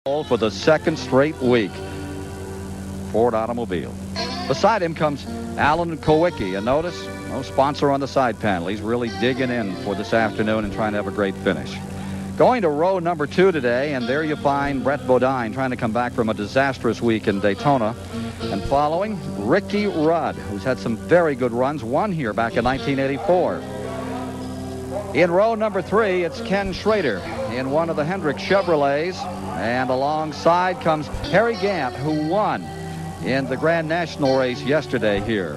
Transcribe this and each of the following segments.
for the second straight week. Ford Automobile. Beside him comes Alan Kowicki, and notice no sponsor on the side panel. He's really digging in for this afternoon and trying to have a great finish. Going to row number 2 today, and there you find Brett Bodine trying to come back from a disastrous week in Daytona. And following, Ricky Rudd, who's had some very good runs, won here back in 1984. In row number 3, it's Ken Schrader in one of the Hendrick Chevrolets, and alongside comes Harry Gant, who won in the Grand National race yesterday here.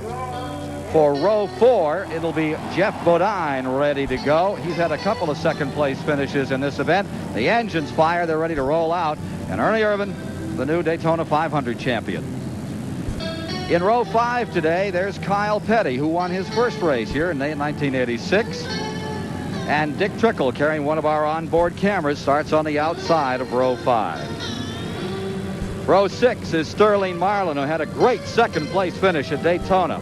For row 4, it'll be Jeff Bodine ready to go. He's had a couple of second-place finishes in this event. The engines fire, they're ready to roll out. And Ernie Irvan, the new Daytona 500 champion. In row 5 today, there's Kyle Petty, who won his first race here in 1986. And Dick Trickle, carrying one of our onboard cameras, starts on the outside of row 5. Row 6 is Sterling Marlin, who had a great second-place finish at Daytona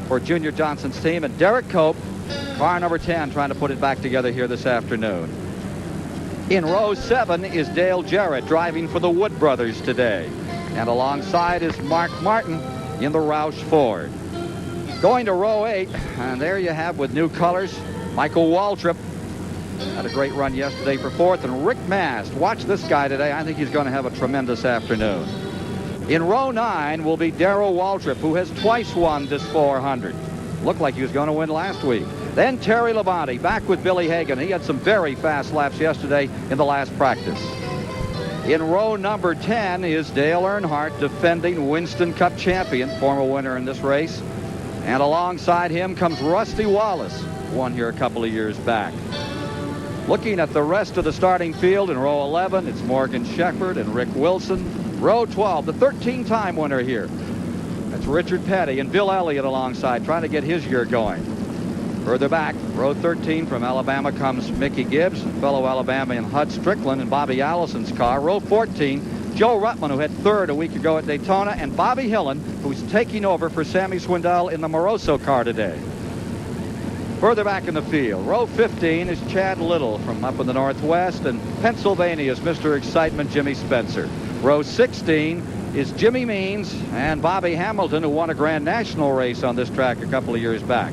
for Junior Johnson's team, and Derek Cope, car number 10, trying to put it back together here this afternoon. In row 7 is Dale Jarrett, driving for the Wood Brothers today. And alongside is Mark Martin in the Roush Ford. Going to row 8, and there you have, with new colors, Michael Waltrip. Had a great run yesterday for 4th, and Rick Mast. Watch this guy today. I think he's going to have a tremendous afternoon. In row 9 will be Darrell Waltrip, who has twice won this 400. Looked like he was going to win last week. Then Terry Labonte, back with Billy Hagan. He had some very fast laps yesterday in the last practice. In row number 10 is Dale Earnhardt, defending Winston Cup champion, former winner in this race. And alongside him comes Rusty Wallace, won here a couple of years back. Looking at the rest of the starting field, in row 11, it's Morgan Shepherd and Rick Wilson. Row 12, the 13-time winner here. That's Richard Petty and Bill Elliott alongside, trying to get his year going. Further back, row 13 from Alabama comes Mickey Gibbs, fellow Alabamian Hud Strickland and Bobby Allison's car. Row 14, Joe Ruttman, who had 3rd a week ago at Daytona, and Bobby Hillen, who's taking over for Sammy Swindell in the Moroso car today. Further back in the field, row 15 is Chad Little from up in the Northwest, and Pennsylvania's Mr. Excitement, Jimmy Spencer. Row 16 is Jimmy Means and Bobby Hamilton, who won a Grand National race on this track a couple of years back.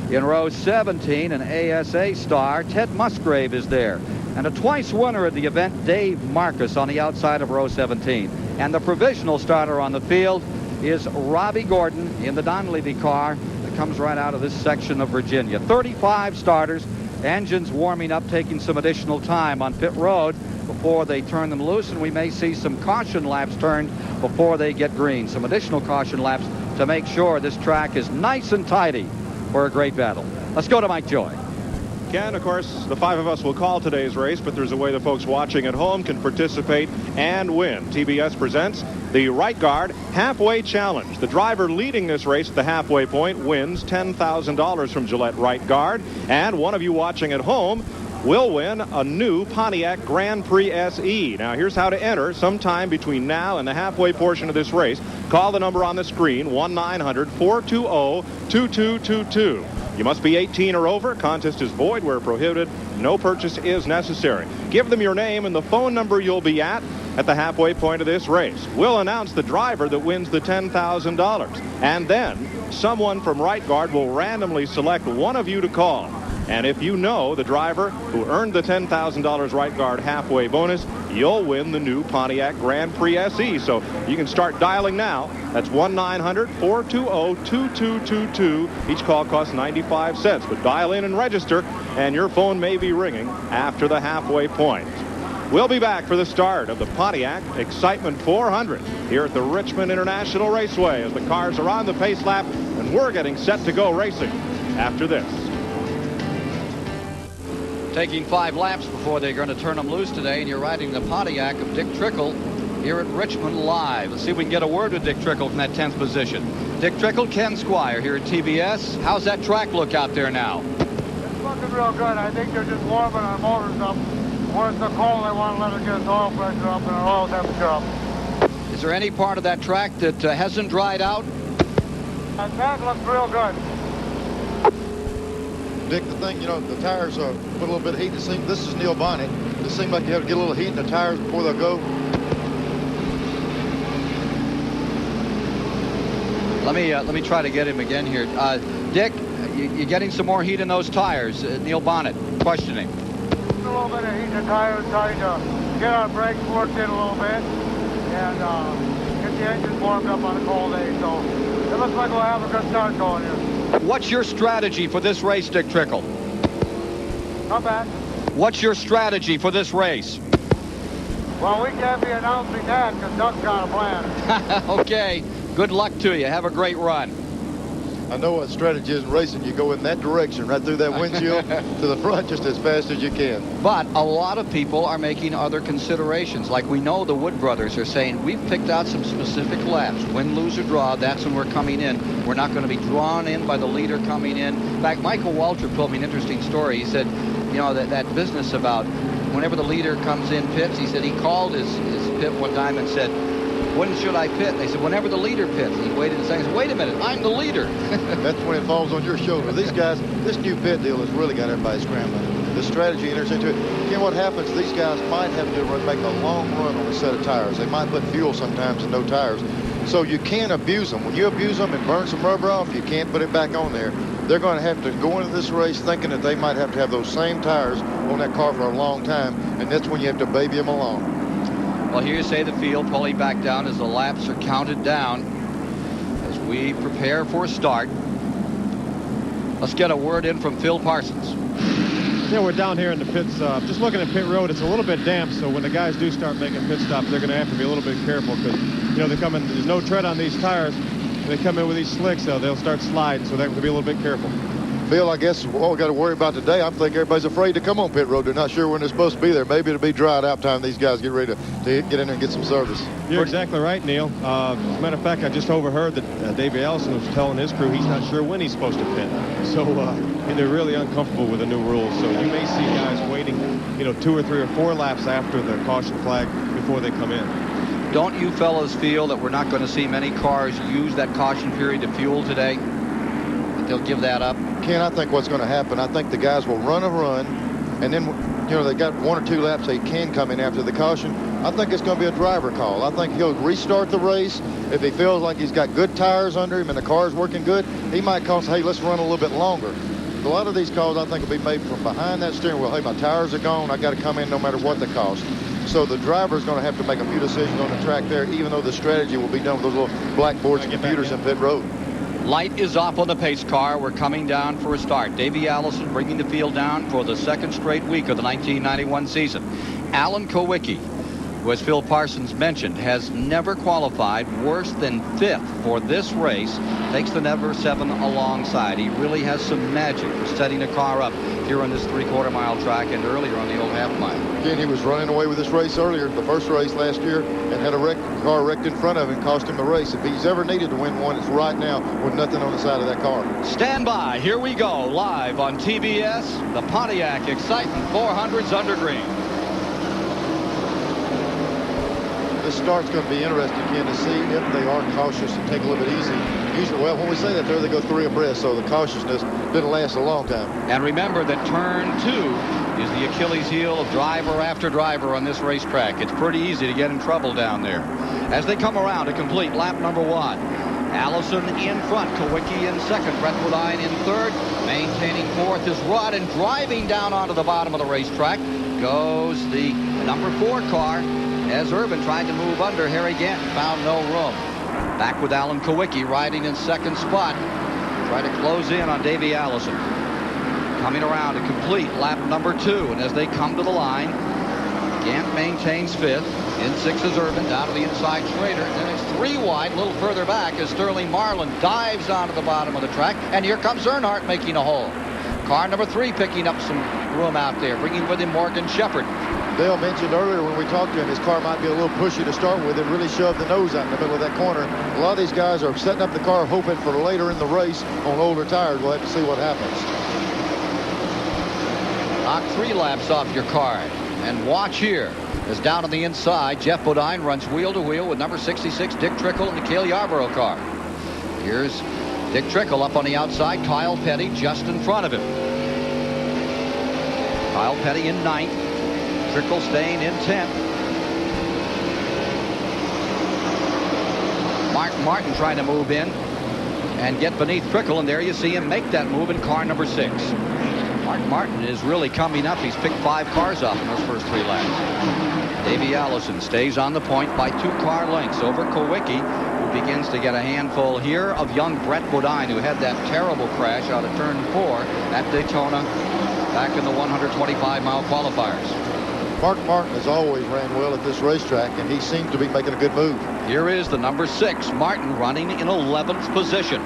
In row 17, an ASA star, Ted Musgrave, is there. And a twice winner of the event, Dave Marcus, on the outside of row 17. And the provisional starter on the field is Robbie Gordon in the Donlevy car that comes right out of this section of Virginia. 35 starters, engines warming up, taking some additional time on pit road before they turn them loose, and we may see some caution laps turned before they get green. Some additional caution laps to make sure this track is nice and tidy for a great battle. Let's go to Mike Joy. Ken, of course, the 5 of us will call today's race, but there's a way the folks watching at home can participate and win. TBS presents the Right Guard Halfway Challenge. The driver leading this race at the halfway point wins $10,000 from Gillette Right Guard, and one of you watching at home will win a new Pontiac Grand Prix SE. Now, here's how to enter. Sometime between now and the halfway portion of this race, call the number on the screen, 1-900-420-2222. You must be 18 or over. Contest is void where prohibited. No purchase is necessary. Give them your name and the phone number you'll be at the halfway point of this race. We'll announce the driver that wins the $10,000. And then someone from Right Guard will randomly select one of you to call. And if you know the driver who earned the $10,000 Right Guard halfway bonus, you'll win the new Pontiac Grand Prix SE. So you can start dialing now. That's 1-900-420-2222. Each call costs 95 cents. But dial in and register, and your phone may be ringing after the halfway point. We'll be back for the start of the Pontiac Excitement 400 here at the Richmond International Raceway as the cars are on the pace lap, and we're getting set to go racing after this. Taking 5 laps before they're going to turn them loose today, and you're riding the Pontiac of Dick Trickle here at Richmond live. Let's see if we can get a word with Dick Trickle from that 10th position. Dick Trickle, Ken Squire here at TBS. How's that track look out there now? It's looking real good. I think they're just warming our motors up. When it's so cold, they want to let it get its oil pressure up and our oil temperature up. Is there any part of that track that hasn't dried out? That track looks real good. Dick, the thing, the tires put a little bit of heat. This is Neil Bonnet. It seems like you have to get a little heat in the tires before they'll go. Let me try to get him again here. Dick, you're getting some more heat in those tires. Neil Bonnet questioning. A little bit of heat in the tires, trying to get our brakes worked in a little bit and get the engine warmed up on a cold day. So it looks like we'll have a good start going here. What's your strategy for this race, Dick Trickle? Not bad. What's your strategy for this race? Well, we can't be announcing that because Doug's got a plan. Okay. Good luck to you. Have a great run. I know what strategy is in racing. You go in that direction, right through that windshield to the front just as fast as you can. But a lot of people are making other considerations. Like we know the Wood brothers are saying, we've picked out some specific laps. Win, lose, or draw, that's when we're coming in. We're not going to be drawn in by the leader coming in. In fact, Michael Waltrip told me an interesting story. He said, you know, that business about whenever the leader comes in pits, he said he called his pit one time and said, when should I pit? They said, whenever the leader pits. And he waited a second. He said, wait a minute, I'm the leader. That's when it falls on your shoulder. These guys, this new pit deal has really got everybody scrambling. The strategy enters into it. Again, what happens, these guys might have to make a long run on a set of tires. They might put fuel sometimes and no tires. So you can't abuse them. When you abuse them and burn some rubber off, you can't put it back on there. They're going to have to go into this race thinking that they might have to have those same tires on that car for a long time, and that's when you have to baby them along. Well, here you say the field pulling back down as the laps are counted down as we prepare for a start. Let's get a word in from Phil Parsons. Yeah, we're down here in the pits. Just looking at pit road, it's a little bit damp, so when the guys do start making pit stops, they're going to have to be a little bit careful because, you know, they come in, there's no tread on these tires. They come in with these slicks, so they'll start sliding, so they have to be a little bit careful. Phil, I guess all we got to worry about today, I think everybody's afraid to come on pit road. They're not sure when they're supposed to be there. Maybe it'll be dry at out time. These guys get ready to get in there and get some service. You're exactly right, Neil. As a matter of fact, I just overheard that Davey Allison was telling his crew he's not sure when he's supposed to pit. So they're really uncomfortable with the new rules. So you may see guys waiting, you know, 2 or 3 or 4 laps after the caution flag before they come in. Don't you fellas feel that we're not going to see many cars use that caution period to fuel today? That they'll give that up? Ken, I think what's going to happen, I think the guys will run a run, and then, you know, they got 1 or 2 laps they can come in after the caution. I think it's going to be a driver call. I think he'll restart the race. If he feels like he's got good tires under him and the car's working good, he might call, hey, let's run a little bit longer. A lot of these calls, I think, will be made from behind that steering wheel. Hey, my tires are gone. I got to come in no matter what the cost. So the driver's going to have to make a few decisions on the track there, even though the strategy will be done with those little blackboards and computers in pit road. Light is off on the pace car. We're coming down for a start. Davey Allison bringing the field down for the second straight week of the 1991 season. Alan Kowicki, who, as Phil Parsons mentioned, has never qualified worse than 5th for this race, takes the number 7 alongside. He really has some magic for setting the car up here on this 3/4-mile track and earlier on the old half-mile. Again, he was running away with this race earlier, the first race last year, and had a car wrecked in front of him, cost him the race. If he's ever needed to win one, it's right now with nothing on the side of that car. Stand by. Here we go. Live on TBS, the Pontiac Excitement 400s under green. This start's going to be interesting, Ken, to see if they are cautious and take a little bit easy. Usually, well, when we say that there, they go 3 abreast, so the cautiousness didn't last a long time. And remember that turn 2 is the Achilles heel of driver after driver on this racetrack. It's pretty easy to get in trouble down there. As they come around to complete lap number 1, Allison in front, Kowicki in second, Brett Woodine in third, maintaining 4th is Rudd, and driving down onto the bottom of the racetrack goes the number 4 car as Irvin tried to move under. Harry Ganton found no room. Back with Alan Kowicki riding in second spot. Try to close in on Davey Allison. Coming around to complete lap number 2. And as they come to the line, Gant maintains 5th. In 6th is Irvin, down to the inside Schrader. And then it's 3 wide, a little further back as Sterling Marlin dives onto the bottom of the track. And here comes Earnhardt making a hole. Car number 3 picking up some room out there, bringing with him Morgan Shepherd. Dale mentioned earlier when we talked to him, his car might be a little pushy to start with. It really shoved the nose out in the middle of that corner. A lot of these guys are setting up the car hoping for later in the race on older tires. We'll have to see what happens. Knock 3 laps off your card. And watch here. As down on the inside, Jeff Bodine runs wheel to wheel with number 66, Dick Trickle, in the Cale Yarborough car. Here's Dick Trickle up on the outside. Kyle Petty just in front of him. Kyle Petty in 9th. Trickle staying in 10th. Martin trying to move in. and get beneath Trickle, and there you see him make that move in car number 6. Mark Martin is really coming up. He's picked 5 cars off in those first 3 laps. Davey Allison stays on the point by 2 car lengths over Kowicki, who begins to get a handful here of young Brett Bodine, who had that terrible crash out of turn 4 at Daytona back in the 125-mile qualifiers. Mark Martin has always ran well at this racetrack, and he seems to be making a good move. Here is the number 6, Martin, running in 11th position.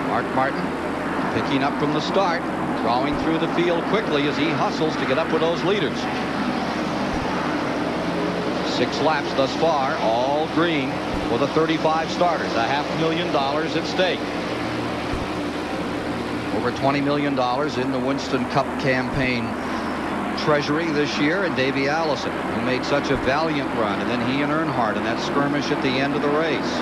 Mark Martin picking up from the start, drawing through the field quickly as he hustles to get up with those leaders. 6 laps thus far, all green for the 35 starters. $500,000 at stake. Over $20 million in the Winston Cup campaign treasury this year, and Davey Allison, who made such a valiant run, and then he and Earnhardt in that skirmish at the end of the race.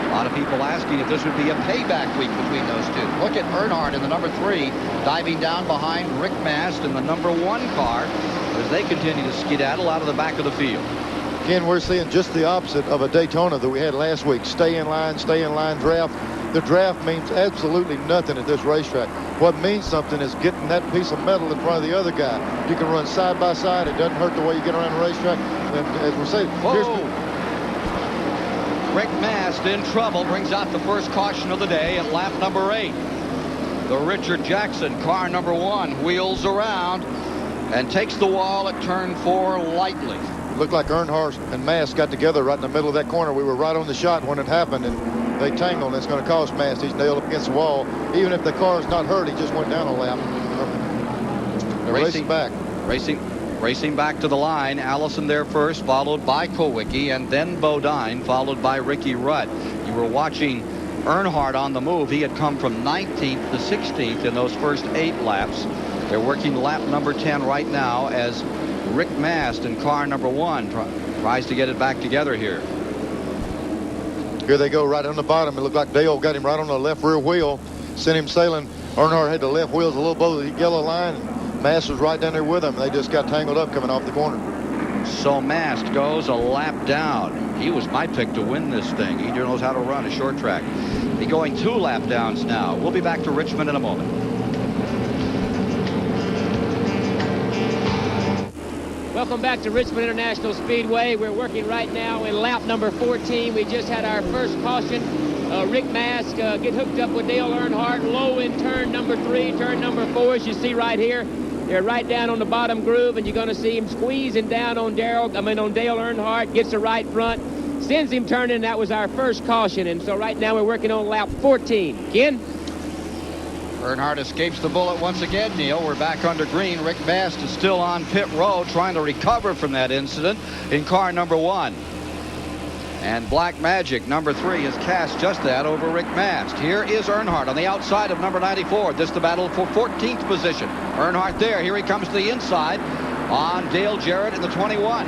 A lot of people asking if this would be a payback week between those two. Look at Earnhardt in the number 3, diving down behind Rick Mast in the number 1 car as they continue to skedaddle out of the back of the field. Again, we're seeing just the opposite of a Daytona that we had last week. Stay in line draft. The draft means absolutely nothing at this racetrack. What means something is getting that piece of metal in front of the other guy. You can run side by side. It doesn't hurt the way you get around the racetrack. And as we're saying, Rick Mast in trouble, brings out the first caution of the day at lap number 8. The Richard Jackson car number 1 wheels around and takes the wall at turn 4 lightly. Looked like Earnhardt and Mast got together right in the middle of that corner. We were right on the shot when it happened, and they tangled. It's going to cost Mast. He's nailed up against the wall. Even if the car's not hurt, he just went down a lap. They're racing back. Racing back to the line. Allison there first, followed by Kowicki, and then Bodine, followed by Ricky Rudd. You were watching Earnhardt on the move. He had come from 19th to 16th in those first 8 laps. They're working lap number 10 right now as Rick Mast in car number 1 tries to get it back together here. Here they go right on the bottom. It looked like Dale got him right on the left rear wheel, sent him sailing. Earnhardt had the left wheels a little below the yellow line. Mast was right down there with him. They just got tangled up coming off the corner. So Mast goes a lap down. He was my pick to win this thing. He knows how to run a short track. He's going 2 lap downs now. We'll be back to Richmond in a moment. Welcome back to Richmond International Speedway. We're working right now in lap number 14. We just had our first caution. Rick Mast get hooked up with Dale Earnhardt low in turn number 3, turn number 4, as you see right here. They're right down on the bottom groove, and you're going to see him squeezing down on Dale Earnhardt, gets the right front, sends him turning. That was our first caution, and so right now we're working on lap 14. Ken? Earnhardt escapes the bullet once again, Neil. We're back under green. Rick Mast is still on pit road trying to recover from that incident in car number 1. And Black Magic, number 3, has cast just that over Rick Mast. Here is Earnhardt on the outside of number 94. This the battle for 14th position. Earnhardt there. Here he comes to the inside on Dale Jarrett in the 21.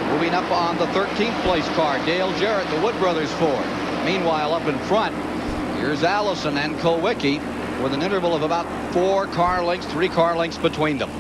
Moving up on the 13th place car, Dale Jarrett, the Wood Brothers Ford. Meanwhile, up in front, here's Allison and Kowicki with an interval of about 4 car lengths, 3 car lengths between them.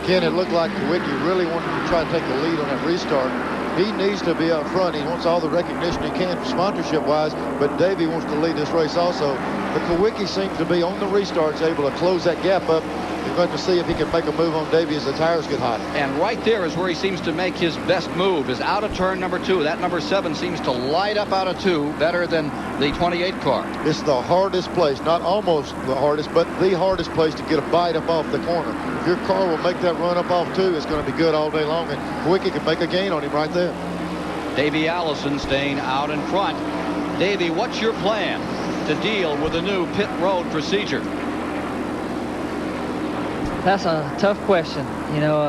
Ken, it looked like Kowicki really wanted to try to take the lead on that restart. He needs to be up front. He wants all the recognition he can sponsorship-wise, but Davey wants to lead this race also. But Kowicki seems to be on the restarts able to close that gap up. We're going to see if he can make a move on Davey as the tires get hot. And right there is where he seems to make his best move, is out of turn number 2. That number 7 seems to light up out of 2 better than the 28 car. It's the hardest place, not almost the hardest, but the hardest place to get a bite up off the corner. If your car will make that run up off 2, it's going to be good all day long, and Kowicki can make a gain on him right there. Davey Allison staying out in front. Davey, what's your plan to deal with the new pit road procedure? That's a tough question. You know,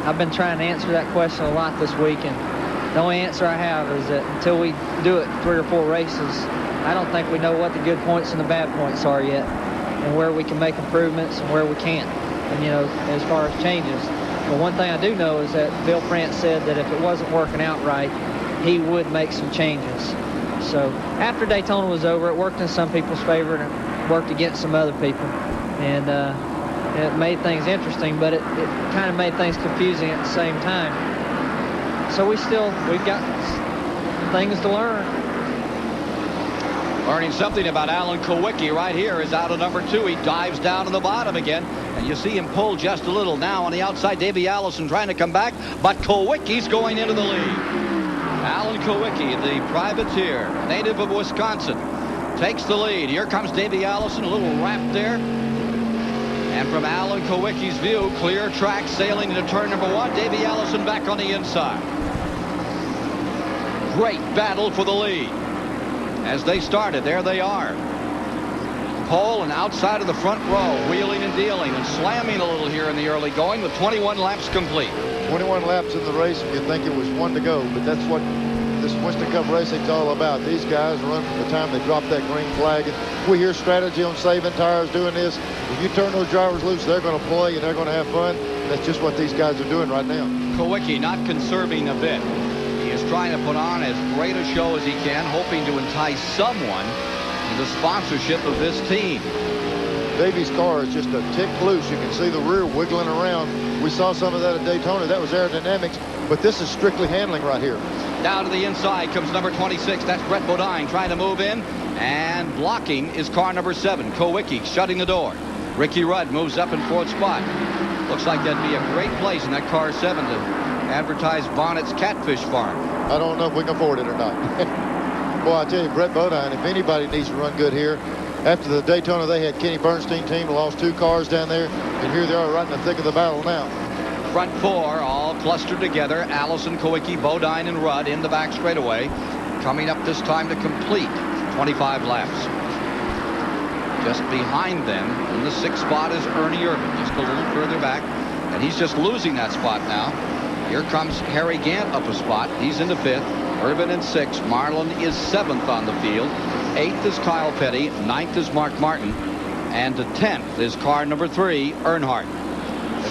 I've been trying to answer that question a lot this week, and the only answer I have is that until we do it 3 or 4 races, I don't think we know what the good points and the bad points are yet, and where we can make improvements and where we can't, and, you know, as far as changes. But one thing I do know is that Bill France said that if it wasn't working out right, he would make some changes. So after Daytona was over, it worked in some people's favor and it worked against some other people. And it made things interesting, but it kind of made things confusing at the same time. So we've got things to learn. Learning something about Alan Kowicki right here is out of number 2. He dives down to the bottom again. And you see him pull just a little now on the outside. Davey Allison trying to come back, but Kowicki's going into the lead. Alan Kowicki, the privateer, native of Wisconsin, takes the lead. Here comes Davey Allison, a little wrap there. And from Alan Kowicki's view, clear track sailing into turn number 1. Davey Allison back on the inside. Great battle for the lead. As they started, there they are. Pole and outside of the front row, wheeling and dealing and slamming a little here in the early going with 21 laps complete. 21 laps in the race, and you think it was 1 to go, but that's what this Winston Cup racing's all about. These guys run from the time they drop that green flag. And we hear strategy on saving tires, doing this. If you turn those drivers loose, they're going to play and they're going to have fun. That's just what these guys are doing right now. Kowicki not conserving a bit. He is trying to put on as great a show as he can, hoping to entice someone to the sponsorship of this team. Davey's car is just a tick loose. You can see the rear wiggling around. We saw some of that at Daytona. That was aerodynamics, but this is strictly handling right here. Down to the inside comes number 26. That's Brett Bodine trying to move in, and blocking is car number 7. Kowicki shutting the door. Ricky Rudd moves up in 4th spot. Looks like that'd be a great place in that car 7 to advertise Bonnet's Catfish Farm. I don't know if we can afford it or not. Boy, I tell you, Brett Bodine, if anybody needs to run good here, after the Daytona, they had Kenny Bernstein team, lost 2 cars down there, and here they are right in the thick of the battle now. Front 4 all clustered together. Allison, Kowicki, Bodine, and Rudd in the back straightaway. Coming up this time to complete 25 laps. Just behind them in the 6th spot is Ernie Irvin, just a little further back, and he's just losing that spot now. Here comes Harry Gant up a spot. He's into 5th. Irvin in 6th. Marlin is 7th on the field. 8th is Kyle Petty. 9th is Mark Martin. And the 10th is car number 3, Earnhardt.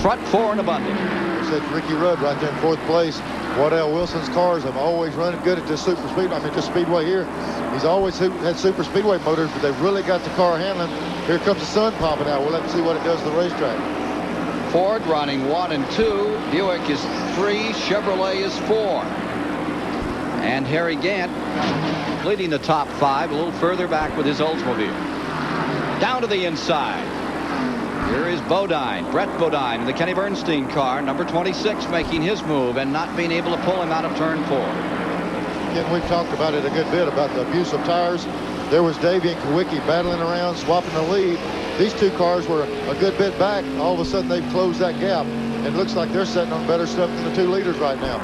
Front 4 in a bundle. That's Ricky Rudd right there in 4th place. Waddell Wilson's cars have always run good at this super speed. This speedway here. He's always had super speedway motors, but they've really got the car handling. Here comes the sun popping out. We'll have to see what it does to the racetrack. Ford running 1 and 2. Buick is 3. Chevrolet is 4. And Harry Gant leading the top 5 a little further back with his Oldsmobile. Down to the inside. Here is Bodine, Brett Bodine in the Kenny Bernstein car, number 26, making his move and not being able to pull him out of turn 4. Again, we've talked about it a good bit about the abuse of tires. There was Davey and Kowicki battling around, swapping the lead. These 2 cars were a good bit back. All of a sudden, they've closed that gap. And it looks like they're sitting on better stuff than the 2 leaders right now.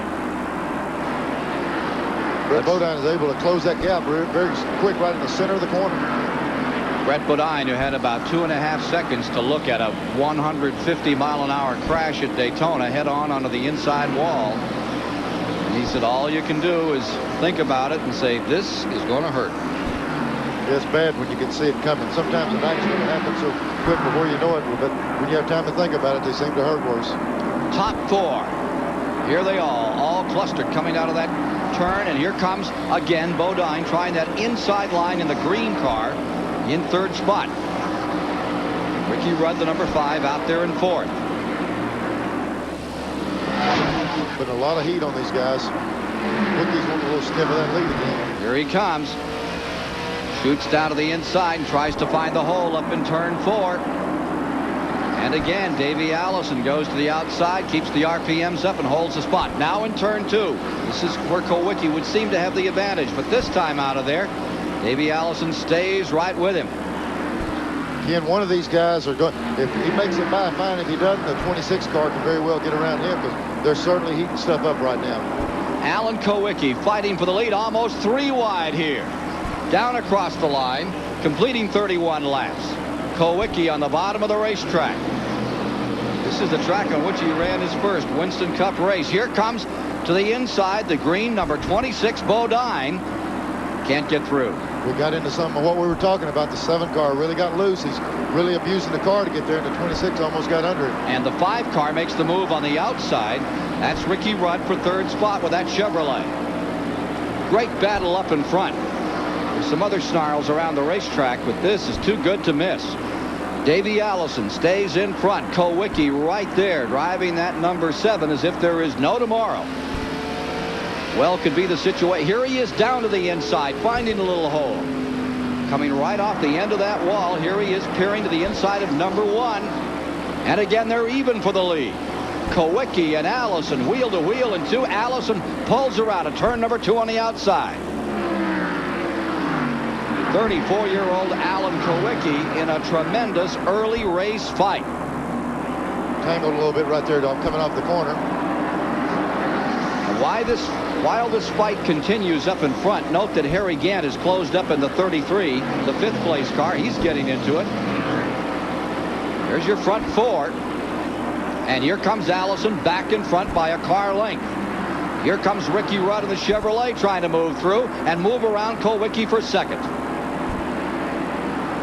Brett Bodine is able to close that gap very quick right in the center of the corner. Brett Bodine, who had about 2.5 seconds to look at a 150-mile-an-hour crash at Daytona head-on onto the inside wall. And he said, all you can do is think about it and say, this is going to hurt. It's bad when you can see it coming. Sometimes an accident happens so quick before you know it, but when you have time to think about it, they seem to hurt worse. Top 4. Here they all clustered coming out of that turn, and here comes again Bodine trying that inside line in the green car in 3rd spot. Ricky Rudd, the number 5, out there in 4th. Putting a lot of heat on these guys. Ricky's wanting a little sniff of that lead again. Here he comes. Shoots down to the inside and tries to find the hole up in turn 4. And again, Davey Allison goes to the outside, keeps the RPMs up, and holds the spot. Now in turn 2. This is where Kowicki would seem to have the advantage, but this time out of there, Davey Allison stays right with him. Again, one of these guys are going, if he makes it by, fine. If he doesn't, the 26 car can very well get around him, because they're certainly heating stuff up right now. Alan Kowicki fighting for the lead, almost 3 wide here. Down across the line, completing 31 laps. Kowicki on the bottom of the racetrack. This is the track on which he ran his first Winston Cup race. Here comes to the inside the green number 26 Bodine. Can't get through. We got into some of what we were talking about. The 7 car really got loose. He's really abusing the car to get there, and the 26 almost got under it. And the 5 car makes the move on the outside. That's Ricky Rudd for 3rd spot with that Chevrolet. Great battle up in front. There's some other snarls around the racetrack, but this is too good to miss. Davey Allison stays in front. Kowicki right there driving that number 7 as if there is no tomorrow. Well, could be the situation. Here he is down to the inside, finding a little hole. coming right off the end of that wall. Here he is peering to the inside of number 1. And again, they're even for the lead. Kowicki and Allison wheel to wheel in 2. Allison pulls her out of turn number 2 on the outside. 34-year-old Alan Kowicki in a tremendous early race fight. Tangled a little bit right there, Dom, coming off the corner. While this fight continues up in front, note that Harry Gant is closed up in the 33, the 5th place car. He's getting into it. There's your front 4. And here comes Allison back in front by a car length. Here comes Ricky Rudd in the Chevrolet trying to move through and move around Kowicki for second.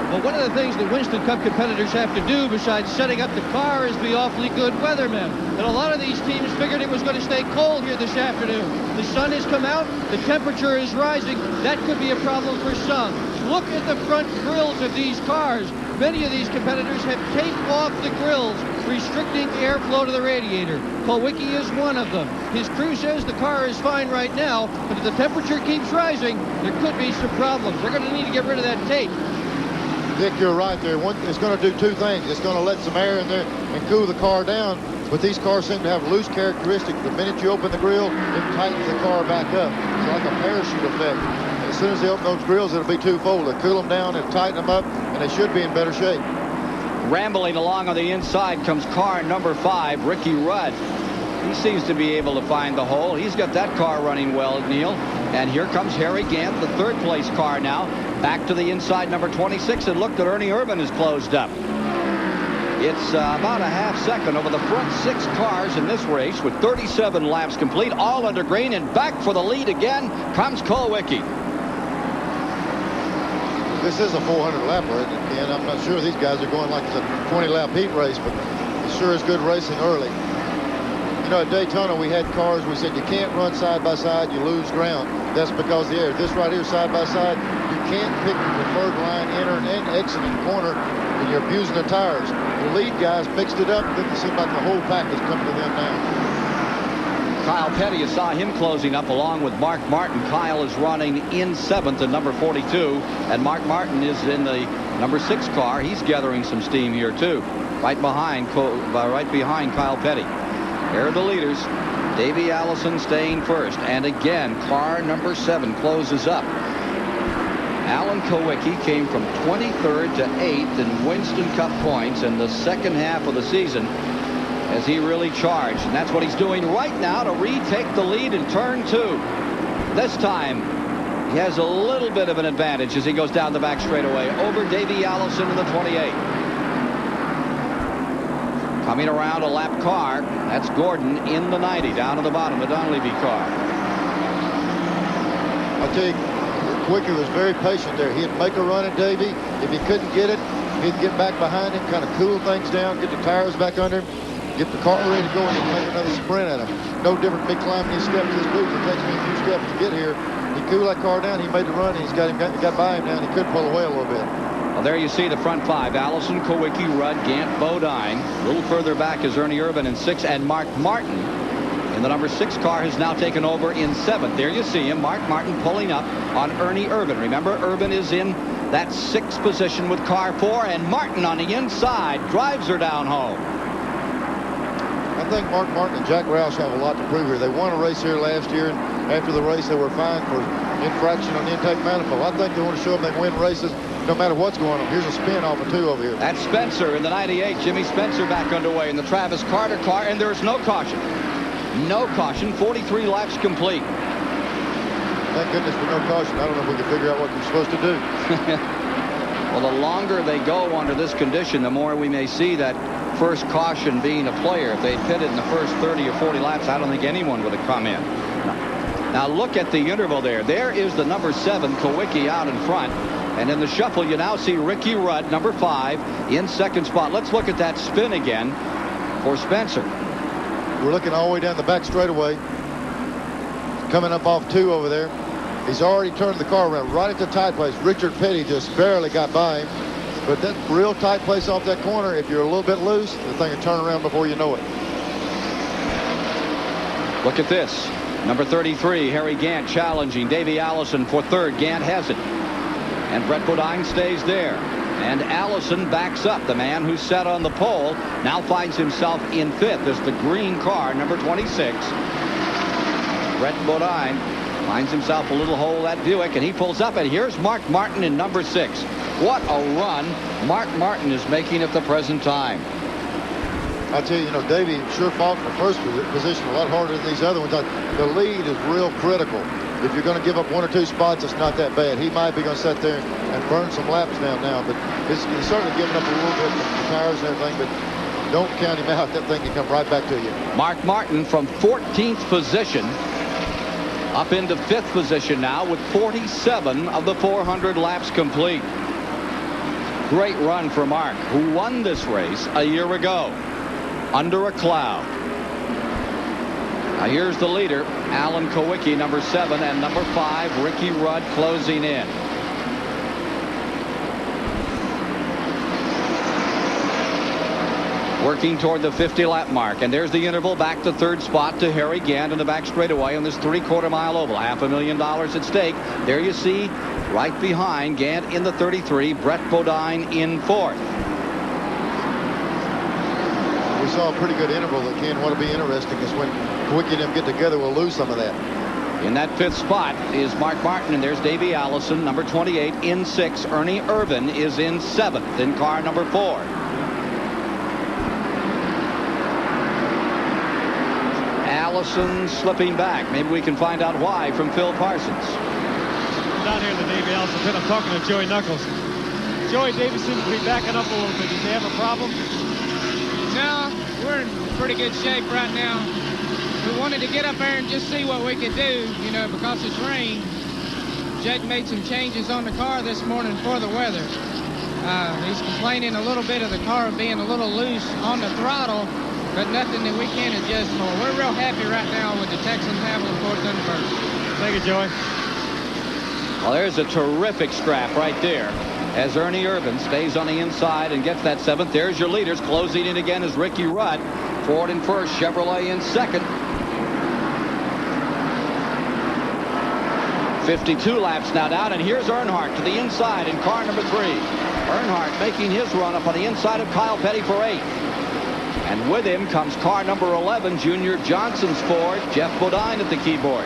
Well, one of the things the Winston Cup competitors have to do besides setting up the car is be awfully good weathermen. And a lot of these teams figured it was going to stay cold here this afternoon. The sun has come out. The temperature is rising. That could be a problem for some. Look at the front grills of these cars. Many of these competitors have taped off the grills, restricting airflow to the radiator. Kowicki is one of them. His crew says the car is fine right now, but if the temperature keeps rising, there could be some problems. They're going to need to get rid of that tape. Dick, you're right there. It's going to do 2 things. It's going to let some air in there and cool the car down. But these cars seem to have loose characteristics. The minute you open the grill, it tightens the car back up. It's like a parachute effect. As soon as they open those grills, it'll be twofold. They'll cool them down and tighten them up, and they should be in better shape. Rambling along on the inside comes car number 5, Ricky Rudd. He seems to be able to find the hole. He's got that car running well, Neil. And here comes Harry Gant, the 3rd place car now, back to the inside number 26. And look that Ernie Irvin is closed up. It's about a half second over the front 6 cars in this race with 37 laps complete, all under green, and back for the lead again comes Kowicki. This is a 400 lapper, and I'm not sure these guys are going like it's a 20-lap heat race, but it sure is good racing early. You know, at Daytona, we had cars, we said you can't run side by side, you lose ground. That's because of the air. This right here, side by side, you can't pick the preferred line, entering and exiting corner, and you're abusing the tires. The lead guys mixed it up, and it seemed like the whole pack has come to them now. Kyle Petty, you saw him closing up along with Mark Martin. Kyle is running in 7th in number 42, and Mark Martin is in the number 6 car. He's gathering some steam here too, right behind Kyle Petty. Here are the leaders. Davey Allison staying first, and again car number 7 closes up. Alan Kowicki came from 23rd to 8th in Winston Cup points in the second half of the season as he really charged, and that's what he's doing right now to retake the lead in turn 2. This time he has a little bit of an advantage as he goes down the back straightaway over Davey Allison in the 28. Coming around a lap car, that's Gordon in the 90 down to the bottom, the Donlevy car. I'll tell you, Kowicki was very patient there. He'd make a run at Davey. If he couldn't get it, he'd get back behind him, kind of cool things down, get the tires back under him, get the car ready to go, and make another sprint at him. No different me climbing these steps to this booth. It takes me a few steps to get here. He cooled that car down. He made the run, and he's got by him now, and he could pull away a little bit. Well, there you see the front 5. Allison, Kowicki, Rudd, Gant, Bodine. A little further back is Ernie Irvin in 6, and Mark Martin in the number 6 car has now taken over in 7th. There you see him, Mark Martin pulling up on Ernie Irvin. Remember, Irvin is in that 6th position with car 4, and Martin on the inside drives her down home. I think Mark Martin and Jack Roush have a lot to prove here. They won a race here last year, and after the race, they were fined for infraction on the intake manifold. I think they want to show them they win races no matter what's going on. Here's a spin off of 2 over here. That's Spencer in the 98. Jimmy Spencer back underway in the Travis Carter car, and there's no caution. No caution. 43 laps complete. Thank goodness for no caution. I don't know if we can figure out what we're supposed to do. Well, the longer they go under this condition, the more we may see that first caution being a player. If they pitted in the first 30 or 40 laps, I don't think anyone would have come in. Now look at the interval there. There is the number 7, Kowicki, out in front. And in the shuffle, you now see Ricky Rudd, number 5, in 2nd spot. Let's look at that spin again for Spencer. We're looking all the way down the back straightaway. Coming up off 2 over there. He's already turned the car around right at the tight place. Richard Petty just barely got by him. But that real tight place off that corner, if you're a little bit loose, the thing will turn around before you know it. Look at this. Number 33, Harry Gant challenging Davey Allison for 3rd. Gant has it. And Brett Bodine stays there. And Allison backs up. The man who sat on the pole now finds himself in 5th. There's the green car, number 26. Brett Bodine finds himself a little hole at Buick, and he pulls up, and here's Mark Martin in number 6. What a run Mark Martin is making at the present time. I tell you, Davey sure fought for first position a lot harder than these other ones. The lead is real critical. If you're going to give up 1 or 2 spots, it's not that bad. He might be going to sit there and burn some laps down now, but he's certainly giving up a little bit with the tires and everything, but don't count him out. That thing can come right back to you. Mark Martin from 14th position up into 5th position now with 47 of the 400 laps complete. Great run for Mark, who won this race a year ago under a cloud. Now here's the leader, Alan Kowicki, number 7, and number 5, Ricky Rudd, closing in. Working toward the 50-lap mark, and there's the interval back to 3rd spot to Harry Gant in the back straightaway on this 3/4-mile oval. $500,000 at stake. There you see, right behind Gant in the 33, Brett Bodine in 4th. We saw a pretty good interval that can want to be interesting, because when Kowicki and them get together, we'll lose some of that. In that 5th spot is Mark Martin, and there's Davey Allison, number 28, in 6. Ernie Irvin is in 7th in car number 4. Allison slipping back. Maybe we can find out why from Phil Parsons. Down here in the Davey Allison pit, I'm talking to Joey Knuckles. Joey, Davey seems to be backing up a little bit. Does he have a problem? No, we're in pretty good shape right now. We wanted to get up there and just see what we could do, because it's rain. Jake made some changes on the car this morning for the weather. He's complaining a little bit of the car being a little loose on the throttle, but nothing that we can't adjust for. We're real happy right now with the Texans having 4th and 1st. Thank you, Joey. Well, there's a terrific scrap right there as Ernie Irvin stays on the inside and gets that 7th. There's your leaders. Closing in again is Ricky Rudd. Ford in 1st, Chevrolet in 2nd. 52 laps now down, and here's Earnhardt to the inside in car number 3. Earnhardt making his run up on the inside of Kyle Petty for 8th. And with him comes car number 11, Junior Johnson's Ford, Jeff Bodine at the keyboard.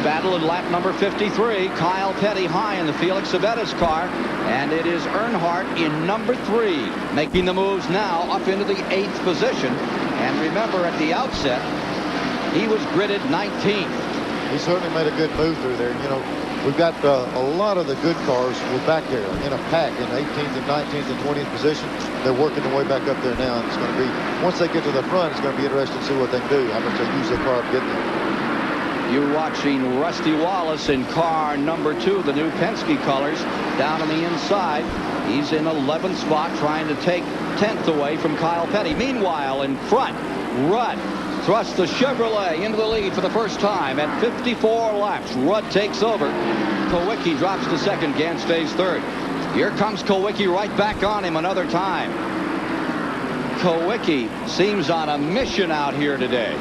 Battle in lap number 53. Kyle Petty high in the Felix Savetta's car, and it is Earnhardt in number 3 making the moves now up into the 8th position. And remember, at the outset he was gridded 19th. He certainly made a good move through there. We've got a lot of the good cars were back there in a pack in 18th and 19th and 20th position. They're working their way back up there now, and it's going to be, once they get to the front, it's going to be interesting to see what they can do, how much they use their car to get there. You're watching Rusty Wallace in car number 2, the new Penske colors, down on the inside. He's in 11th spot, trying to take 10th away from Kyle Petty. Meanwhile, in front, Rudd thrusts the Chevrolet into the lead for the first time at 54 laps. Rudd takes over. Kowicki drops to 2nd. Gant stays 3rd. Here comes Kowicki right back on him another time. Kowicki seems on a mission out here today.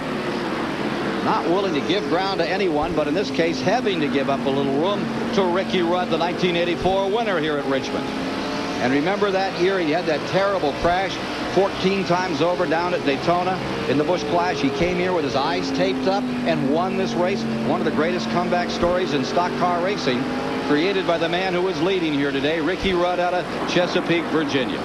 Not willing to give ground to anyone, but in this case having to give up a little room to Ricky Rudd, the 1984 winner here at Richmond. And remember that year he had that terrible crash 14 times over down at Daytona in the Busch Clash. He came here with his eyes taped up and won this race. One of the greatest comeback stories in stock car racing, created by the man who is leading here today, Ricky Rudd out of Chesapeake, Virginia.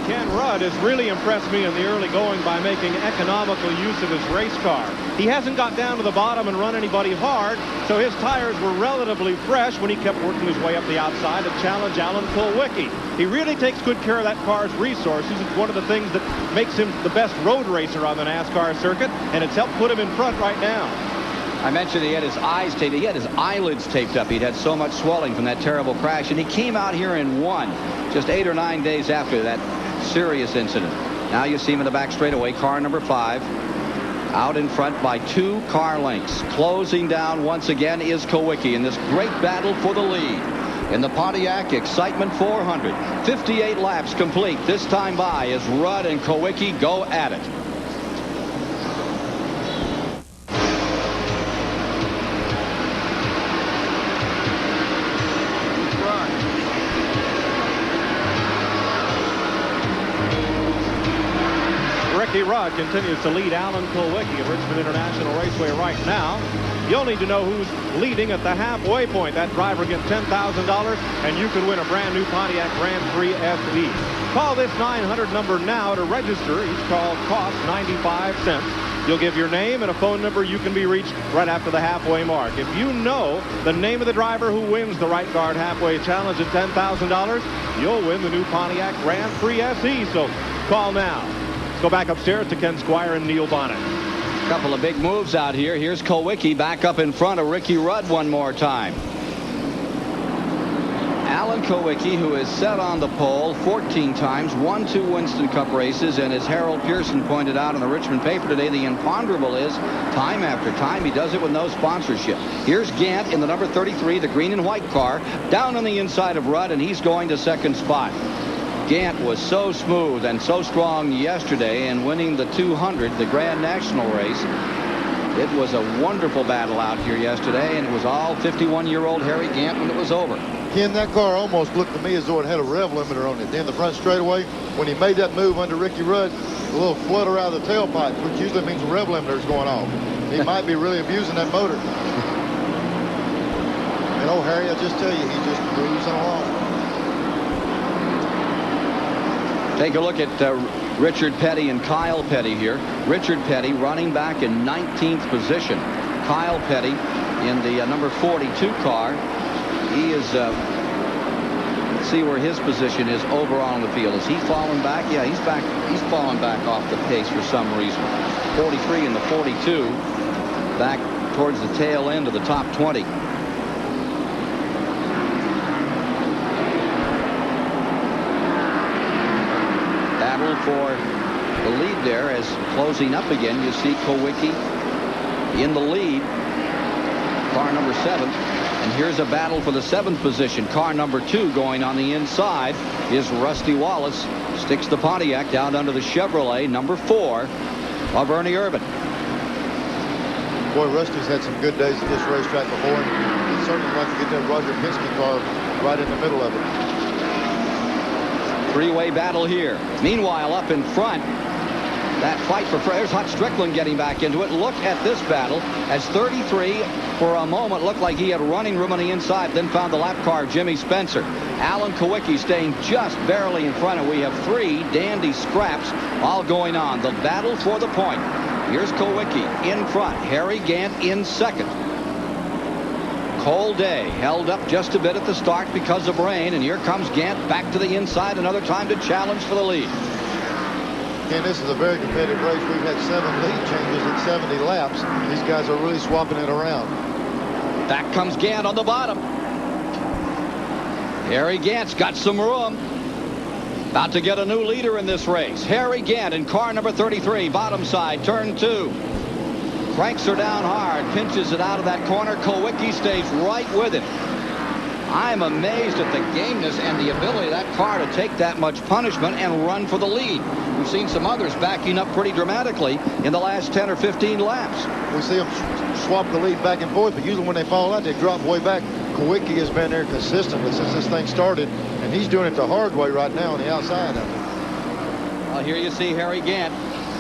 Ken Rudd has really impressed me in the early going by making economical use of his race car. He hasn't got down to the bottom and run anybody hard, so his tires were relatively fresh when he kept working his way up the outside to challenge Alan Kowicki. He really takes good care of that car's resources. It's one of the things that makes him the best road racer on the NASCAR circuit, and it's helped put him in front right now. I mentioned he had his eyes taped. He had his eyelids taped up. He'd had so much swelling from that terrible crash, and he came out here and won just 8 or 9 days after that serious incident. Now you see him in the back straightaway, car number 5, out in front by 2 car lengths. Closing down once again is Kowicki in this great battle for the lead in the Pontiac Excitement 400. 58 laps complete this time by as Rudd and Kowicki go at it. Ricky Rudd continues to lead Alan Kulwicki at Richmond International Raceway right now. You'll need to know who's leading at the halfway point. That driver gets $10,000, and you could win a brand new Pontiac Grand Prix SE. Call this 900 number now to register. Each call costs 95 cents. You'll give your name and a phone number. You can be reached right after the halfway mark. If you know the name of the driver who wins the Right Guard Halfway Challenge at $10,000, you'll win the new Pontiac Grand Prix SE. So call now. Let's go back upstairs to Ken Squire and Neil Bonnet. Couple of big moves out here. Here's Kulwicki back up in front of Ricky Rudd one more time. Alan Kulwicki, who is set on the pole 14 times, won 2 Winston Cup races, and as Harold Pearson pointed out in the Richmond paper today, the imponderable is time after time he does it with no sponsorship. Here's Gant in the number 33, the green and white car, down on the inside of Rudd, and he's going to second spot. Gant was so smooth and so strong yesterday in winning the 200, the Grand National race. It was a wonderful battle out here yesterday, and it was all 51-year-old Harry Gant when it was over. Ken, that car almost looked to me as though it had a rev limiter on it. Then the front straightaway, when he made that move under Ricky Rudd, a little flutter out of the tailpipe, which usually means the rev limiter is going off. He might be really abusing that motor. And oh, Harry, I just tell you, he's just cruising along. Take a look at Richard Petty and Kyle Petty here. Richard Petty running back in 19th position. Kyle Petty in the number 42 car. He is, let's see where his position is overall on the field. Is he falling back? Yeah, he's back. He's falling back off the pace for some reason. 43 and the 42 back towards the tail end of the top 20. For the lead there as closing up again. You see Kulwicki in the lead, car number 7, and here's a battle for the 7th position. Car number 2 going on the inside is Rusty Wallace. Sticks the Pontiac down under the Chevrolet number 4 of Ernie Irvin. Boy, Rusty's had some good days at this racetrack before, and he'd certainly like to get that Roger Penske car right in the middle of it. Three-way battle here. Meanwhile, up in front, that fight for there's Hut Strickland getting back into it. Look at this battle as 33 for a moment looked like he had running room on the inside, then found the lap car of Jimmy Spencer. Alan Kulwicki staying just barely in front, and we have 3 dandy scraps all going on. The battle for the point. Here's Kulwicki in front. Harry Gant in second. Cold day, held up just a bit at the start because of rain, and here comes Gant back to the inside another time to challenge for the lead. And this is a very competitive race. We've had 7 lead changes at 70 laps. These guys are really swapping it around. Back comes Gant on the bottom. Harry Gant's got some room. About to get a new leader in this race. Harry Gant in car number 33, bottom side, turn 2. Cranks her down hard, pinches it out of that corner. Kulwicki stays right with it. I'm amazed at the gameness and the ability of that car to take that much punishment and run for the lead. We've seen some others backing up pretty dramatically in the last 10 or 15 laps. We see them swap the lead back and forth, but usually when they fall out, they drop way back. Kulwicki has been there consistently since this thing started, and he's doing it the hard way right now on the outside of it. Well, here you see Harry Gant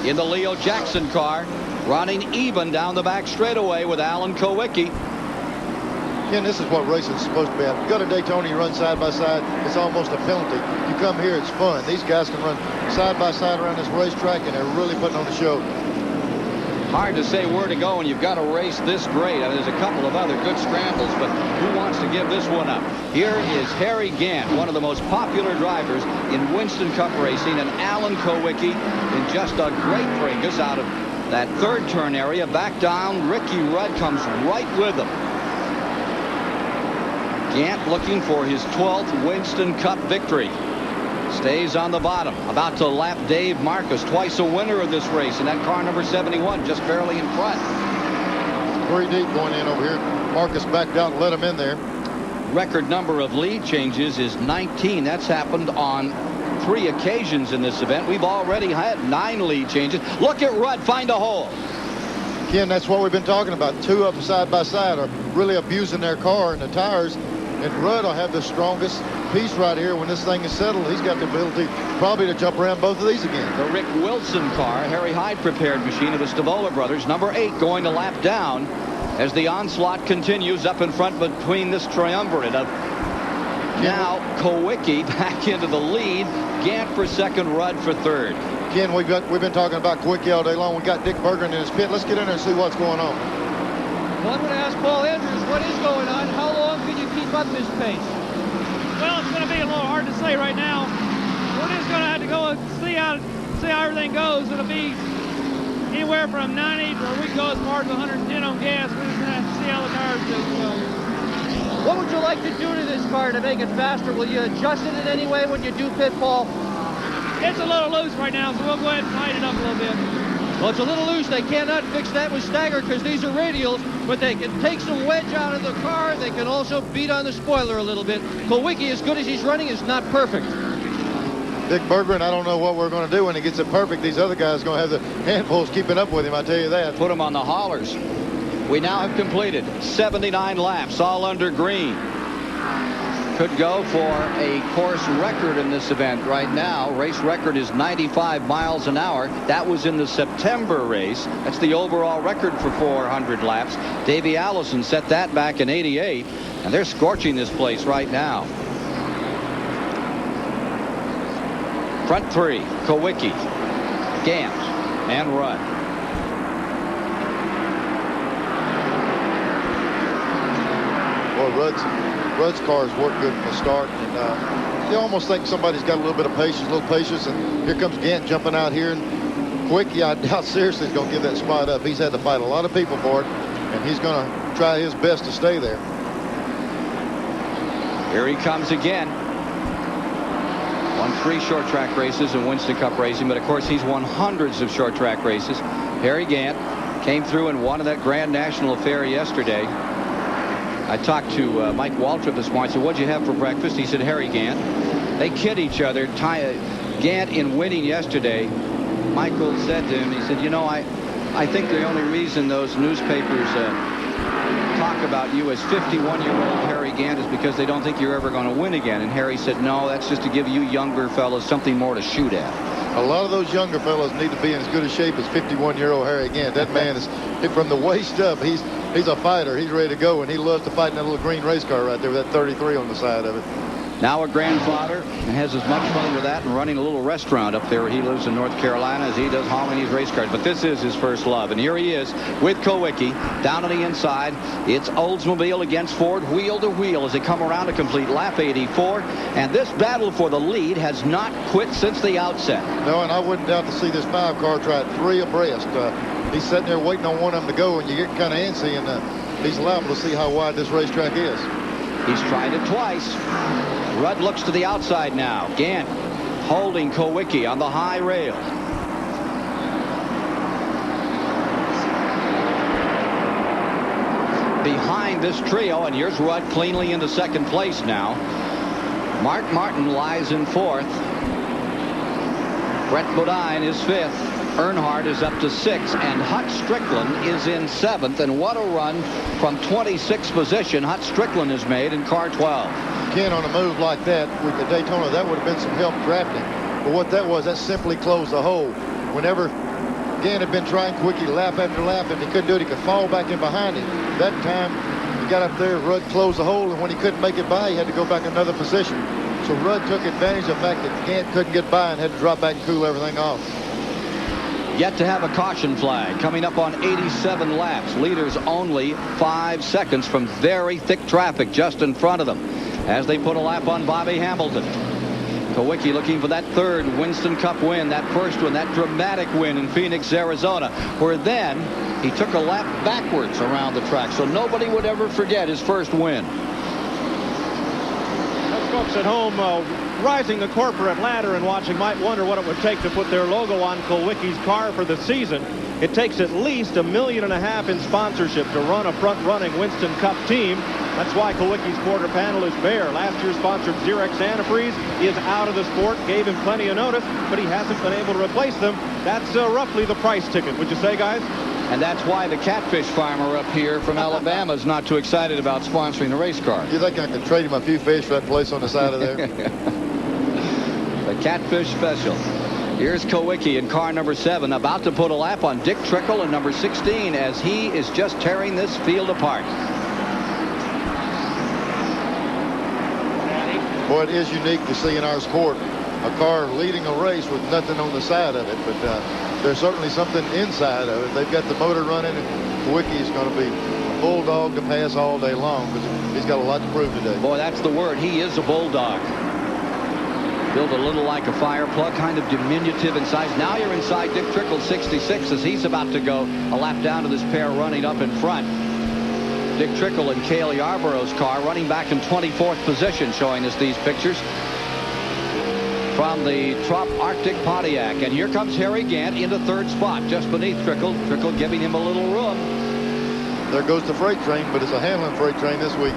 in the Leo Jackson car, running even down the back straightaway with Alan Kulwicki. Ken, this is what racing is supposed to be. If you go to Daytona, you run side by side, it's almost a penalty. You come here, it's fun. These guys can run side by side around this racetrack, and they're really putting on the show. Hard to say where to go when you've got a race this great. I mean, there's a couple of other good scrambles, but who wants to give this one up? Here is Harry Gant, one of the most popular drivers in Winston Cup racing, and Alan Kulwicki in just a great fracas out of that third turn area. Back down, Ricky Rudd comes right with them. Gant looking for his 12th Winston Cup victory. Stays on the bottom. About to lap Dave Marcus, twice a winner of this race, and that car number 71 just barely in front. Very deep going in over here. Marcus backed out and let him in there. Record number of lead changes is 19. That's happened on 3 occasions in this event. We've already had 9 lead changes. Look at Rudd find a hole. Ken, that's what we've been talking about. 2 of them side by side are really abusing their car and the tires. And Rudd will have the strongest piece right here when this thing is settled. He's got the ability probably to jump around both of these again. The Rick Wilson car, Harry Hyde prepared machine of the Stavola brothers, number 8, going to lap down as the onslaught continues up in front between this triumvirate of now Kowicki back into the lead, Gant for second, Rudd for third. Ken, we've been talking about Kowicki all day long. We got Dick Berger in his pit. Let's get in there and see what's going on. Well, I'm going to ask Paul Andrews what is going on. How long can you keep up this pace? Well, it's going to be a little hard to say right now. We're just going to have to go and see how everything goes. It'll be anywhere from 90 or we can go as far as 110 on gas. We're just going to have to see how the tires do. What would you like to do to this car to make it faster? Will you adjust it in any way when you do pit, Paul? It's a little loose right now, so we'll go ahead and tighten it up a little bit. Well, it's a little loose. They cannot fix that with stagger because these are radials, but they can take some wedge out of the car. They can also beat on the spoiler a little bit. Kowicki, as good as he's running, is not perfect. Dick Berggren, I don't know what we're going to do when he gets it perfect. These other guys are going to have the handfuls keeping up with him, I tell you that. Put him on the haulers. We now have completed 79 laps, all under green. Could go for a course record in this event right now. Race record is 95 miles an hour. That was in the September race. That's the overall record for 400 laps. Davey Allison set that back in '88, and they're scorching this place right now. Front three, Kowicki, Gant, and Rudd. Well, Rudd's cars work good from the start, and you almost think somebody's got a little bit of patience, and here comes Gant jumping out here, and Kowicki, I doubt seriously is going to give that spot up. He's had to fight a lot of people for it, and he's going to try his best to stay there. Here he comes again. Won 3 short track races in Winston Cup racing, but of course he's won hundreds of short track races. Harry Gant came through and won that Grand National Affair yesterday. I talked to Mike Waltrip this morning. I said, what'd you have for breakfast? He said, Harry Gant. They kid each other. Gant, in winning yesterday, Michael said to him, he said, you know, I think the only reason those newspapers talk about you as 51-year-old Harry Gant is because they don't think you're ever going to win again. And Harry said, no, that's just to give you younger fellas something more to shoot at. A lot of those younger fellas need to be in as good a shape as 51-year-old Harry Gant. That man is, from the waist up, he's a fighter. He's ready to go, and he loves to fight in that little green race car right there with that 33 on the side of it. Now a grandfather, and has as much fun with that and running a little restaurant up there where he lives in North Carolina as he does hauling these race cars. But this is his first love. And here he is with Kowicki down on the inside. It's Oldsmobile against Ford, wheel to wheel as they come around to complete lap 84. And this battle for the lead has not quit since the outset. No, and I wouldn't doubt to see this 5 car try 3 abreast. He's sitting there waiting on one of them to go, and you get kind of antsy, and he's liable to see how wide this racetrack is. He's tried it twice. Rudd looks to the outside now. Gant holding Kowicki on the high rail. Behind this trio, and here's Rudd cleanly into second place now. Mark Martin lies in 4th. Brett Bodine is 5th. Earnhardt is up to 6th, and Hut Strickland is in 7th. And what a run from 26th position Hut Strickland has made in car 12. Ken, on a move like that with the Daytona, that would have been some help drafting. But what that was, that simply closed the hole. Whenever Gant had been trying Kowicki lap after lap, if he couldn't do it, he could fall back in behind him. That time, he got up there, Rudd closed the hole, and when he couldn't make it by, he had to go back another position. So Rudd took advantage of the fact that Gant couldn't get by and had to drop back and cool everything off. Yet to have a caution flag coming up on 87 laps. Leaders only 5 seconds from very thick traffic just in front of them as they put a lap on Bobby Hamilton. Kowicki looking for that 3rd Winston Cup win, that first one, that dramatic win in Phoenix, Arizona, where then he took a lap backwards around the track so nobody would ever forget his first win. Those folks at home rising the corporate ladder and watching might wonder what it would take to put their logo on Kowicki's car for the season. It takes at least $1.5 million in sponsorship to run a front-running Winston Cup team. That's why Kowicki's quarter panel is bare. Last year sponsored Xerox antifreeze is out of the sport, gave him plenty of notice, but he hasn't been able to replace them. That's roughly the price ticket, would you say, guys? And that's why the catfish farmer up here from Alabama is not too excited about sponsoring the race car. You think I could trade him a few fish for that place on the side of there? The catfish special. Here's Kowicki in car number 7, about to put a lap on Dick Trickle in number 16 as he is just tearing this field apart. Boy, it is unique to see in our sport a car leading a race with nothing on the side of it, but there's certainly something inside of it. They've got the motor running, and Kowicki is going to be a bulldog to pass all day long because he's got a lot to prove today. Boy, that's the word. He is a bulldog. Built a little like a fire plug, kind of diminutive in size. Now you're inside Dick Trickle 66 as he's about to go a lap down to this pair running up in front. Dick Trickle and Cale Yarborough's car running back in 24th position, showing us these pictures from the Trop Arctic Pontiac. And here comes Harry Gant into 3rd spot, just beneath Trickle. Trickle giving him a little room. There goes the freight train, but it's a Hamlin freight train this week.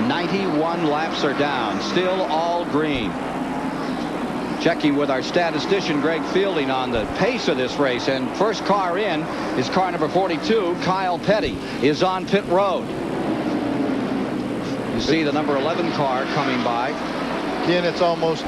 91 laps are down, still all green. Checking with our statistician Greg Fielding on the pace of this race, and first car in is car number 42. Kyle Petty is on pit road. You see the number 11 car coming by. Ken, it's almost,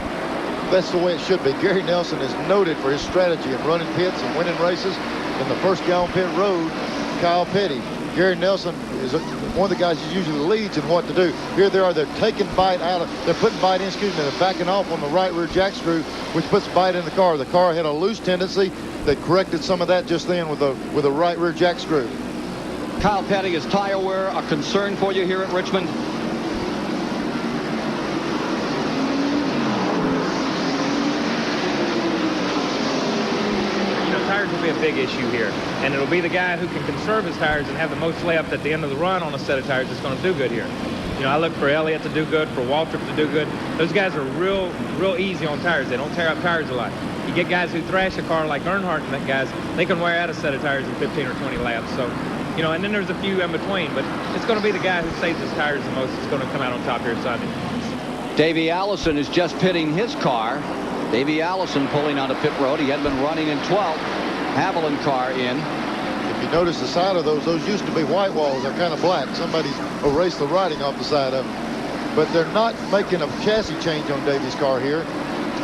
that's the way it should be. Gary Nelson is noted for his strategy of running pits and winning races. And the first guy on pit road, Kyle Petty. Gary Nelson is one of the guys who usually leads in what to do. Here they are, they're taking bite out of, they're putting bite in, they're backing off on the right rear jack screw, which puts bite in the car. The car had a loose tendency. They corrected some of that just then with a right rear jack screw. Kyle Petty, is tire wear a concern for you here at Richmond? Tires will be a big issue here, and it'll be the guy who can conserve his tires and have the most layup at the end of the run on a set of tires that's going to do good here. You know, I look for Elliott to do good, for Waltrip to do good. Those guys are real easy on tires. They don't tear up tires a lot. You get guys who thrash a car like Earnhardt and that guys, they can wear out a set of tires in 15 or 20 laps. So, you know, and then there's a few in between, but it's going to be the guy who saves his tires the most that's going to come out on top here Sunday. Davey Allison is just pitting his car. Davey Allison pulling onto pit road. He had been running in 12th. Haviland car in. If you notice the side of those used to be white walls. They're kind of black. Somebody's erased the writing off the side of them. But they're not making a chassis change on Davey's car here.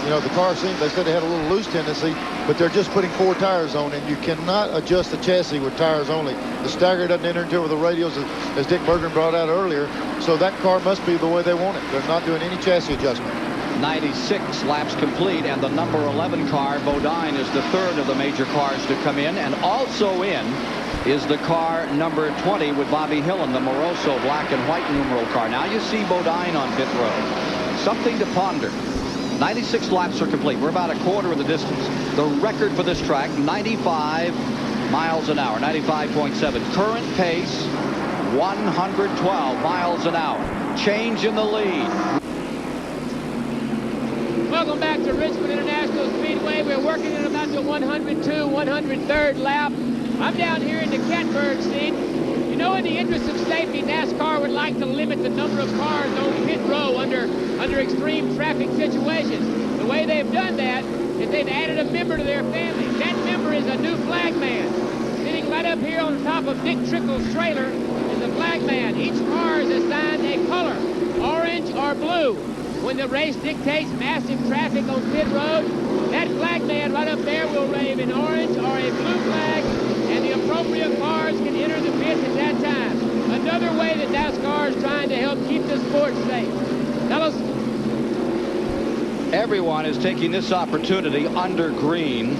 You know, the car seems, they said they had a little loose tendency, but they're just putting 4 tires on, and you cannot adjust the chassis with tires only. The stagger doesn't enter into it with the radials, as Dick Berggren brought out earlier. So that car must be the way they want it. They're not doing any chassis adjustment. 96 laps complete, and the number 11 car, Bodine, is the 3rd of the major cars to come in, and also in is the car number 20 with Bobby Hillen, the Moroso black and white numeral car. Now you see Bodine on pit road. Something to ponder. 96 laps are complete. We're about a quarter of the distance. The record for this track, 95 miles an hour, 95.7. Current pace, 112 miles an hour. Change in the lead. Welcome back to Richmond International Speedway. We're working at about the 102, 103rd lap. I'm down here in the catbird seat. You know, in the interest of safety, NASCAR would like to limit the number of cars on pit row under extreme traffic situations. The way they've done that is they've added a member to their family. That member is a new flagman. Sitting right up here on top of Dick Trickle's trailer is a flagman. Each car is assigned a color, orange or blue. When the race dictates massive traffic on pit road, that flagman right up there will wave an orange or a blue flag, and the appropriate cars can enter the pits at that time. Another way that NASCAR is trying to help keep the sport safe. Tell us. Everyone is taking this opportunity under green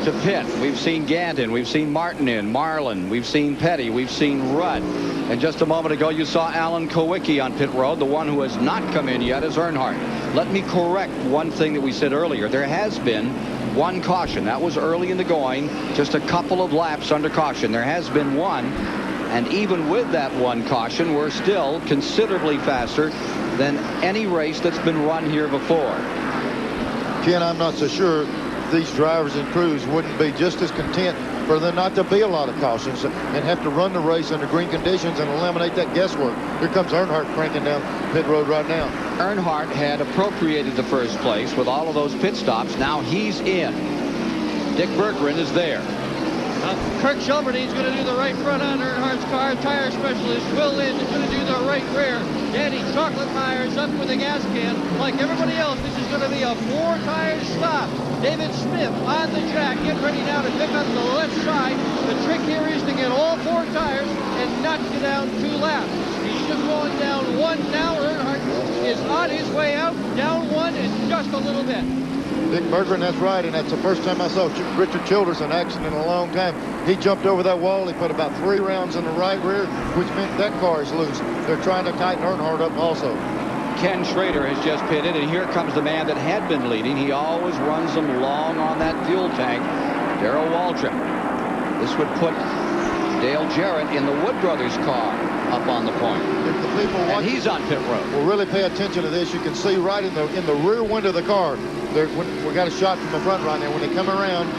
to pit. We've seen Gant in, we've seen Martin in, Marlin, we've seen Petty, we've seen Rudd. And just a moment ago, you saw Alan Kowicki on pit road. The one who has not come in yet is Earnhardt. Let me correct one thing that we said earlier. There has been one caution. That was early in the going, just a couple of laps under caution. There has been one, and even with that one caution, we're still considerably faster than any race that's been run here before. Ken, I'm not so sure these drivers and crews wouldn't be just as content for there not to be a lot of cautions and have to run the race under green conditions and eliminate that guesswork. Here comes Earnhardt cranking down pit road right now. Earnhardt had appropriated the first place with all of those pit stops. Now he's in. Dick Berggren is there. Well, Kirk Shelberdine's going to do the right front on Earnhardt's car. Tire specialist Will Lynn is going to do the right rear. Danny Chocolate Myers up with a gas can. Like everybody else, this is going to be a 4-tire stop. David Smith on the jack, get ready now to pick up the left side. The trick here is to get all 4 tires and not get down 2 laps. He's just going down 1 now. Earnhardt is on his way out, down 1 and just a little bit. Dick Bergeron, that's right, and that's the first time I saw Richard Childers in action in a long time. He jumped over that wall. He put about 3 rounds in the right rear, which meant that car is loose. They're trying to tighten Earnhardt up also. Ken Schrader has just pitted, and here comes the man that had been leading. He always runs them long on that fuel tank, Darrell Waltrip. This would put Dale Jarrett in the Wood Brothers car up on the point. If the people and he's on pit road. Will really pay attention to this. You can see right in the rear window of the car. We got a shot from the front right now. When they come around,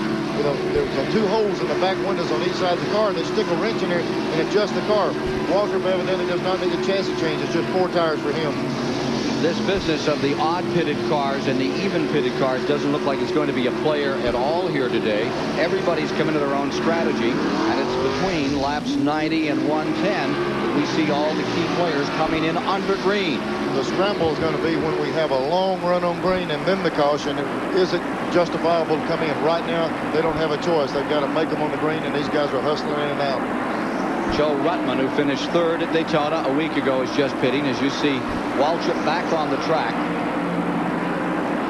there's 2 holes in the back windows on each side of the car. They stick a wrench in there and adjust the car. Waltrip evidently does not need a chassis change. It's just 4 tires for him. This business of the odd pitted cars and the even pitted cars doesn't look like it's going to be a player at all here today. Everybody's coming to their own strategy, and it's between laps 90 and 110 that we see all the key players coming in under green. The scramble is going to be when we have a long run on green and then the caution. Is it justifiable to come in? Right now, they don't have a choice. They've got to make them on the green, and these guys are hustling in and out. Joe Ruttman, who finished 3rd at Daytona a week ago, is just pitting. As you see, Waltrip back on the track.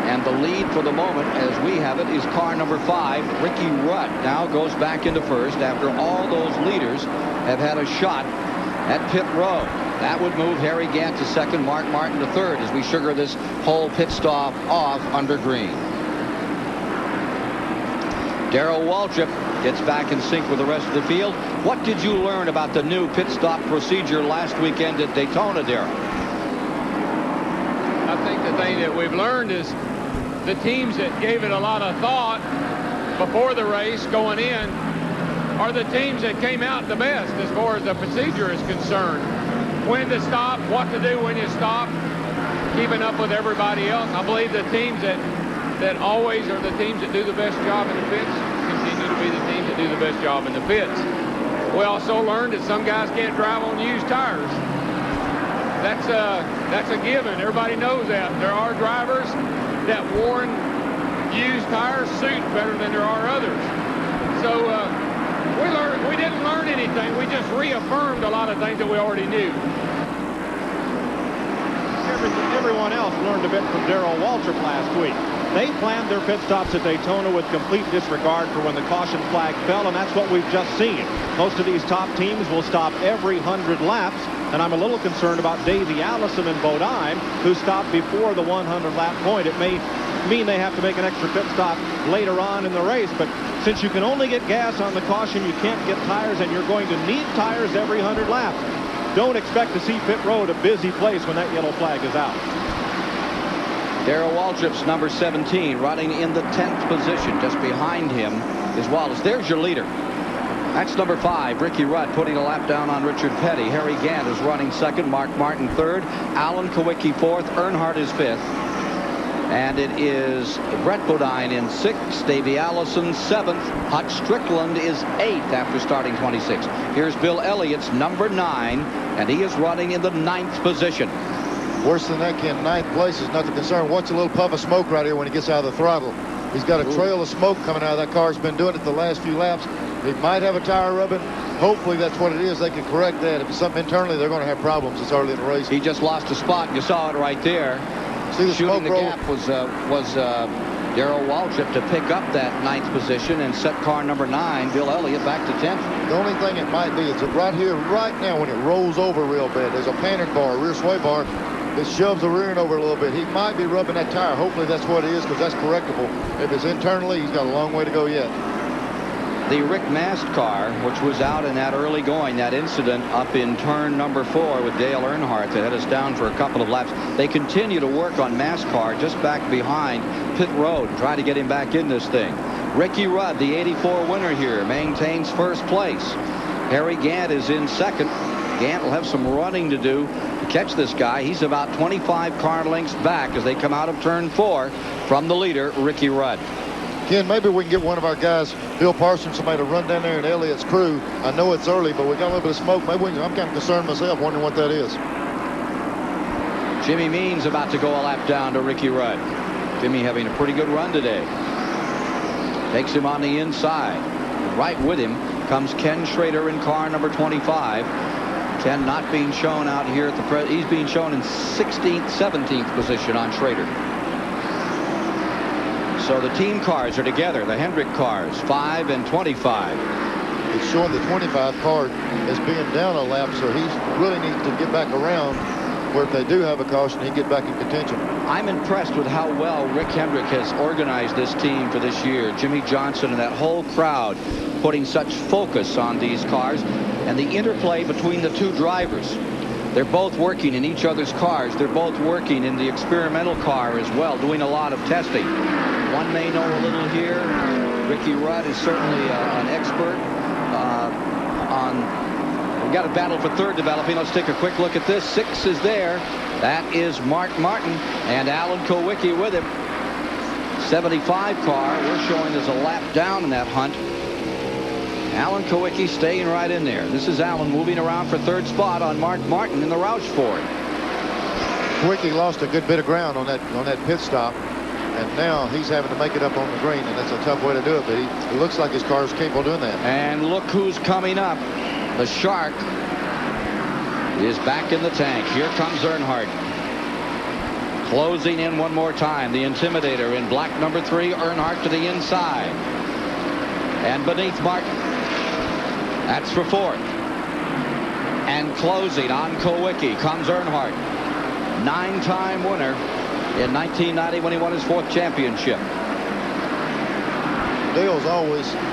And the lead for the moment, as we have it, is car number 5. Ricky Rudd now goes back into 1st after all those leaders have had a shot at pit road. That would move Harry Gant to 2nd, Mark Martin to 3rd as we sugar this whole pit stop off under green. Darrell Waltrip gets back in sync with the rest of the field. What did you learn about the new pit stop procedure last weekend at Daytona, Darrell? I think the thing that we've learned is the teams that gave it a lot of thought before the race going in are the teams that came out the best as far as the procedure is concerned. When to stop, what to do when you stop, keeping up with everybody else. I believe the teams that always are the teams that do the best job in the pits continue to be the teams that do the best job in the pits. We also learned that some guys can't drive on used tires. That's a given. Everybody knows that. There are drivers that worn used tires suit better than there are others. So we didn't learn anything. We just reaffirmed a lot of things that we already knew. Everyone else learned a bit from Darrell Waltrip last week. They planned their pit stops at Daytona with complete disregard for when the caution flag fell, and that's what we've just seen. Most of these top teams will stop every 100 laps, and I'm a little concerned about Davey Allison and Bodine, who stopped before the 100-lap point. It may mean they have to make an extra pit stop later on in the race, but since you can only get gas on the caution, you can't get tires, and you're going to need tires every 100 laps. Don't expect to see pit road a busy place when that yellow flag is out. Darrell Waltrip's number 17, running in the 10th position. Just behind him is Wallace. There's your leader. That's number 5, Ricky Rudd, putting a lap down on Richard Petty. Harry Gant is running 2nd, Mark Martin 3rd, Alan Kawicki 4th, Earnhardt is 5th. And it is Brett Bodine in 6th, Davey Allison 7th, Hutch Strickland is 8th after starting 26th. Here's Bill Elliott's number 9, and he is running in the 9th position. Worse than that, Ken. 9th place is not the concern. Watch a little puff of smoke right here when he gets out of the throttle. He's got a trail of smoke coming out of that car. He's been doing it the last few laps. He might have a tire rubbing. Hopefully that's what it is. They can correct that. If it's something internally, they're going to have problems this early in the race. He just lost a spot. You saw it right there. See the Shooting smoke the roll? gap was Darrell Waltrip to pick up that 9th position and set car number 9, Bill Elliott, back to 10th. The only thing it might be is that right here, right now, when it rolls over real bad, there's a panic bar, a rear sway bar. It shoves the rear end over a little bit. He might be rubbing that tire. Hopefully that's what it is, because that's correctable. If it's internally, he's got a long way to go yet. The Rick Mast car, which was out in that early going, that incident up in turn number 4 with Dale Earnhardt that had us down for a couple of laps. They continue to work on Mast car just back behind pit road, try to get him back in this thing. Ricky Rudd, the 84 winner here, maintains 1st place. Harry Gant is in 2nd. Gant will have some running to do to catch this guy. He's about 25 car lengths back as they come out of turn 4 from the leader, Ricky Rudd. Ken, maybe we can get one of our guys, Bill Parsons, somebody to run down there in Elliott's crew. I know it's early, but we got a little bit of smoke. Maybe I'm kind of concerned myself, wondering what that is. Jimmy Means about to go a lap down to Ricky Rudd. Jimmy having a pretty good run today. Takes him on the inside. Right with him comes Ken Schrader in car number 25. Ken not being shown out here at the he's being shown in 16th, 17th position on Schrader. So the team cars are together, the Hendrick cars, 5 and 25. It's showing the 25 car as being down a lap, so he really needs to get back around where if they do have a caution, he can get back in contention. I'm impressed with how well Rick Hendrick has organized this team for this year. Jimmy Johnson and that whole crowd putting such focus on these cars and the interplay between the two drivers. They're both working in each other's cars. They're both working in the experimental car as well, doing a lot of testing. One may know a little here. Ricky Rudd is certainly an expert on. We've got a battle for third developing. Let's take a quick look at this. 6 is there. That is Mark Martin and Alan Kowicki with him. 75 car. We're showing there's a lap down in that hunt. Alan Kowicki staying right in there. This is Alan moving around for third spot on Mark Martin in the Roush Ford. Kowicki lost a good bit of ground on that pit stop, and now he's having to make it up on the green, and that's a tough way to do it, but it looks like his car is capable of doing that. And look who's coming up. The Shark is back in the tank. Here comes Earnhardt. Closing in one more time. The Intimidator in black number 3. Earnhardt to the inside. And beneath Martin. That's for fourth. And closing on Kowicki comes Earnhardt. 9-time winner in 1990 when he won his 4th championship. Dale's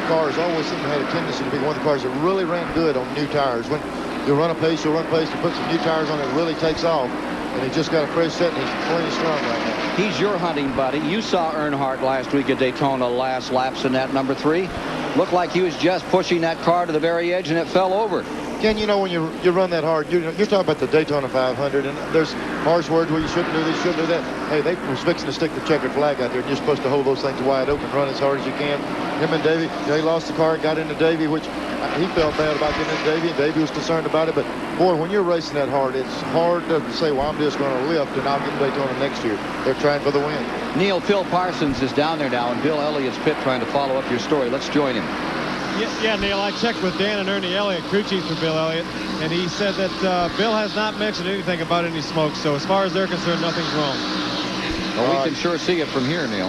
cars always seem to have a tendency to be one of the cars that really ran good on new tires. When you run a pace, you'll run pace, you put some new tires on, it really takes off. And he just got a fresh set, and he's plenty strong right now. He's your hunting buddy. You saw Earnhardt last week at Daytona, last laps in that number 3. Looked like he was just pushing that car to the very edge, and it fell over. Ken, you know, when you run that hard, you're talking about the Daytona 500, and there's harsh words where you shouldn't do this, shouldn't do that. Hey, they was fixing to stick the checkered flag out there, and you're supposed to hold those things wide open, run as hard as you can. Him and Davey, they lost the car, got into Davey, which he felt bad about getting into Davey, and Davey was concerned about it. But, boy, when you're racing that hard, it's hard to say, well, I'm just going to lift, and I'll get Daytona next year. They're trying for the win. Neil, Phil Parsons is down there now, and Bill Elliott's pit trying to follow up your story. Let's join him. Yeah, Neil, I checked with Dan and Ernie Elliott, crew chief for Bill Elliott, and he said that Bill has not mentioned anything about any smoke. So as far as they're concerned, nothing's wrong. Well, we can sure see it from here, Neil.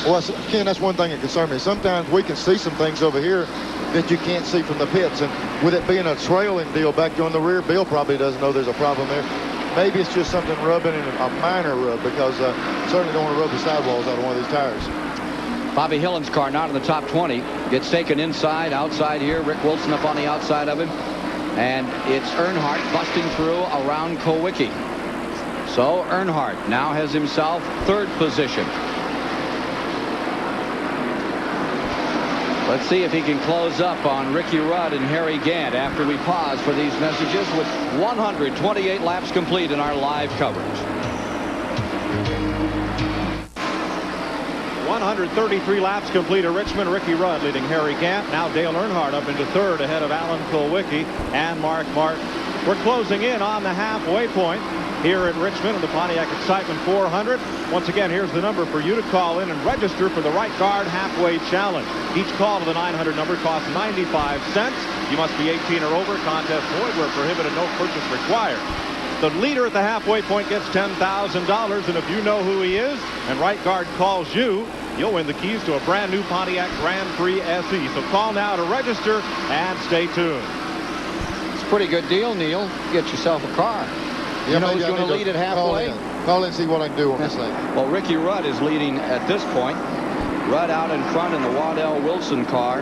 Well, Ken, that's one thing that concerns me. Sometimes we can see some things over here that you can't see from the pits. And with it being a trailing deal back there on the rear, Bill probably doesn't know there's a problem there. Maybe it's just something rubbing in a minor rub, because certainly don't want to rub the sidewalls out of one of these tires. Bobby Hillen's car not in the top 20. Gets taken inside, outside here. Rick Wilson up on the outside of him. And it's Earnhardt busting through around Kowicki. So Earnhardt now has himself third position. Let's see if he can close up on Ricky Rudd and Harry Gant after we pause for these messages with 128 laps complete in our live coverage. 133 laps complete at Richmond. Ricky Rudd leading Harry Gant. Now Dale Earnhardt up into third ahead of Alan Kowicki and Mark Martin. We're closing in on the halfway point here at Richmond in the Pontiac Excitement 400. Once again, here's the number for you to call in and register for the Right Guard Halfway Challenge. Each call to the 900 number costs 95 cents. You must be 18 or over. Contest void where prohibited. No purchase required. The leader at the halfway point gets $10,000, and if you know who he is and Right Guard calls you, you'll win the keys to a brand new Pontiac Grand Prix SE. So call now to register and stay tuned. It's a pretty good deal, Neil. Get yourself a car. Yeah, you know who's going to lead at halfway? Call in and see what I can do on this thing. Well, Ricky Rudd is leading at this point. Rudd out in front in the Waddell Wilson car,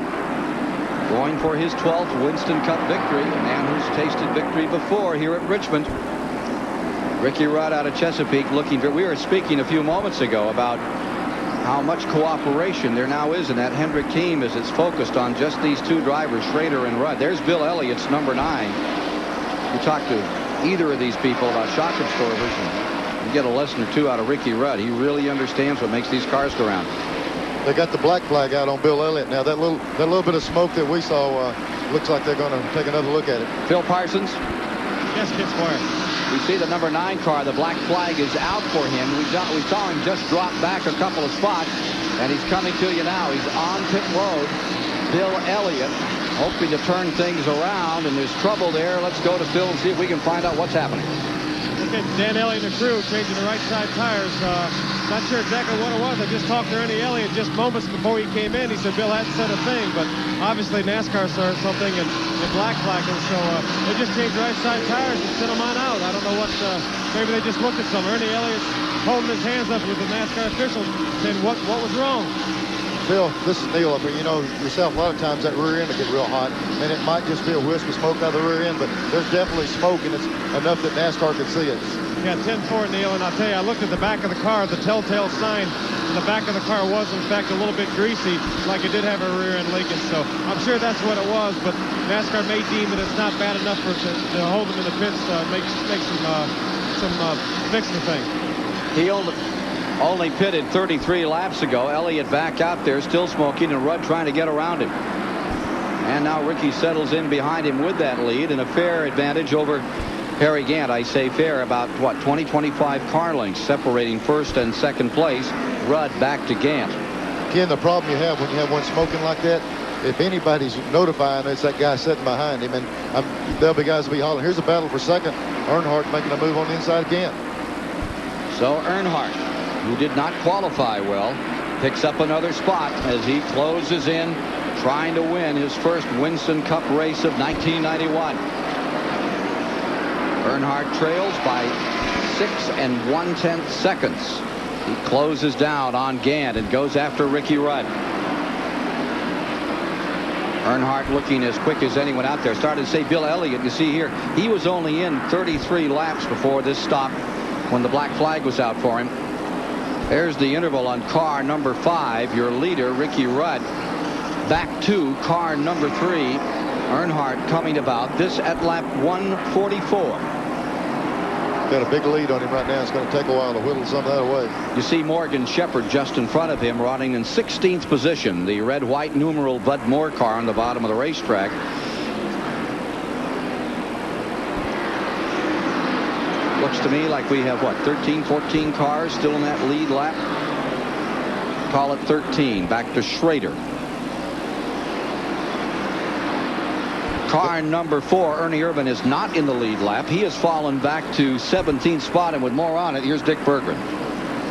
going for his 12th Winston Cup victory. A man who's tasted victory before here at Richmond. Ricky Rudd out of Chesapeake looking for. We were speaking a few moments ago about how much cooperation there now is in that Hendrick team as it's focused on just these two drivers, Schrader and Rudd. There's Bill Elliott's number 9. You talk to either of these people about shock absorbers, and you get a lesson or two out of Ricky Rudd. He really understands what makes these cars go around. they got the black flag out on Bill Elliott. Now that little bit of smoke that we saw looks like they're going to take another look at it. Phil Parsons. Yes, Kid Squire. We see the number 9 car. The black flag is out for him. We saw him just drop back a couple of spots, and he's coming to you now. He's on pit road. Bill Elliott hoping to turn things around, and there's trouble there. Let's go to Phil and see if we can find out what's happening. Okay, Dan Elliott and the crew changing the right side tires. Not sure exactly what it was. I just talked to Ernie Elliott just moments before he came in. He said Bill hadn't said a thing, but obviously NASCAR saw something and black flagged him. So they just changed the right side tires and sent him on out. I don't know what, maybe they just looked at something. Ernie Elliott's holding his hands up with the NASCAR officials saying what was wrong. Phil, this is Neil up here. You know yourself, a lot of times that rear end will get real hot, and it might just be a wisp of smoke out of the rear end, but there's definitely smoke, and it's enough that NASCAR can see it. Yeah, 10-4, Neil, and I'll tell you, I looked at the back of the car. The telltale sign in the back of the car was, in fact, a little bit greasy, like it did have a rear end leakage. So I'm sure that's what it was, but NASCAR may deem that it's not bad enough to hold them in the pits, make some fix the thing. He only pitted 33 laps ago. Elliott back out there, still smoking, and Rudd trying to get around him. And now Ricky settles in behind him with that lead, and a fair advantage over Harry Gant. I say fair, about, 20-25 car lengths separating first and second place. Rudd back to Gant. Again, the problem you have when you have one smoking like that, if anybody's notifying, it's that guy sitting behind him, and there'll be guys will be hollering. Here's a battle for second. Earnhardt making a move on the inside of Gant. So Earnhardt, who did not qualify well, picks up another spot as he closes in, trying to win his first Winston Cup race of 1991. Earnhardt trails by 6 1/10 seconds. He closes down on Gant and goes after Ricky Rudd. Earnhardt looking as quick as anyone out there. Started to say Bill Elliott, you see here, he was only in 33 laps before this stop when the black flag was out for him. There's the interval on car number 5. Your leader, Ricky Rudd, back to car number 3. Earnhardt coming about this at lap 144. Got a big lead on him right now. It's going to take a while to whittle some of that away. You see Morgan Shepherd just in front of him, running in 16th position. The red-white numeral Bud Moore car on the bottom of the racetrack. Looks to me like we have, 13, 14 cars still in that lead lap? Call it 13. Back to Schrader. Car number 4, Ernie Irvan, is not in the lead lap. He has fallen back to 17th spot, and with more on it, here's Dick Berggren.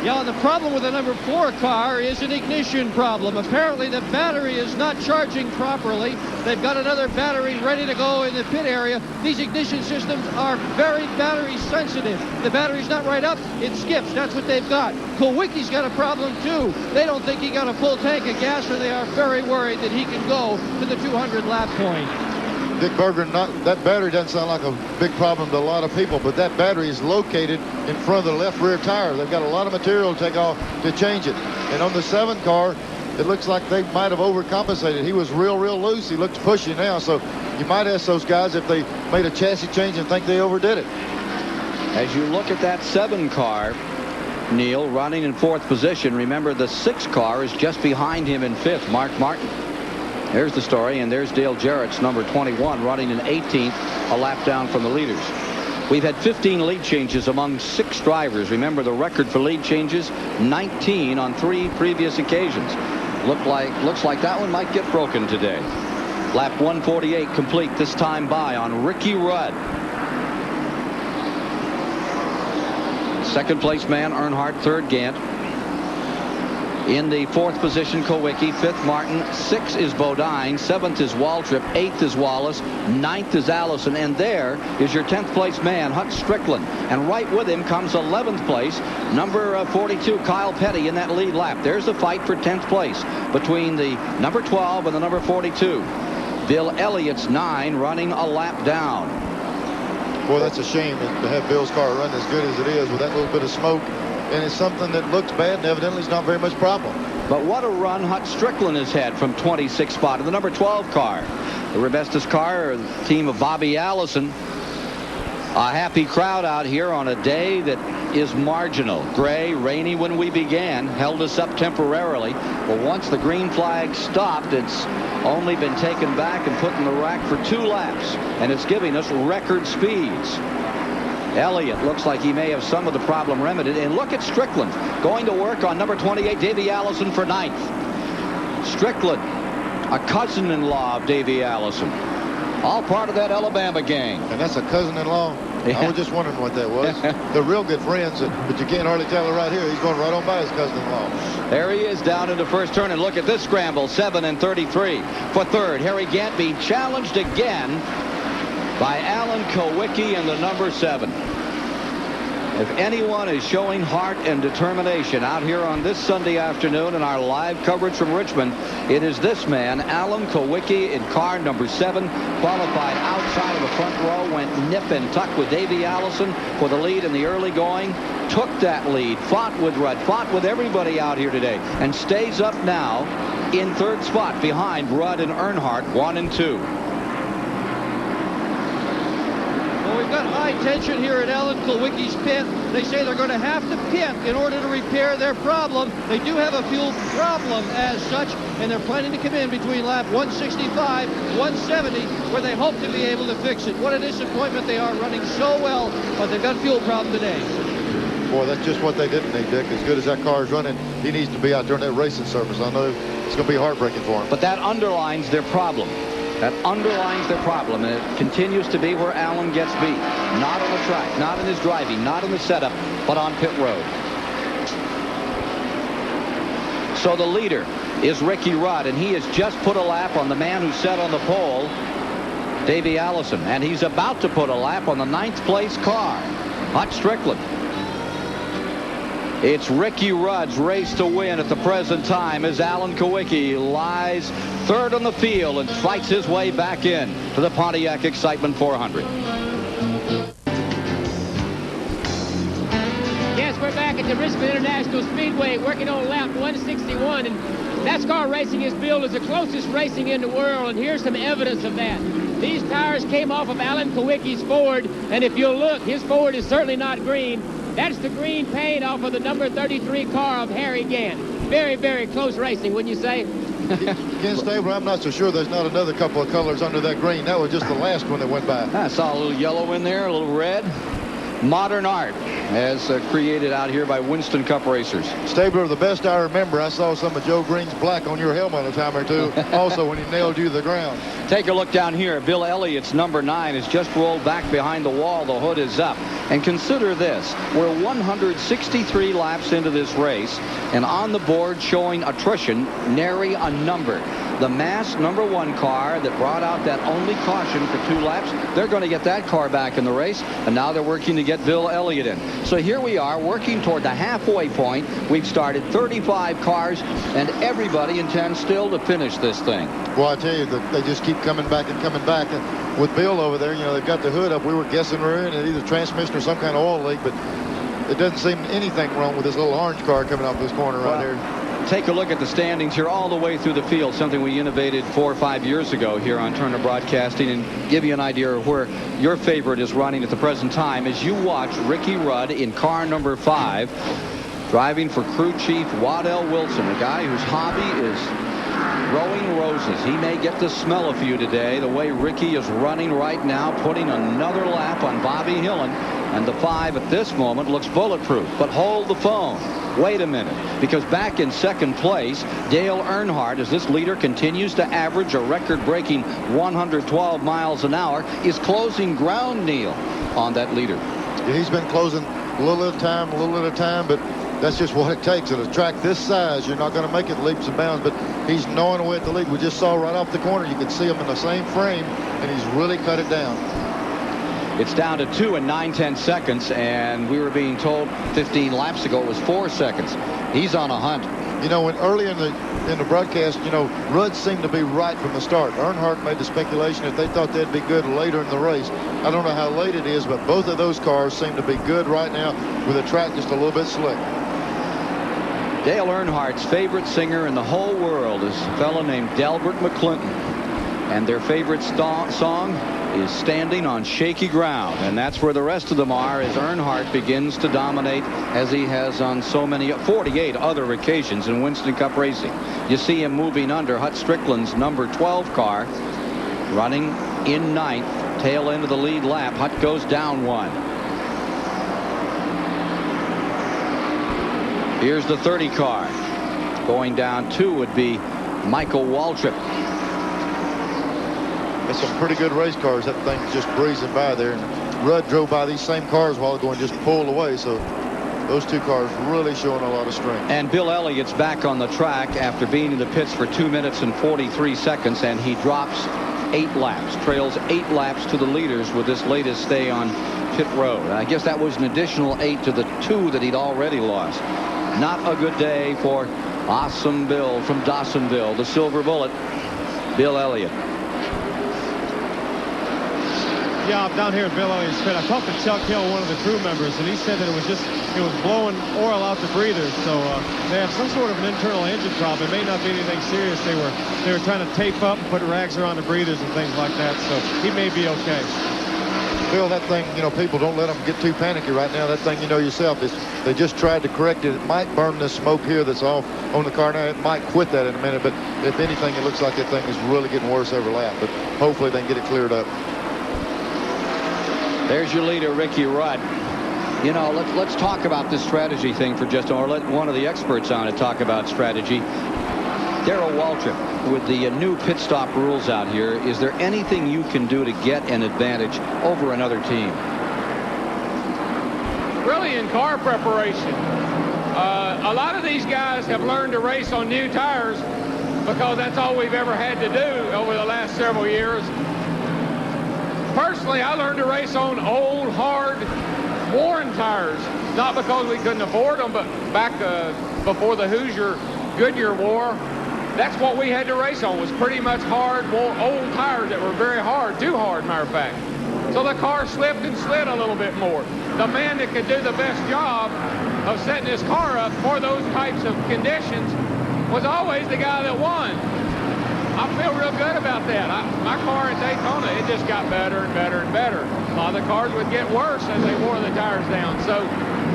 Yeah, the problem with the number 4 car is an ignition problem. Apparently, the battery is not charging properly. They've got another battery ready to go in the pit area. These ignition systems are very battery sensitive. The battery's not right up, it skips. That's what they've got. Kulwicki's got a problem, too. They don't think he got a full tank of gas, and they are very worried that he can go to the 200 lap point. Dick Berggren, that battery doesn't sound like a big problem to a lot of people, but that battery is located in front of the left rear tire. They've got a lot of material to take off to change it. And on the 7 car, it looks like they might have overcompensated. He was real loose. He looks pushy now, so you might ask those guys if they made a chassis change and think they overdid it. As you look at that 7 car, Neil, running in 4th position, remember the 6 car is just behind him in 5th, Mark Martin. There's the story, and there's Dale Jarrett's number 21 running in 18th, a lap down from the leaders. We've had 15 lead changes among 6 drivers. Remember the record for lead changes, 19 on 3 previous occasions. Looks like that one might get broken today. Lap 148 complete, this time by on Ricky Rudd. Second place man Earnhardt, 3rd Gant. In the 4th position, Kulwicki. 5th, Martin. 6th is Bodine. 7th is Waltrip. 8th is Wallace. 9th is Allison. And there is your 10th place man, Hut Strickland. And right with him comes 11th place, number 42, Kyle Petty, in that lead lap. There's the fight for 10th place between the number 12 and the number 42. Bill Elliott's 9 running a lap down. Boy, that's a shame to have Bill's car run as good as it is with that little bit of smoke. And it's something that looks bad, and evidently it's not very much problem. But what a run Hut Strickland has had from 26th spot in the number 12 car. The Rebestos car, the team of Bobby Allison, A happy crowd out here on a day that is marginal. Gray, rainy when we began, held us up temporarily. But once the green flag stopped, it's only been taken back and put in the rack for 2 laps. And it's giving us record speeds. Elliott looks like he may have some of the problem remedied. And look at Strickland going to work on number 28, Davey Allison, for 9th. Strickland, a cousin-in-law of Davey Allison. All part of that Alabama gang. And that's a cousin-in-law? Yeah. I was just wondering what that was. They're real good friends, but you can't hardly tell it right here. He's going right on by his cousin-in-law. There he is down in the first turn, and look at this scramble, 7 and 33. For 3rd, Harry Gant being challenged again by Alan Kowicki in the number 7. If anyone is showing heart and determination out here on this Sunday afternoon in our live coverage from Richmond, it is this man, Alan Kowicki, in car number 7, qualified outside of the front row, went nip and tuck with Davey Allison for the lead in the early going, took that lead, fought with Rudd, fought with everybody out here today, and stays up now in 3rd spot behind Rudd and Earnhardt, 1 and 2. We've got high tension here at Alan Kowicki's pit. They say they're going to have to pit in order to repair their problem. They do have a fuel problem as such, and they're planning to come in between lap 165, 170, where they hope to be able to fix it. What a disappointment. They are running so well, but they've got a fuel problem today. Boy, that's just what they didn't need, Dick. As good as that car is running, he needs to be out there in that racing service. I know it's going to be heartbreaking for him. But that underlines their problem. That underlines their problem, and it continues to be where Allen gets beat. Not on the track, not in his driving, not in the setup, but on pit road. So the leader is Ricky Rudd, and he has just put a lap on the man who sat on the pole, Davey Allison, and he's about to put a lap on the 9th place car, Hut Strickland. It's Ricky Rudd's race to win at the present time as Alan Kowicki lies 3rd on the field and fights his way back in to the Pontiac Excitement 400. Yes, we're back at the Richmond International Speedway working on lap 161, and NASCAR Racing is billed as the closest racing in the world, and here's some evidence of that. These tires came off of Alan Kowicki's Ford, and if you'll look, his Ford is certainly not green. That's the green paint off of the number 33 car of Harry Gant. Very, very close racing, wouldn't you say? Again, Stabler, I'm not so sure there's not another couple of colors under that green. That was just the last one that went by. I saw a little yellow in there, a little red. Modern art as created out here by Winston Cup racers. Stabler, the best I remember, I saw some of Joe Green's black on your helmet a time or two, also when he nailed you to the ground. Take a look down here. Bill Elliott's number 9 has just rolled back behind the wall. The hood is up. And consider this. We're 163 laps into this race, and on the board showing attrition, nary a number. The Mass number 1 car that brought out that only caution for 2 laps, they're going to get that car back in the race, and now they're working to get Bill Elliott in. So here we are working toward the halfway point. We've started 35 cars, and everybody intends still to finish this thing. Well, I tell you, they just keep coming back and coming back. And with Bill over there, you know, they've got the hood up. We were guessing we're in either transmission or some kind of oil leak, but it doesn't seem anything wrong with this little orange car coming off this corner right here. Take a look at the standings here all the way through the field, something we innovated 4 or 5 years ago here on Turner Broadcasting, and give you an idea of where your favorite is running at the present time as you watch Ricky Rudd in car number 5, driving for crew chief Waddell Wilson, a guy whose hobby is growing roses. He may get to smell a few today, the way Ricky is running right now, putting another lap on Bobby Hillen, and the 5 at this moment looks bulletproof. But hold the phone. Wait a minute, because back in 2nd place, Dale Earnhardt, as this leader continues to average a record-breaking 112 miles an hour, is closing ground, Neil, on that leader. Yeah, he's been closing a little at a time, but that's just what it takes. At a track this size, you're not going to make it leaps and bounds, but he's gnawing away at the lead. We just saw right off the corner, you can see him in the same frame, and he's really cut it down. It's down to 2 and 9/10 seconds, and we were being told 15 laps ago it was 4 seconds. He's on a hunt. You know, when early in the broadcast, you know, Rudd seemed to be right from the start. Earnhardt made the speculation that they thought they'd be good later in the race. I don't know how late it is, but both of those cars seem to be good right now with the track just a little bit slick. Dale Earnhardt's favorite singer in the whole world is a fellow named Delbert McClinton. And their favorite song is Standing on Shaky Ground. And that's where the rest of them are as Earnhardt begins to dominate as he has on so many 48 other occasions in Winston Cup racing. You see him moving under Hut Strickland's number 12 car, running in ninth, tail end of the lead lap. Hut goes down one. Here's the 30 car. Going down two would be Michael Waltrip. It's some pretty good race cars. That thing's just breezing by there. And Rudd drove by these same cars a while ago and just pulled away. So those two cars really showing a lot of strength. And Bill Elliott's back on the track after being in the pits for 2 minutes and 43 seconds, and he drops 8 laps, trails 8 laps to the leaders with this latest stay on pit road. I guess that was an additional 8 to the 2 that he'd already lost. Not a good day for Awesome Bill from Dawsonville, the Silver Bullet, Bill Elliott. Yeah, I'm down here at Bill Elliott's pit. I talked to Chuck Hill, one of the crew members, and he said that it was blowing oil out the breathers. So they have some sort of an internal engine problem. It may not be anything serious. They were trying to tape up and put rags around the breathers and things like that. So he may be okay. Bill, that thing, people don't let them get too panicky right now. That thing, yourself, they just tried to correct it. It might burn this smoke here that's off on the car now. It might quit that in a minute, but if anything, it looks like that thing is really getting worse every lap. But hopefully they can get it cleared up. There's your leader, Ricky Rudd. Let's talk about this strategy thing for just a moment. Or let one of the experts on it talk about strategy. Darrell Waltrip, with the new pit stop rules out here, is there anything you can do to get an advantage over another team? Really, in car preparation, a lot of these guys have learned to race on new tires because that's all we've ever had to do over the last several years. Personally, I learned to race on old, hard, worn tires, not because we couldn't afford them, but back before the Hoosier Goodyear war, that's what we had to race on, was pretty much hard, old tires that were very hard, too hard, matter of fact. So the car slipped and slid a little bit more. The man that could do the best job of setting his car up for those types of conditions was always the guy that won. I feel real good about that. My car at Daytona, it just got better and better and better. A lot of the cars would get worse as they wore the tires down. So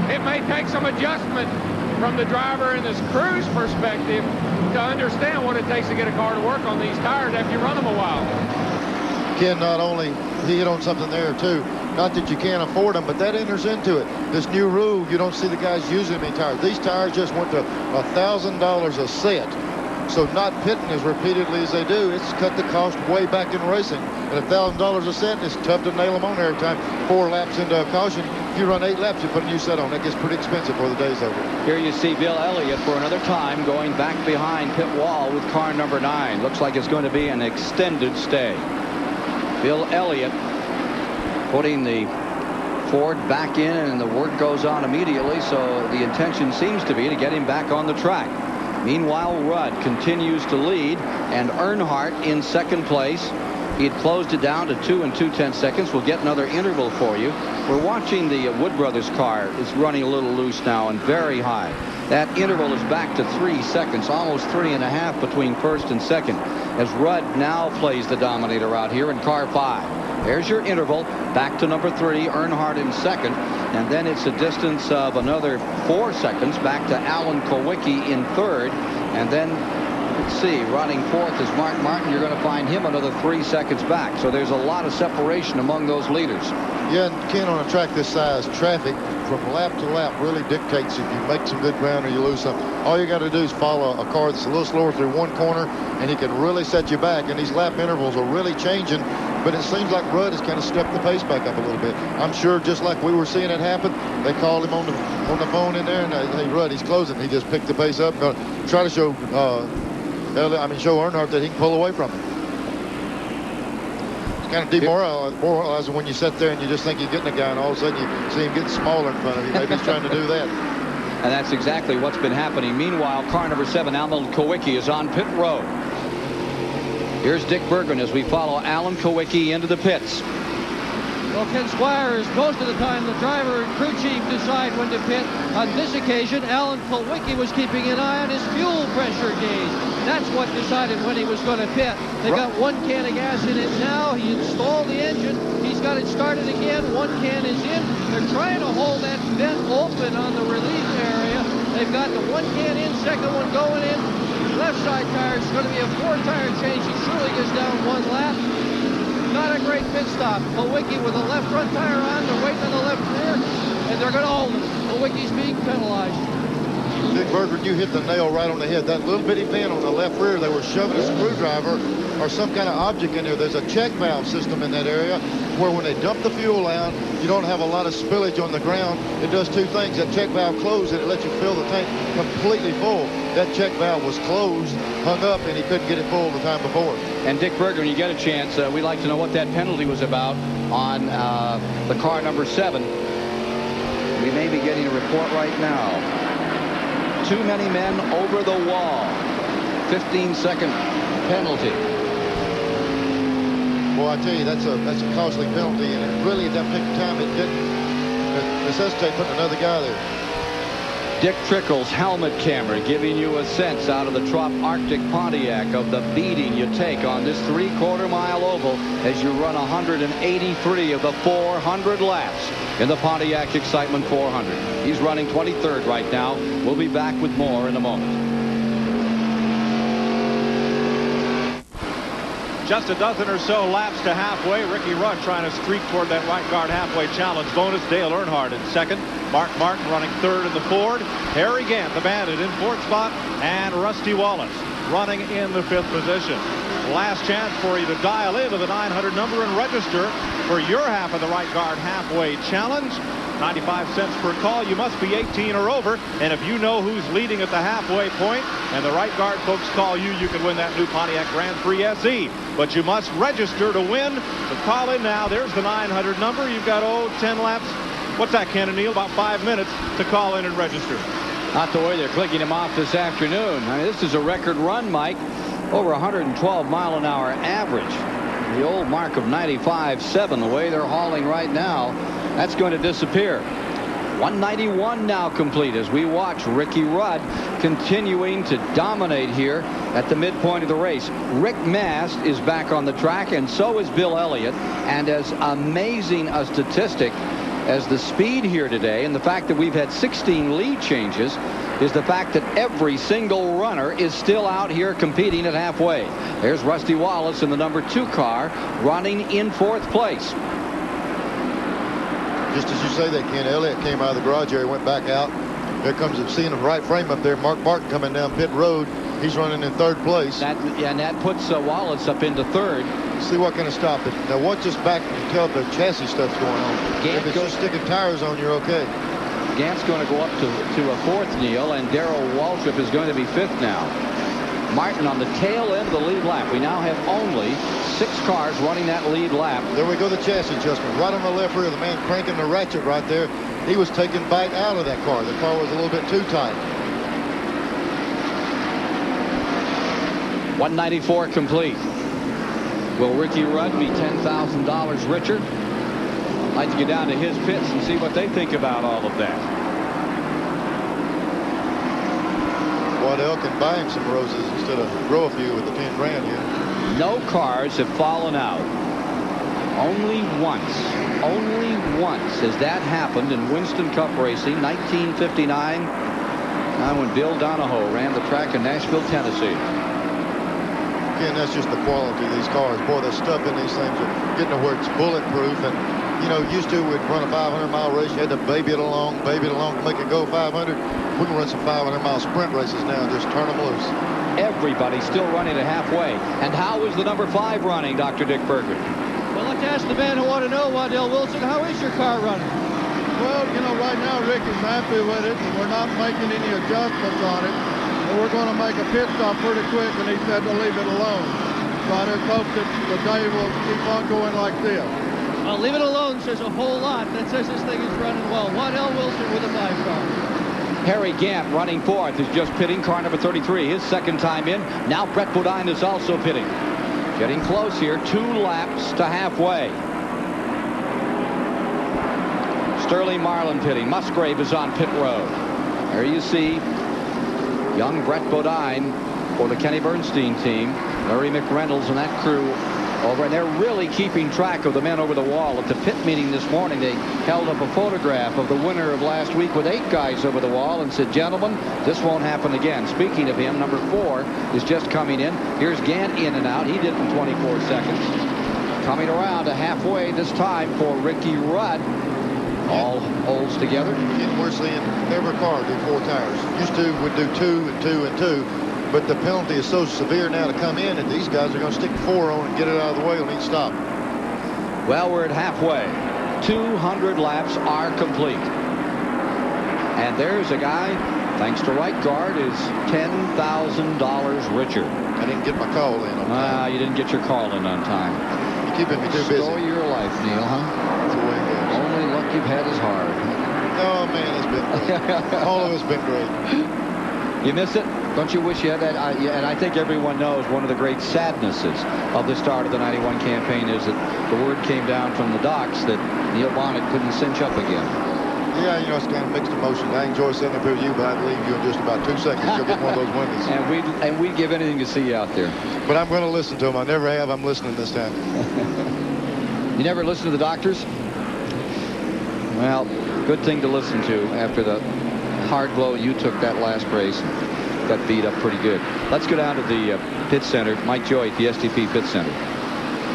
it may take some adjustment from the driver and the crew's perspective to understand what it takes to get a car to work on these tires after you run them a while. Ken, not only he hit on something there too, not that you can't afford them, but that enters into it. This new rule, you don't see the guys using any tires. These tires just went to $1,000 a set. So not pitting as repeatedly as they do, it's cut the cost way back in racing. At $1,000 a set, it's tough to nail them on there every time. 4 laps into a caution, if you run 8 laps, you put a new set on. That gets pretty expensive before the day's over. Here you see Bill Elliott for another time going back behind pit wall with car number 9. Looks like it's going to be an extended stay. Bill Elliott putting the Ford back in, and the work goes on immediately, so the intention seems to be to get him back on the track. Meanwhile, Rudd continues to lead, and Earnhardt in second place. He had closed it down to 2 2/10 seconds. We'll get another interval for you. We're watching the Wood Brothers car. It's running a little loose now and very high. That interval is back to 3 seconds, almost 3.5 between first and second, as Rudd now plays the dominator out here in car 5. There's your interval, back to number 3, Earnhardt in second, and then it's a distance of another 4 seconds back to Alan Kulwicki in third, and then let's see, running fourth is Mark Martin. You're going to find him another 3 seconds back, so there's a lot of separation among those leaders. Yeah, and Ken, on a track this size, traffic from lap to lap really dictates if you make some good ground or you lose something. All you got to do is follow a car that's a little slower through one corner, and he can really set you back, and these lap intervals are really changing. But it seems like Rudd has kind of stepped the pace back up a little bit. I'm sure just like we were seeing it happen, they called him on the phone in there, and hey, Rudd, he's closing. He just picked the pace up. Try to show show Earnhardt that he can pull away from him. It's kind of demoralizing when you sit there and you just think you're getting a guy, and all of a sudden you see him getting smaller in front of you. Maybe he's trying to do that. And that's exactly what's been happening. Meanwhile, car number 7, Alan Kulwicki, is on pit road. Here's Dick Bergen as we follow Alan Kulwicki into the pits. Well, Ken Squires, most of the time the driver and crew chief decide when to pit. On this occasion, Alan Kulwicki was keeping an eye on his fuel pressure gauge. That's what decided when he was going to pit. They got 1 can of gas in it now. He installed the engine. He's got it started again. 1 can is in. They're trying to hold that vent open on the relief area. They've got the 1 can in, second one going in. Left side tire is going to be a 4-tire change. He surely gets down 1 lap. Not a great pit stop. Kowicki with the left front tire on. They're waiting on the left rear, and they're going to hold him. Kowicki's being penalized. Dick Berger, you hit the nail right on the head. That little bitty pin on the left rear, they were shoving a screwdriver or some kind of object in there. There's a check valve system in that area where when they dump the fuel out, you don't have a lot of spillage on the ground. It does 2 things. That check valve closes, it lets you fill the tank completely full. That check valve was closed, hung up, and he couldn't get it full the time before. And Dick Berger, when you get a chance, we'd like to know what that penalty was about on the car number 7. We may be getting a report right now. Too many men over the wall. 15-second penalty. Well, I tell you, that's a costly penalty, and it really at that particular time it didn't necessitate putting another guy there. Dick Trickle's helmet camera giving you a sense out of the Trop Arctic Pontiac of the beating you take on this 3/4 mile oval as you run 183 of the 400 laps in the Pontiac Excitement 400. He's running 23rd right now. We'll be back with more in a moment. Just a dozen or so laps to halfway. Ricky Rudd trying to streak toward that right guard halfway challenge bonus. Dale Earnhardt in second. Mark Martin running third in the Ford. Harry Gant, the Bandit, in fourth spot. And Rusty Wallace running in the 5th position. Last chance for you to dial into the 900 number and register for your half of the right guard halfway challenge. 95 cents per call. You must be 18 or over. And if you know who's leading at the halfway point and the right guard folks call you, you can win that new Pontiac Grand Prix SE. But you must register to win. So call in now. There's the 900 number. You've got, 10 laps. What's that, Ken and Neil? About 5 minutes to call in and register. Not the way they're clicking him off this afternoon. I mean, this is a record run, Mike. Over 112 mile an hour average. The old mark of 95.7, the way they're hauling right now, that's going to disappear. 191 now complete as we watch Ricky Rudd continuing to dominate here at the midpoint of the race. Rick Mast is back on the track, and so is Bill Elliott. And as amazing a statistic as the speed here today and the fact that we've had 16 lead changes is the fact that every single runner is still out here competing at halfway. There's Rusty Wallace in the number 2 car running in 4th place. Just as you say that, Ken, Elliott came out of the garage area, went back out. There comes the seeing the right frame up there. Mark Martin coming down pit road. He's running in 3rd place. And that puts Wallace up into 3rd. See what kind of stop it. Now watch this back and tell if the chassis stuff's going on. If it's just sticking tires on, you're okay. Gant's going to go up to a 4th, Neil, and Darrell Waltrip is going to be 5th now. Martin on the tail end of the lead lap. We now have only 6 cars running that lead lap. There we go, the chassis adjustment. Right on the left rear, the man cranking the ratchet right there. He was taking bite out of that car. The car was a little bit too tight. 194 complete. Will Ricky Rudd be $10,000 richer? I'd like to get down to his pits and see what they think about all of that. Waddell can buy him some roses instead of grow a few with the 10 grand here. No cars have fallen out. Only once has that happened in Winston Cup racing, 1959, when Bill Donahoe ran the track in Nashville, Tennessee. Again, that's just the quality of these cars. Boy, the stuff in these things are getting to where it's bulletproof. And, you know, used to we'd run a 500-mile race. You had to baby it along to make it go 500. We can run some 500-mile sprint races now and just turn them loose. Everybody's still running at halfway. And how is the number 5 running, Dr. Dick Berger? Well, let's ask the man who want to know, Waddell Wilson, how is your car running? Well, you know, right now Rick is happy with it, and we're not making any adjustments on it. And we're going to make a pit stop pretty quick, and he said to leave it alone. So I just hope that the day will keep on going like this. Well, leave it alone says a whole lot. That says this thing is running well. Waddell Wilson with a 5-star. Harry Gant running 4th is just pitting, car number 33, his 2nd time in. Now Brett Bodine is also pitting. Getting close here, 2 laps to halfway. Sterling Marlin pitting. Musgrave is on pit road. There you see young Brett Bodine for the Kenny Bernstein team. Larry McReynolds and that crew over, and they're really keeping track of the men over the wall. At the pit meeting this morning, they held up a photograph of the winner of last week with 8 guys over the wall and said, gentlemen, this won't happen again. Speaking of him, number 4 is just coming in. Here's Gant in and out. He did in 24 seconds. Coming around to halfway this time for Ricky Rudd. All holds together. And we're seeing every car do 4 tires. Used to would do 2 and 2 and 2. But the penalty is so severe now to come in that these guys are going to stick 4 on and get it out of the way on each stop. Well, we're at halfway. 200 laps are complete. And there's a guy, thanks to right guard, is $10,000 richer. I didn't get my call in on time. You didn't get your call in on time. You're keeping me too busy. Story of your life, Neil, huh? That's the way it goes. Only luck you've had is hard. Oh, man, it's been great. All of it's been great. You miss it? Don't you wish you had that? And I think everyone knows one of the great sadnesses of the start of the 91 campaign is that the word came down from the docks that Neil Bonnet couldn't cinch up again. Yeah, you know, it's kind of mixed emotions. I enjoy sitting up here with you, but I'd leave you in just about 2 seconds. You'll get one of those Wendy's. And we'd give anything to see you out there. But I'm going to listen to them. I never have. I'm listening this time. You never listen to the doctors? Well, good thing to listen to after the hard blow you took that last race. Got beat up pretty good. Let's go down to the pit center. Mike Joy at the STP pit center.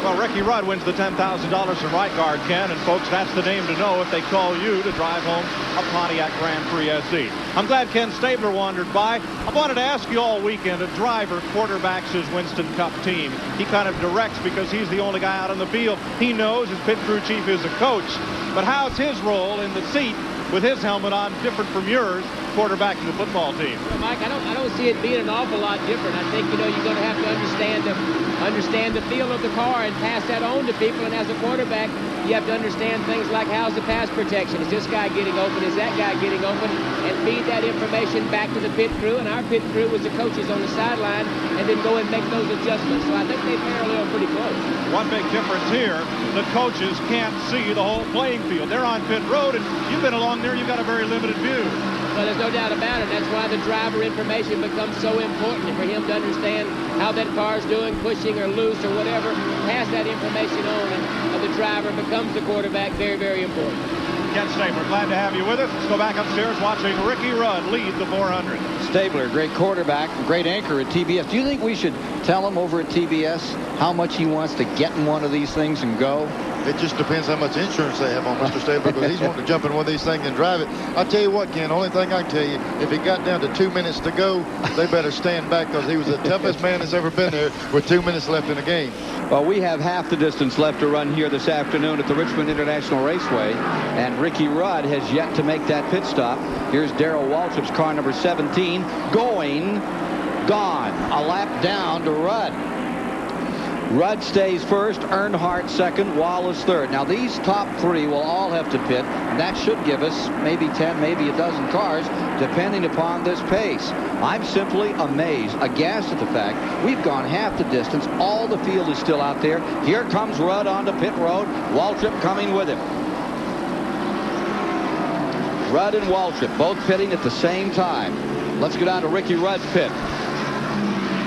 Well, Ricky Rudd wins the $10,000 from right guard, Ken. And, folks, that's the name to know if they call you to drive home a Pontiac Grand Prix SE. I'm glad Ken Stabler wandered by. I wanted to ask you all weekend, a driver quarterbacks his Winston Cup team. He kind of directs because he's the only guy out on the field. He knows his pit crew chief is a coach. But how's his role in the seat with his helmet on different from yours, quarterbacking the football team? Well, Mike, I don't see it being an awful lot different. I think, you're going to have to understand the feel of the car and pass that on to people. And as a quarterback, you have to understand things like how's the pass protection? Is this guy getting open? Is that guy getting open? And feed that information back to the pit crew. And our pit crew was the coaches on the sideline and then go and make those adjustments. So I think they parallel pretty close. One big difference here, the coaches can't see the whole playing field. They're on pit road, and you've been along there, you've got a very limited view. Well, there's no doubt about it. That's why the driver information becomes so important for him to understand how that car's doing, pushing or loose or whatever. Pass that information on, and the driver becomes the quarterback. Very, very important. Ken Stabler, glad to have you with us. Let's go back upstairs watching Ricky Rudd lead the 400. Stabler, great quarterback, great anchor at TBS. Do you think we should tell him over at TBS how much he wants to get in one of these things and go? It just depends how much insurance they have on Mr. Stabler, because he's wanting to jump in one of these things and drive it. I'll tell you what, Ken, only thing I can tell you, if it got down to 2 minutes to go, they better stand back, because he was the toughest man that's ever been there with 2 minutes left in the game. Well, we have half the distance left to run here this afternoon at the Richmond International Raceway, and Ricky Rudd has yet to make that pit stop. Here's Darrell Waltrip's car number 17 gone. A lap down to Rudd. Rudd stays first, Earnhardt second, Wallace third. Now, these top 3 will all have to pit, and that should give us maybe 10, maybe a dozen cars, depending upon this pace. I'm simply amazed, aghast at the fact we've gone half the distance. All the field is still out there. Here comes Rudd onto pit road, Waltrip coming with him. Rudd and Waltrip both pitting at the same time. Let's go down to Ricky Rudd's pit.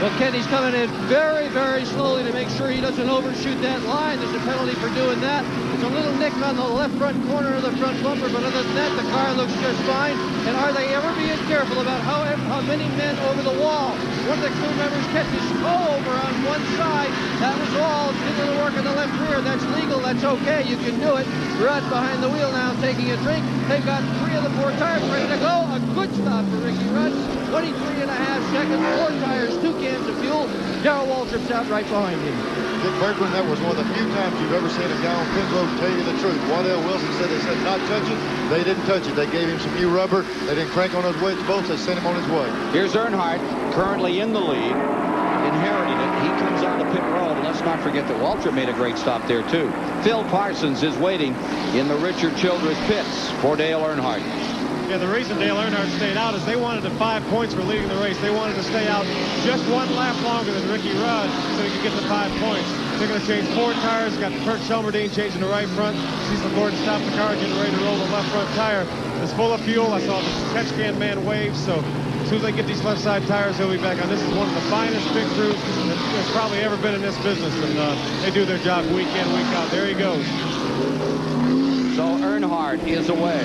Well, Kenny's coming in very, very slowly to make sure he doesn't overshoot that line. There's a penalty for doing that. There's a little nick on the left front corner of the front bumper, but other than that, the car looks just fine. And are they ever being careful about how many men over the wall? One of the crew members kept his toe over on one side. That was all. Did a little work in the left rear. That's legal. That's okay. You can do it. Rudd behind the wheel now taking a drink. They've got 3 of the 4 tires ready to go. A good stop for Ricky Rudd. 23.5 seconds, 4 tires, 2 cans of fuel. Darrell Waltrip's out right behind him. Dick Bergman, that was one of the few times you've ever seen a guy on pit road tell you the truth. Waddell Wilson said they said not touch it. They didn't touch it. They gave him some new rubber. They didn't crank on those wedge bolts. They sent him on his way. Here's Earnhardt, currently in the lead, inheriting it. He comes on to pit road. Let's not forget that Waltrip made a great stop there, too. Phil Parsons is waiting in the Richard Childress pits for Dale Earnhardt. Yeah, the reason Dale Earnhardt stayed out is they wanted the 5 points for leading the race. They wanted to stay out just 1 lap longer than Ricky Rudd so he could get the 5 points. They're going to change 4 tires. Got Kurt Shelmerdine changing the right front. Cecil Gordon stopped the car, getting ready to roll the left front tire. It's full of fuel. I saw the catch can man wave, so soon as they get these left side tires, he'll be back on. This is one of the finest pit crews that's probably ever been in this business, and they do their job week in, week out. There he goes. So Earnhardt is away.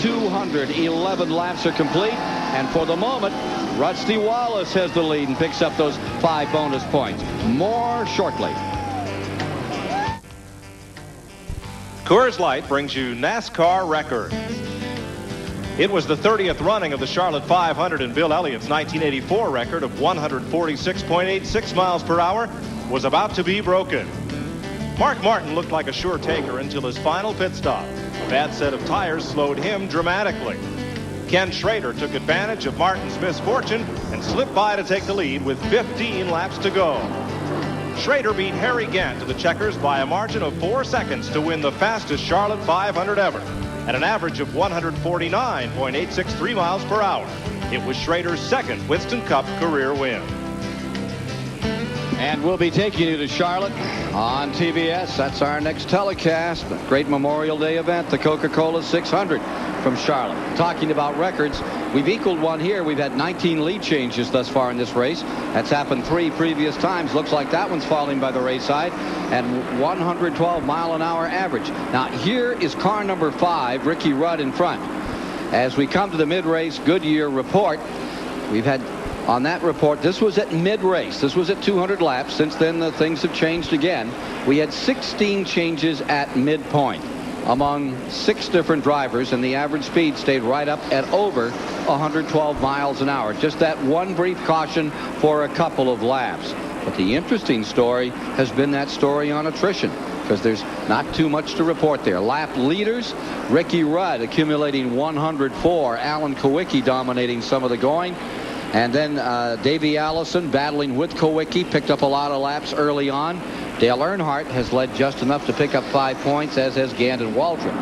211 laps are complete, and for the moment, Rusty Wallace has the lead and picks up those 5 bonus points. More shortly. Coors Light brings you NASCAR records. It was the 30th running of the Charlotte 500, and Bill Elliott's 1984 record of 146.86 miles per hour was about to be broken. Mark Martin looked like a sure taker until his final pit stop. A bad set of tires slowed him dramatically. Ken Schrader took advantage of Martin's misfortune and slipped by to take the lead with 15 laps to go. Schrader beat Harry Gant to the checkers by a margin of 4 seconds to win the fastest Charlotte 500 ever at an average of 149.863 miles per hour. It was Schrader's second Winston Cup career win. And we'll be taking you to Charlotte on TBS. That's our next telecast. The great Memorial Day event, the Coca-Cola 600 from Charlotte. Talking about records, we've equaled one here. We've had 19 lead changes thus far in this race. That's happened 3 previous times. Looks like that one's falling by the race side. And 112 mile an hour average. Now here is car number 5, Ricky Rudd in front. As we come to the mid-race Goodyear report, we've had on that report, this was at mid-race. This was at 200 laps. Since then, things have changed again. We had 16 changes at midpoint among 6 different drivers, and the average speed stayed right up at over 112 miles an hour. Just that one brief caution for a couple of laps. But the interesting story has been that story on attrition, because there's not too much to report there. Lap leaders, Ricky Rudd accumulating 104. Alan Kowicki dominating some of the going. And then Davey Allison battling with Kowicki, picked up a lot of laps early on. Dale Earnhardt has led just enough to pick up 5 points, as has Gant and Waldrop.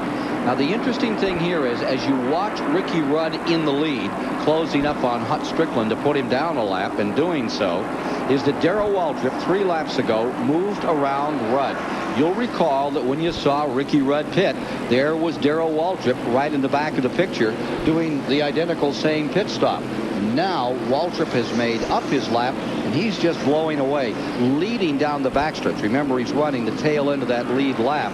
Now, the interesting thing here is, as you watch Ricky Rudd in the lead, closing up on Hut Strickland to put him down a lap, and doing so, is that Darrell Waldrop 3 laps ago moved around Rudd. You'll recall that when you saw Ricky Rudd pit, there was Darrell Waldrop right in the back of the picture doing the identical same pit stop. Now Waldrop has made up his lap, and he's just blowing away, leading down the backstretch. Remember, he's running the tail end of that lead lap,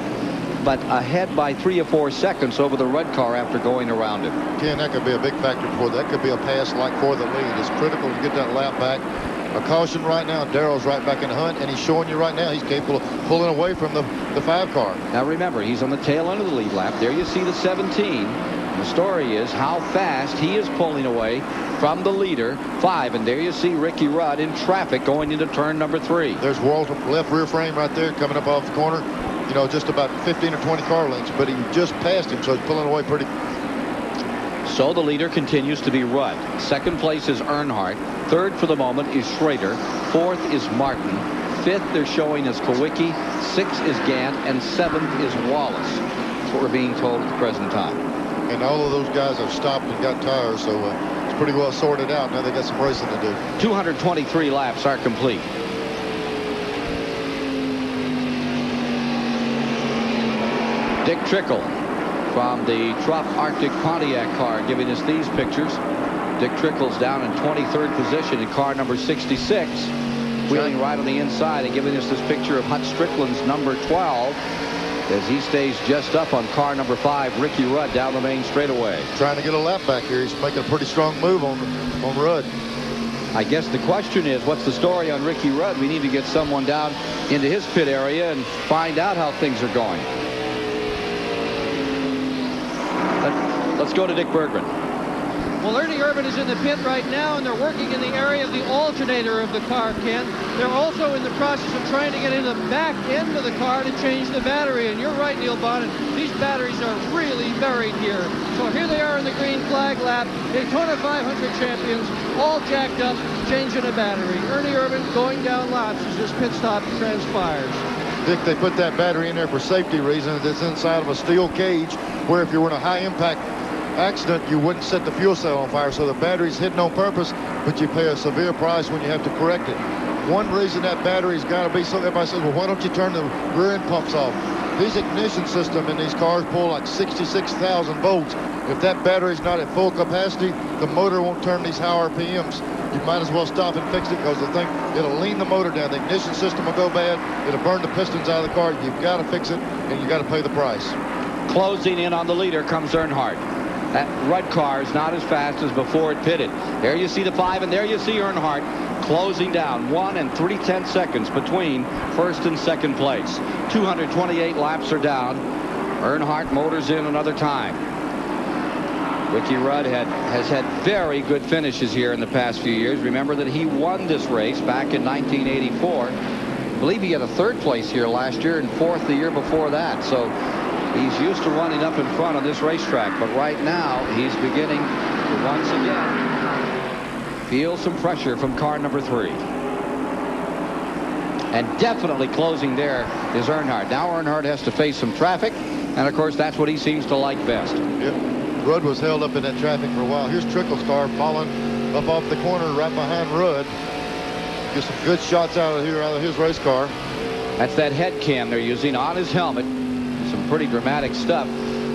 but ahead by 3 or 4 seconds over the Rudd car after going around him. Ken, that could be a big factor for that. Could be a pass like for the lead. It's critical to get that lap back. A caution right now. Darrell's right back in the hunt, and he's showing you right now he's capable of pulling away from the 5 car. Now remember, he's on the tail end of the lead lap. There you see the 17. The story is how fast he is pulling away from the leader, 5. And there you see Ricky Rudd in traffic going into turn number 3. There's Waldrop, left rear frame right there, coming up off the corner. You know, just about 15 or 20 car lengths, but he just passed him, so he's pulling away pretty. So the leader continues to be Rudd. Second place is Earnhardt. Third for the moment is Schrader. Fourth is Martin. Fifth they're showing is Kowicki. Sixth is Gant, and 7th is Wallace. That's what we're being told at the present time. And all of those guys have stopped and got tires, so it's pretty well sorted out. Now they got some racing to do. 223 laps are complete. Dick Trickle from the Trop Arctic Pontiac car giving us these pictures. Dick Trickle's down in 23rd position in car number 66, wheeling right on the inside and giving us this picture of Hut Strickland's number 12 as he stays just up on car number 5, Ricky Rudd, down the main straightaway. Trying to get a lap back here. He's making a pretty strong move on Rudd. I guess the question is, what's the story on Ricky Rudd? We need to get someone down into his pit area and find out how things are going. Let's go to Dick Bergman. Well, Ernie Irvan is in the pit right now, and they're working in the area of the alternator of the car, Ken. They're also in the process of trying to get into the back end of the car to change the battery. And you're right, Neil Bonnet, these batteries are really buried here. So here they are in the green flag lap. Daytona 500 champions, all jacked up, changing a battery. Ernie Irvan going down laps as this pit stop transpires. Dick, they put that battery in there for safety reasons. It's inside of a steel cage where if you were in a high-impact accident, you wouldn't set the fuel cell on fire. So the battery's hidden on purpose, but you pay a severe price when you have to correct it. One reason that battery's got to be so, everybody says, well, why don't you turn the rear end pumps off? These ignition system in these cars pull like 66,000 volts. If that battery's not at full capacity, the motor won't turn these high RPMs. You might as well stop and fix it because the thing, it'll lean the motor down. The ignition system will go bad. It'll burn the pistons out of the car. You've got to fix it, and you got to pay the price. Closing in on the leader comes Earnhardt. That Rudd car is not as fast as before it pitted. There you see the 5, and there you see Earnhardt closing down 1 3/10 seconds between first and second place. 228 laps are down. Earnhardt motors in another time. Ricky Rudd has had very good finishes here in the past few years. Remember that he won this race back in 1984. I believe he had a 3rd place here last year and 4th the year before that. So he's used to running up in front on this racetrack. But right now he's beginning to once again feel some pressure from car number 3. And definitely closing there is Earnhardt. Now Earnhardt has to face some traffic. And, of course, that's what he seems to like best. Yep. Rudd was held up in that traffic for a while. Here's Trickle's car falling up off the corner right behind Rudd. Get some good shots out of his race car. That's that head cam they're using on his helmet. Some pretty dramatic stuff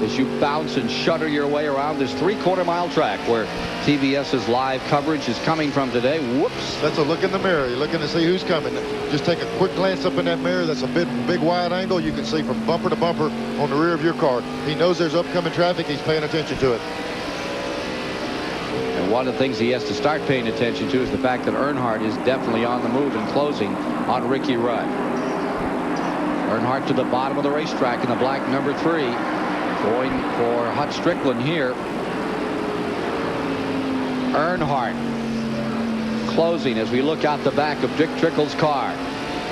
as you bounce and shudder your way around this 3/4-mile track where TBS's live coverage is coming from today. Whoops. That's a look in the mirror. You're looking to see who's coming. Just take a quick glance up in that mirror. That's a big wide angle. You can see from bumper to bumper on the rear of your car. He knows there's upcoming traffic. He's paying attention to it. And one of the things he has to start paying attention to is the fact that Earnhardt is definitely on the move and closing on Ricky Rudd. Earnhardt to the bottom of the racetrack in the black number 3. Going for Hut Strickland here. Earnhardt closing as we look out the back of Dick Trickle's car.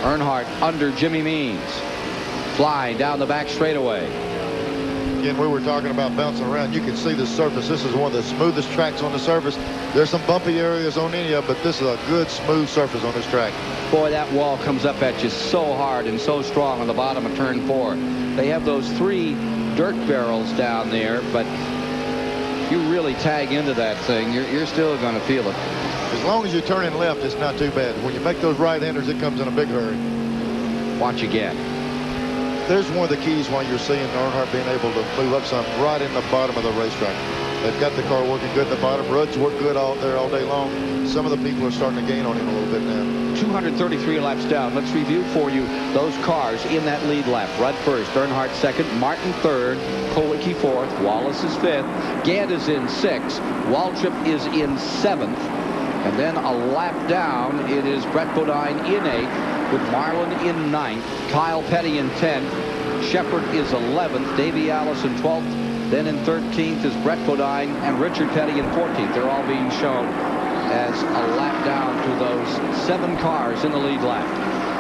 Earnhardt under Jimmy Means. Flying down the back straightaway. Again, we were talking about bouncing around. You can see the surface. This is one of the smoothest tracks on the surface. There's some bumpy areas on any of it, but this is a good smooth surface on this track. Boy, that wall comes up at you so hard and so strong on the bottom of turn 4. They have those 3 dirt barrels down there, but if you really tag into that thing, you're still going to feel it. As long as you're turning left, it's not too bad. When you make those right-handers, it comes in a big hurry. Watch again. There's one of the keys why you're seeing Earnhardt being able to move up some right in the bottom of the racetrack. They've got the car working good at the bottom. Rudd's worked good out there all day long. Some of the people are starting to gain on him a little bit now. 233 laps down. Let's review for you those cars in that lead lap. Rudd first, Earnhardt second, Martin third, Kulwicki fourth, Wallace is fifth, Gant is in sixth, Waltrip is in seventh, and then a lap down, it is Brett Bodine in eighth, with Marlin in ninth, Kyle Petty in 10th, Shepard is 11th, Davey Allison 12th, then in 13th is Brett Bodine and Richard Petty in 14th. They're all being shown as a lap down to those 7 cars in the lead lap.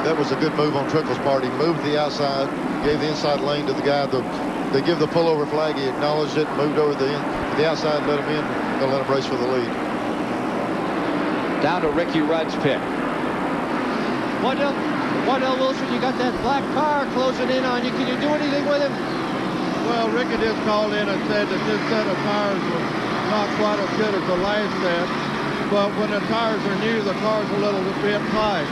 That was a good move on Trickle's part. He moved the outside, gave the inside lane to the guy. They give the pullover flag. He acknowledged it, moved over the outside, let him in. They'll let him race for the lead. Down to Ricky Rudd's pit. Waddell Wilson, you got that black car closing in on you. Can you do anything with him? Well, Ricky just called in and said that this set of tires was not quite as good as the last set. But when the tires are new, the car's a little bit tight.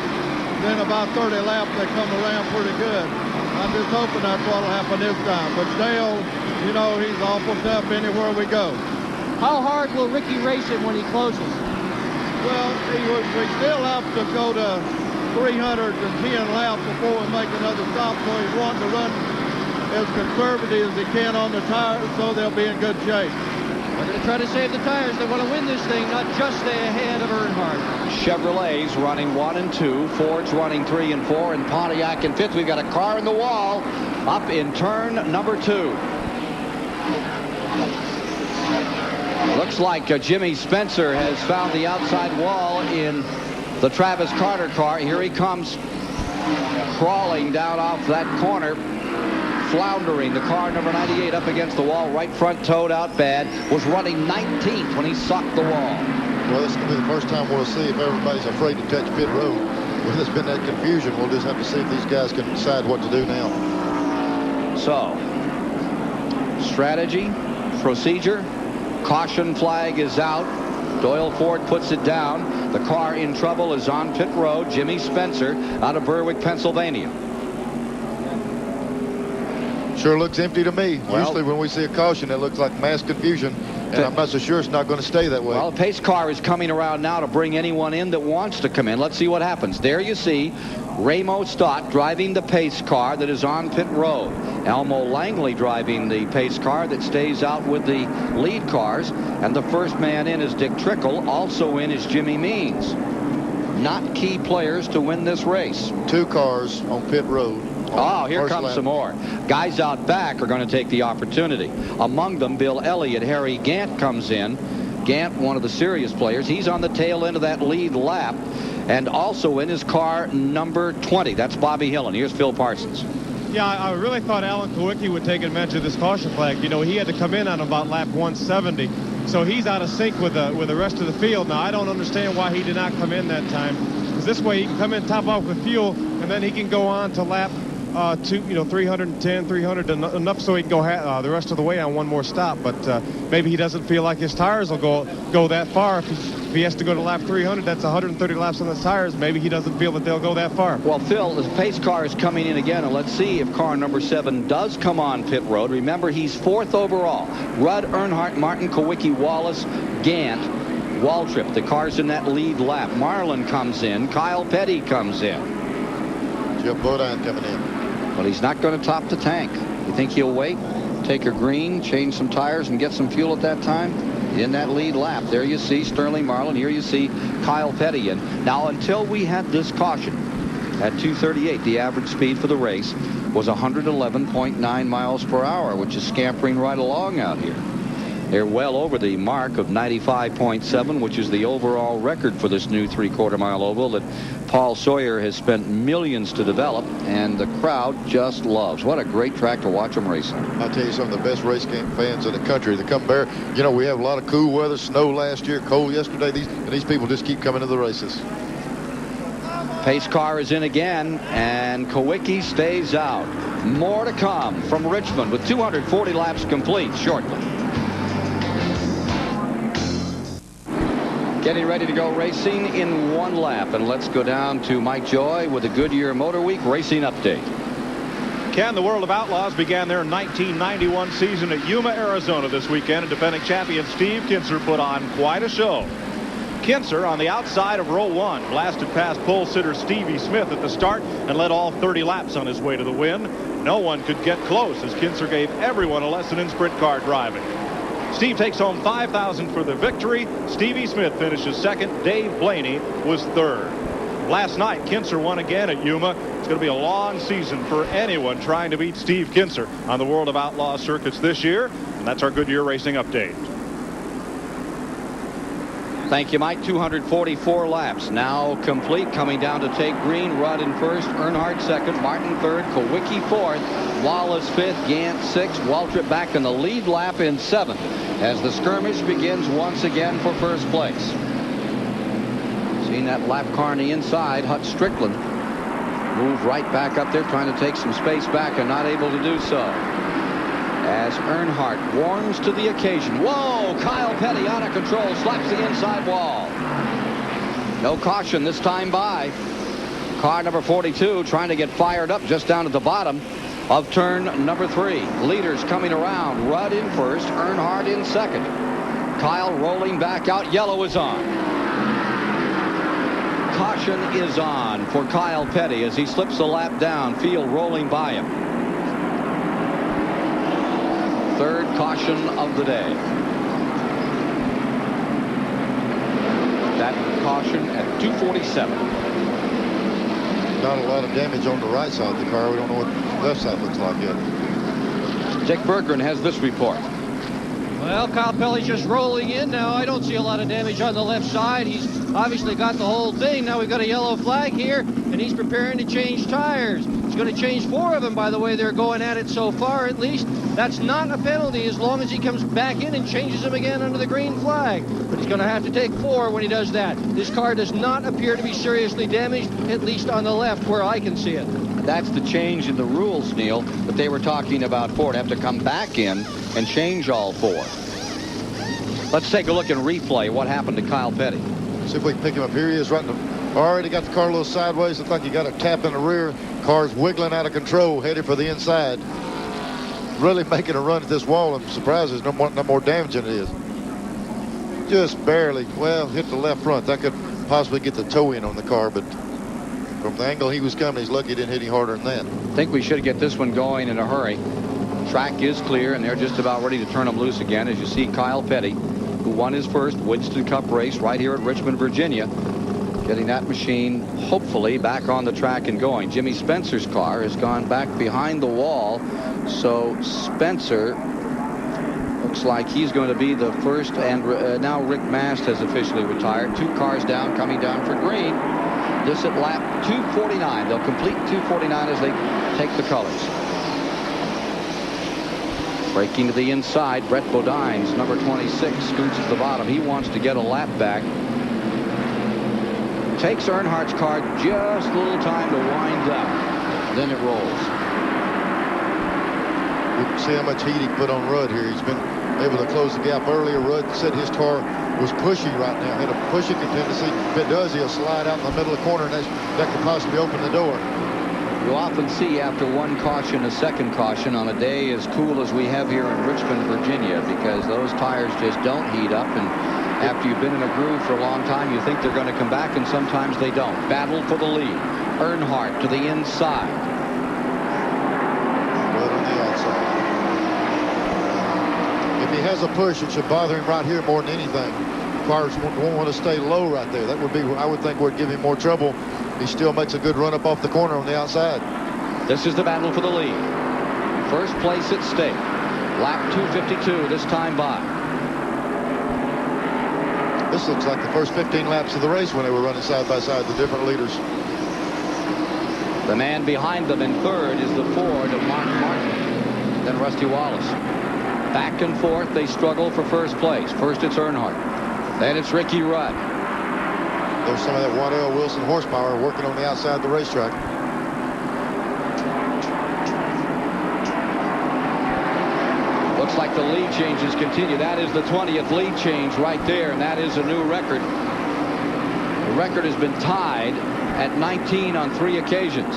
Then about 30 laps, they come around pretty good. I'm just hoping that's what'll happen this time. But Dale, you know, he's awful tough anywhere we go. How hard will Ricky race him when he closes? Well, we still have to go to 310 laps before we make another stop, so he's wanting to run as conservative as he can on the tires so they'll be in good shape. They're going to try to save the tires. They want to win this thing, not just stay ahead of Earnhardt. Chevrolet's running 1 and 2. Ford's running 3 and 4. And Pontiac in 5th. We've got a car in the wall up in turn number 2. Looks like Jimmy Spencer has found the outside wall in the Travis Carter car. Here he comes crawling down off that corner. Floundering, the car number 98 up against the wall, right front towed out bad, was running 19th when he socked the wall. Well, this is going to be the first time we'll see if everybody's afraid to touch pit road. Well, there's been that confusion. We'll just have to see if these guys can decide what to do now. So, strategy, procedure, caution flag is out. Doyle Ford puts it down. The car in trouble is on pit road. Jimmy Spencer out of Berwick, Pennsylvania. Sure looks empty to me. Well, usually when we see a caution, it looks like mass confusion, and I'm not so sure it's not going to stay that way. Well, the pace car is coming around now to bring anyone in that wants to come in. Let's see what happens. There you see Ramo Stott driving the pace car that is on pit road. Elmo Langley driving the pace car that stays out with the lead cars. And the first man in is Dick Trickle. Also in is Jimmy Means. Not key players to win this race. 2 cars on pit road. Oh, here comes some more. Guys out back are going to take the opportunity. Among them, Bill Elliott. Harry Gant comes in. Gant, one of the serious players. He's on the tail end of that lead lap. And also in his car, number 20. That's Bobby Hillin. Here's Phil Parsons. Yeah, I really thought Alan Kowicki would take advantage of this caution flag. You know, he had to come in on about lap 170. So he's out of sync with the rest of the field. Now, I don't understand why he did not come in that time. Because this way he can come in, top off with fuel, and then he can go on to lap 310, 300, enough so he can go the rest of the way on one more stop. But maybe he doesn't feel like his tires will go that far. If he has to go to lap 300, that's 130 laps on the tires. Maybe he doesn't feel that they'll go that far. Well, Phil, the pace car is coming in again, and let's see if car number 7 does come on pit road. Remember, he's 4th overall. Rudd, Earnhardt, Martin, Kowicki, Wallace, Gant, Waltrip. The car's in that lead lap. Marlin comes in. Kyle Petty comes in. Jeff Bodine coming in. Well, he's not going to top the tank. You think he'll wait, take a green, change some tires, and get some fuel at that time? In that lead lap, there you see Sterling Marlin. Here you see Kyle Petty. And now, until we had this caution, at 2:38, the average speed for the race was 111.9 miles per hour, which is scampering right along out here. They're well over the mark of 95.7, which is the overall record for this new 3/4 mile oval that Paul Sawyer has spent millions to develop, and the crowd just loves. What a great track to watch them racing. I'll tell you, some of the best race game fans in the country that come there. You know, we have a lot of cool weather, snow last year, cold yesterday. These people just keep coming to the races. Pace car is in again, and Kowicki stays out. More to come from Richmond with 240 laps complete shortly. Getting ready to go racing in one lap, and let's go down to Mike Joy with a Goodyear Motor Week racing update. Ken, the World of Outlaws began their 1991 season at Yuma, Arizona this weekend, and defending champion Steve Kinser put on quite a show. Kinser on the outside of row 1 blasted past pole sitter Stevie Smith at the start and led all 30 laps on his way to the win. No one could get close as Kinser gave everyone a lesson in sprint car driving. Steve takes home $5,000 for the victory. Stevie Smith finishes second. Dave Blaney was third. Last night, Kinser won again at Yuma. It's going to be a long season for anyone trying to beat Steve Kinser on the World of Outlaw circuits this year. And that's our Goodyear Racing update. Thank you, Mike. 244 laps now complete. Coming down to take green. Rudd in first, Earnhardt second, Martin third, Kowicki fourth, Wallace fifth, Gant sixth, Waltrip back in the lead lap in seventh as the skirmish begins once again for first place. Seeing that lap car on the inside, Hut Strickland moved right back up there trying to take some space back and not able to do so. As Earnhardt warms to the occasion. Whoa, Kyle Petty out of control, slaps the inside wall. No caution this time by car number 42, trying to get fired up just down at the bottom of turn number 3. Leaders coming around. Rudd in first, Earnhardt in second. Kyle rolling back out. Yellow is on. Caution is on for Kyle Petty as he slips the lap down. Field rolling by him. Third caution of the day. That caution at 2:47. Not a lot of damage on the right side of the car. We don't know what the left side looks like yet. Dick Berggren has this report. Well, Kyle Petty's just rolling in now. I don't see a lot of damage on the left side. He's obviously got the whole thing. Now we've got a yellow flag here, and he's preparing to change tires. He's going to change 4 of them, by the way. They're going at it so far, at least. That's not a penalty as long as he comes back in and changes them again under the green flag. But he's going to have to take 4 when he does that. This car does not appear to be seriously damaged, at least on the left where I can see it. That's the change in the rules, Neil, that they were talking about. Ford have to come back in and change all 4. Let's take a look and replay what happened to Kyle Petty. See if we can pick him up. Here he is right in the... Already got the car a little sideways. Looks like he got a tap in the rear. Car's wiggling out of control, headed for the inside. really making a run at this wall. I'm surprised there's no more damage than it is. Just barely, well, hit the left front. That could possibly get the toe in on the car, but from the angle he was coming, he's lucky he didn't hit any harder than that. I think we should get this one going in a hurry. Track is clear, and they're just about ready to turn them loose again. As you see, Kyle Petty, who won his first Winston Cup race right here at Richmond, Virginia, getting that machine hopefully back on the track and going. Jimmy Spencer's car has gone back behind the wall, so Spencer looks like he's going to be the first, and now Rick Mast has officially retired. 2 cars down, coming down for green. This at lap 249. They'll complete 249 as they take the colors. Breaking to the inside, Brett Bodine's number 26 scoots to the bottom. He wants to get a lap back. Takes Earnhardt's car just a little time to wind up. Then it rolls. You can see how much heat he put on Rudd here. He's been able to close the gap earlier. Rudd said his car was pushy right now. Had a pushing tendency. If it does, he'll slide out in the middle of the corner, and that could possibly open the door. You often see after one caution a second caution on a day as cool as we have here in Richmond, Virginia, because those tires just don't heat up, and after you've been in a groove for a long time, you think they're going to come back, and sometimes they don't. Battle for the lead. Earnhardt to the inside. Rudd on the outside. If he has a push, it should bother him right here more than anything. Cars won't want to stay low right there. That would be, I would think, would give him more trouble. He still makes a good run up off the corner on the outside. This is the battle for the lead. First place at stake. Lap 252 this time by. This looks like the first 15 laps of the race when they were running side by side, the different leaders. The man behind them in third is the Ford of Mark Martin, then Rusty Wallace. Back and forth, they struggle for first place. First it's Earnhardt, then it's Ricky Rudd. There's some of that Waddell Wilson horsepower working on the outside of the racetrack. Looks like the lead changes continue. That is the 20th lead change right there, and that is a new record. The record has been tied at 19 on 3 occasions.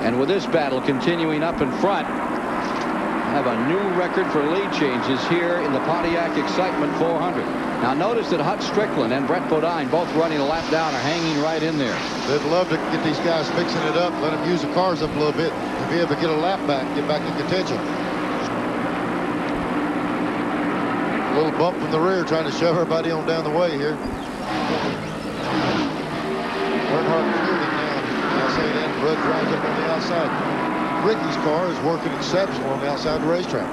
And with this battle continuing up in front, have a new record for lead changes here in the Pontiac Excitement 400. Now notice that Hut Strickland and Brett Bodine, both running a lap down, are hanging right in there. They'd love to get these guys fixing it up, let them use the cars up a little bit, and be able to get a lap back, get back in contention. A little bump from the rear, trying to shove everybody on down the way here. Earnhardt cleared him now. I'll say that. Rudd drives up on the outside. Ricky's car is working exceptional on the outside of the racetrack.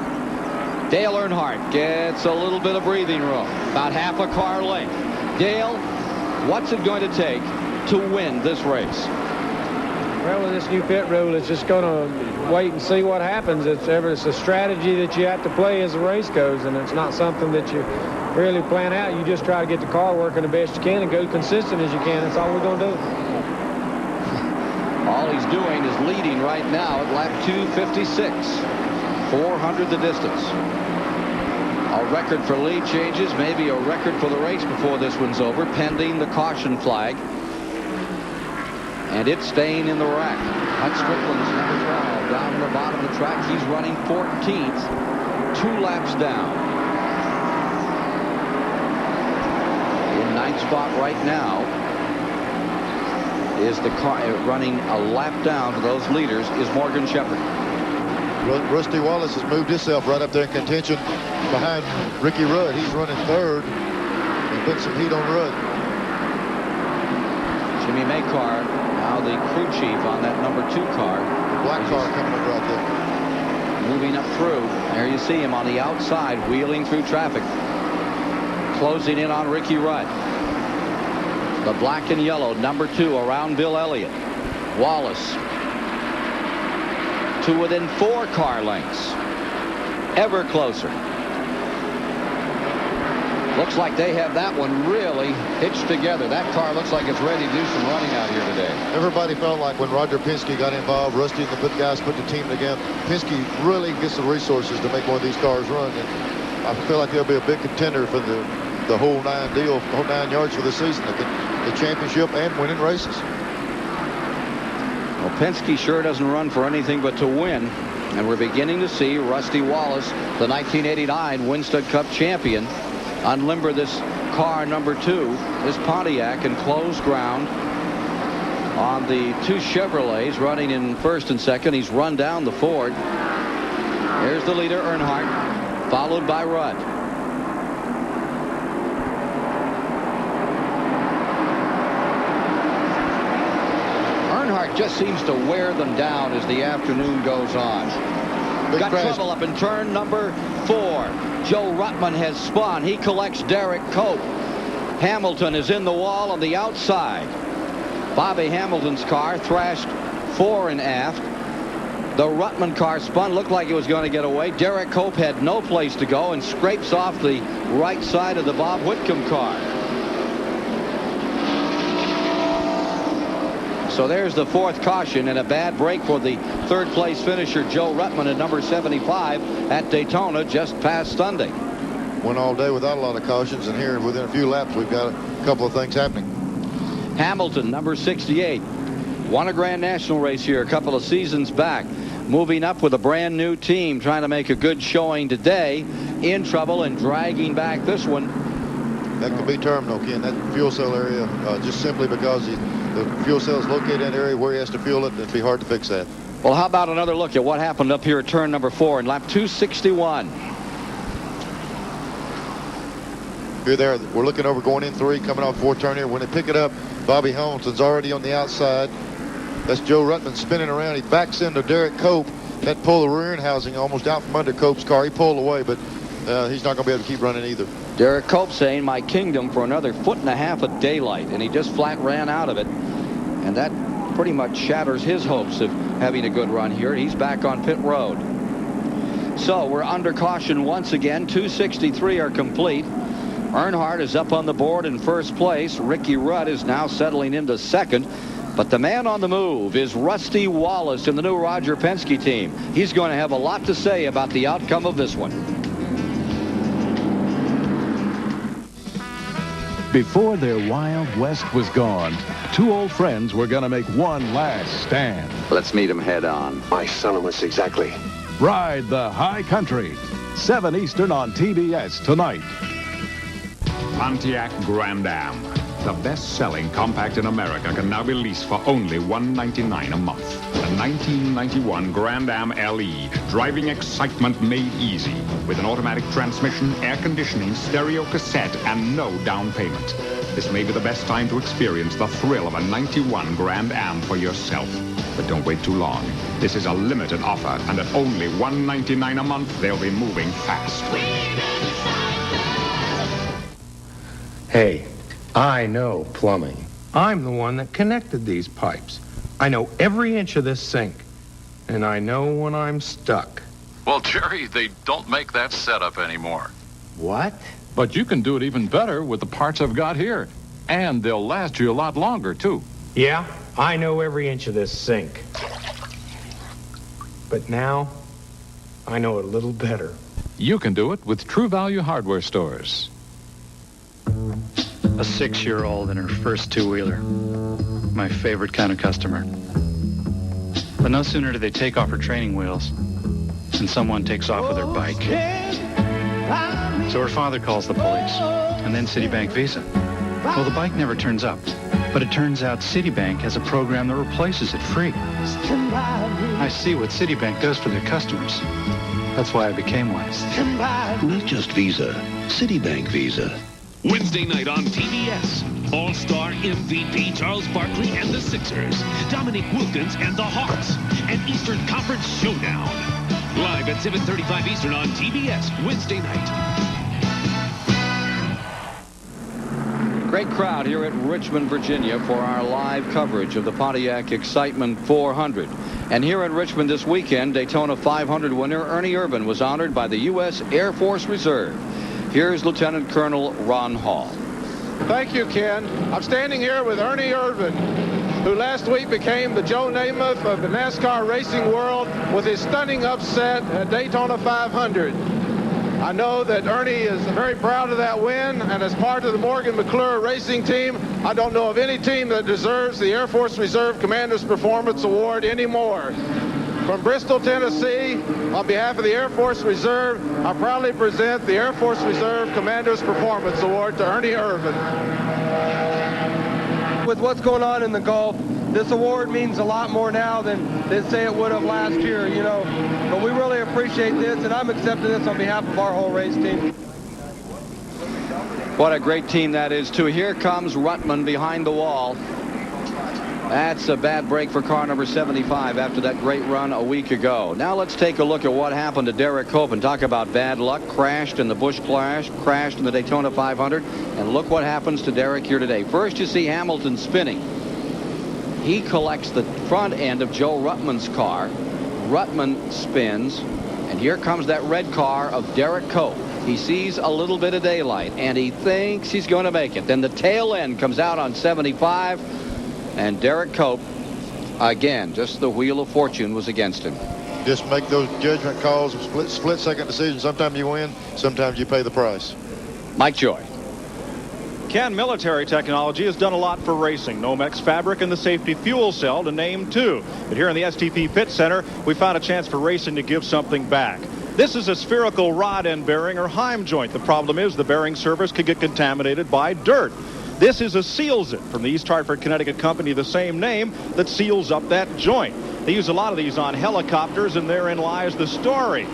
Dale Earnhardt gets a little bit of breathing room, about half a car length. Dale, what's it going to take to win this race? Well, with this new pit rule, it's just going to wait and see what happens. It's a strategy that you have to play as the race goes, and it's not something that you really plan out. You just try to get the car working the best you can and go consistent as you can. That's all we're going to do. All he's doing is leading right now at lap 256. 400 the distance. A record for lead changes, maybe a record for the race before this one's over, pending the caution flag. And it's staying in the rack. Hut Strickland's number 12 down the bottom of the track. He's running 14th, 2 laps down. In 9th spot right now is the car running a lap down to those leaders is Morgan Shepherd. Rusty Wallace has moved himself right up there in contention behind Ricky Rudd. He's running third and put some heat on Rudd. Jimmy Makar, now the crew chief on that number 2 car. The black car coming up right there. Moving up through. There you see him on the outside, wheeling through traffic. Closing in on Ricky Rudd. The black and yellow, number 2, around Bill Elliott. Wallace to within 4 car lengths. Ever closer. Looks like they have that one really hitched together. That car looks like it's ready to do some running out here today. Everybody felt like when Roger Penske got involved, Rusty and the guys put the team together, Penske really gets the resources to make one of these cars run. And I feel like they'll be a big contender for the whole 9 deal, the whole 9 yards for the season, the championship and winning races. Well, Penske sure doesn't run for anything but to win. And we're beginning to see Rusty Wallace, the 1989 Winstead Cup champion, unlimber this car number 2, this Pontiac, and close ground on the 2 Chevrolets running in first and second. He's run down the Ford. Here's the leader, Earnhardt, followed by Rudd. Earnhardt just seems to wear them down as the afternoon goes on. Got trouble up in turn number 4. Joe Ruttman has spun. He collects Derek Cope. Hamilton is in the wall on the outside. Bobby Hamilton's car thrashed fore and aft. The Ruttman car spun, looked like it was going to get away. Derek Cope had no place to go and scrapes off the right side of the Bob Whitcomb car. So there's the 4th caution, and a bad break for the 3rd place finisher Joe Ruttman at number 75 at Daytona just past Sunday. Went all day without a lot of cautions, and here within a few laps we've got a couple of things happening. Hamilton, number 68, won a Grand National race here a couple of seasons back. Moving up with a brand new team, trying to make a good showing today. In trouble and dragging back this one. That could be terminal, Ken. That fuel cell area, just simply because the fuel cell is located in an area where he has to fuel it. It'd be hard to fix that. Well, how about another look at what happened up here at turn number 4 in lap 261. Here there, we're looking over going in 3, coming off 4 turn here. When they pick it up, Bobby Hamilton's already on the outside. That's Joe Ruttman spinning around. He backs into Derek Cope. That pulled the rear end housing almost out from under Cope's car. He pulled away, but he's not going to be able to keep running either. Derek Cope saying, my kingdom for another 1.5 foot of daylight, and he just flat ran out of it. And that pretty much shatters his hopes of having a good run here. He's back on pit road. So we're under caution once again. 263 are complete. Earnhardt is up on the board in first place. Ricky Rudd is now settling into second. But the man on the move is Rusty Wallace in the new Roger Penske team. He's going to have a lot to say about the outcome of this one. Before their Wild West was gone, 2 old friends were going to make one last stand. Let's meet them head on. My son almost exactly. Ride the High Country. 7 Eastern on TBS tonight. Pontiac Grand Am. The best-selling compact in America can now be leased for only $199 a month. The 1991 Grand Am LE, driving excitement made easy. With an automatic transmission, air conditioning, stereo cassette, and no down payment. This may be the best time to experience the thrill of a 91 Grand Am for yourself. But don't wait too long. This is a limited offer, and at only $199 a month, they'll be moving fast. Hey, I know plumbing. I'm the one that connected these pipes. I know every inch of this sink. And I know when I'm stuck. Well, Jerry, they don't make that setup anymore. What? But you can do it even better with the parts I've got here. And they'll last you a lot longer, too. Yeah, I know every inch of this sink. But now, I know it a little better. You can do it with True Value Hardware stores. A 6-year-old in her first 2-wheeler. My favorite kind of customer. But no sooner do they take off her training wheels than someone takes off with her bike. So her father calls the police, and then Citibank Visa. Well, the bike never turns up, but it turns out Citibank has a program that replaces it free. I see what Citibank does for their customers. That's why I became one. Not just Visa, Citibank Visa. Wednesday night on TBS. All-Star MVP Charles Barkley and the Sixers. Dominique Wilkins and the Hawks. An Eastern Conference showdown. Live at 7:35 Eastern on TBS Wednesday night. Great crowd here at Richmond, Virginia for our live coverage of the Pontiac Excitement 400. And here in Richmond this weekend, Daytona 500 winner Ernie Irvan was honored by the U.S. Air Force Reserve. Here's Lieutenant Colonel Ron Hall. Thank you, Ken. I'm standing here with Ernie Irvan, who last week became the Joe Namath of the NASCAR racing world with his stunning upset at Daytona 500. I know that Ernie is very proud of that win, and as part of the Morgan McClure racing team, I don't know of any team that deserves the Air Force Reserve Commander's Performance Award anymore. From Bristol, Tennessee, on behalf of the Air Force Reserve, I proudly present the Air Force Reserve Commander's Performance Award to Ernie Irvin. With what's going on in the Gulf, this award means a lot more now than say it would have last year, you know. But we really appreciate this, and I'm accepting this on behalf of our whole race team. What a great team that is, too. Here comes Ruttman behind the wall. That's a bad break for car number 75 after that great run a week ago. Now let's take a look at what happened to Derek Cope and talk about bad luck. Crashed in the Busch Clash, crashed in the Daytona 500, and look what happens to Derek here today. First, you see Hamilton spinning. He collects the front end of Joe Ruttman's car. Ruttman spins, and here comes that red car of Derek Cope. He sees a little bit of daylight, and he thinks he's going to make it. Then the tail end comes out on 75, and Derek Cope, again, just the wheel of fortune was against him. Just make those judgment calls, split-second decisions. Sometimes you win, sometimes you pay the price. Mike Joy. Ken, military technology has done a lot for racing. Nomex fabric and the safety fuel cell to name two. But here in the STP Pit Center, we found a chance for racing to give something back. This is a spherical rod end bearing or Heim joint. The problem is the bearing surface could get contaminated by dirt. This is a Seals It from the East Hartford, Connecticut company, the same name, that seals up that joint. They use a lot of these on helicopters, and therein lies the story.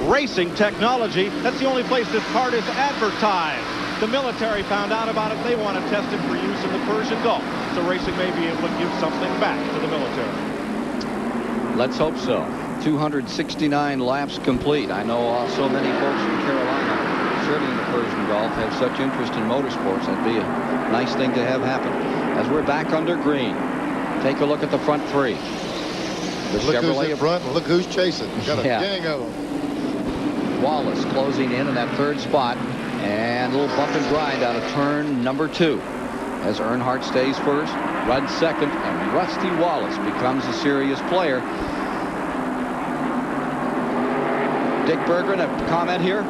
Racing technology, that's the only place this part is advertised. The military found out about it. They want to test it for use in the Persian Gulf. So racing may be able to give something back to the military. Let's hope so. 269 laps complete. I know so many folks from Carolina, certainly in the Persian Gulf, have such interest in motorsports. That'd be a nice thing to have happen. As we're back under green, take a look at the front three. Look who's in front and look who's chasing. Got a gang of them. Wallace closing in that third spot. And a little bump and grind out of turn number 2. As Earnhardt stays first, Rudd second, and Rusty Wallace becomes a serious player. Dick Berggren, a comment here?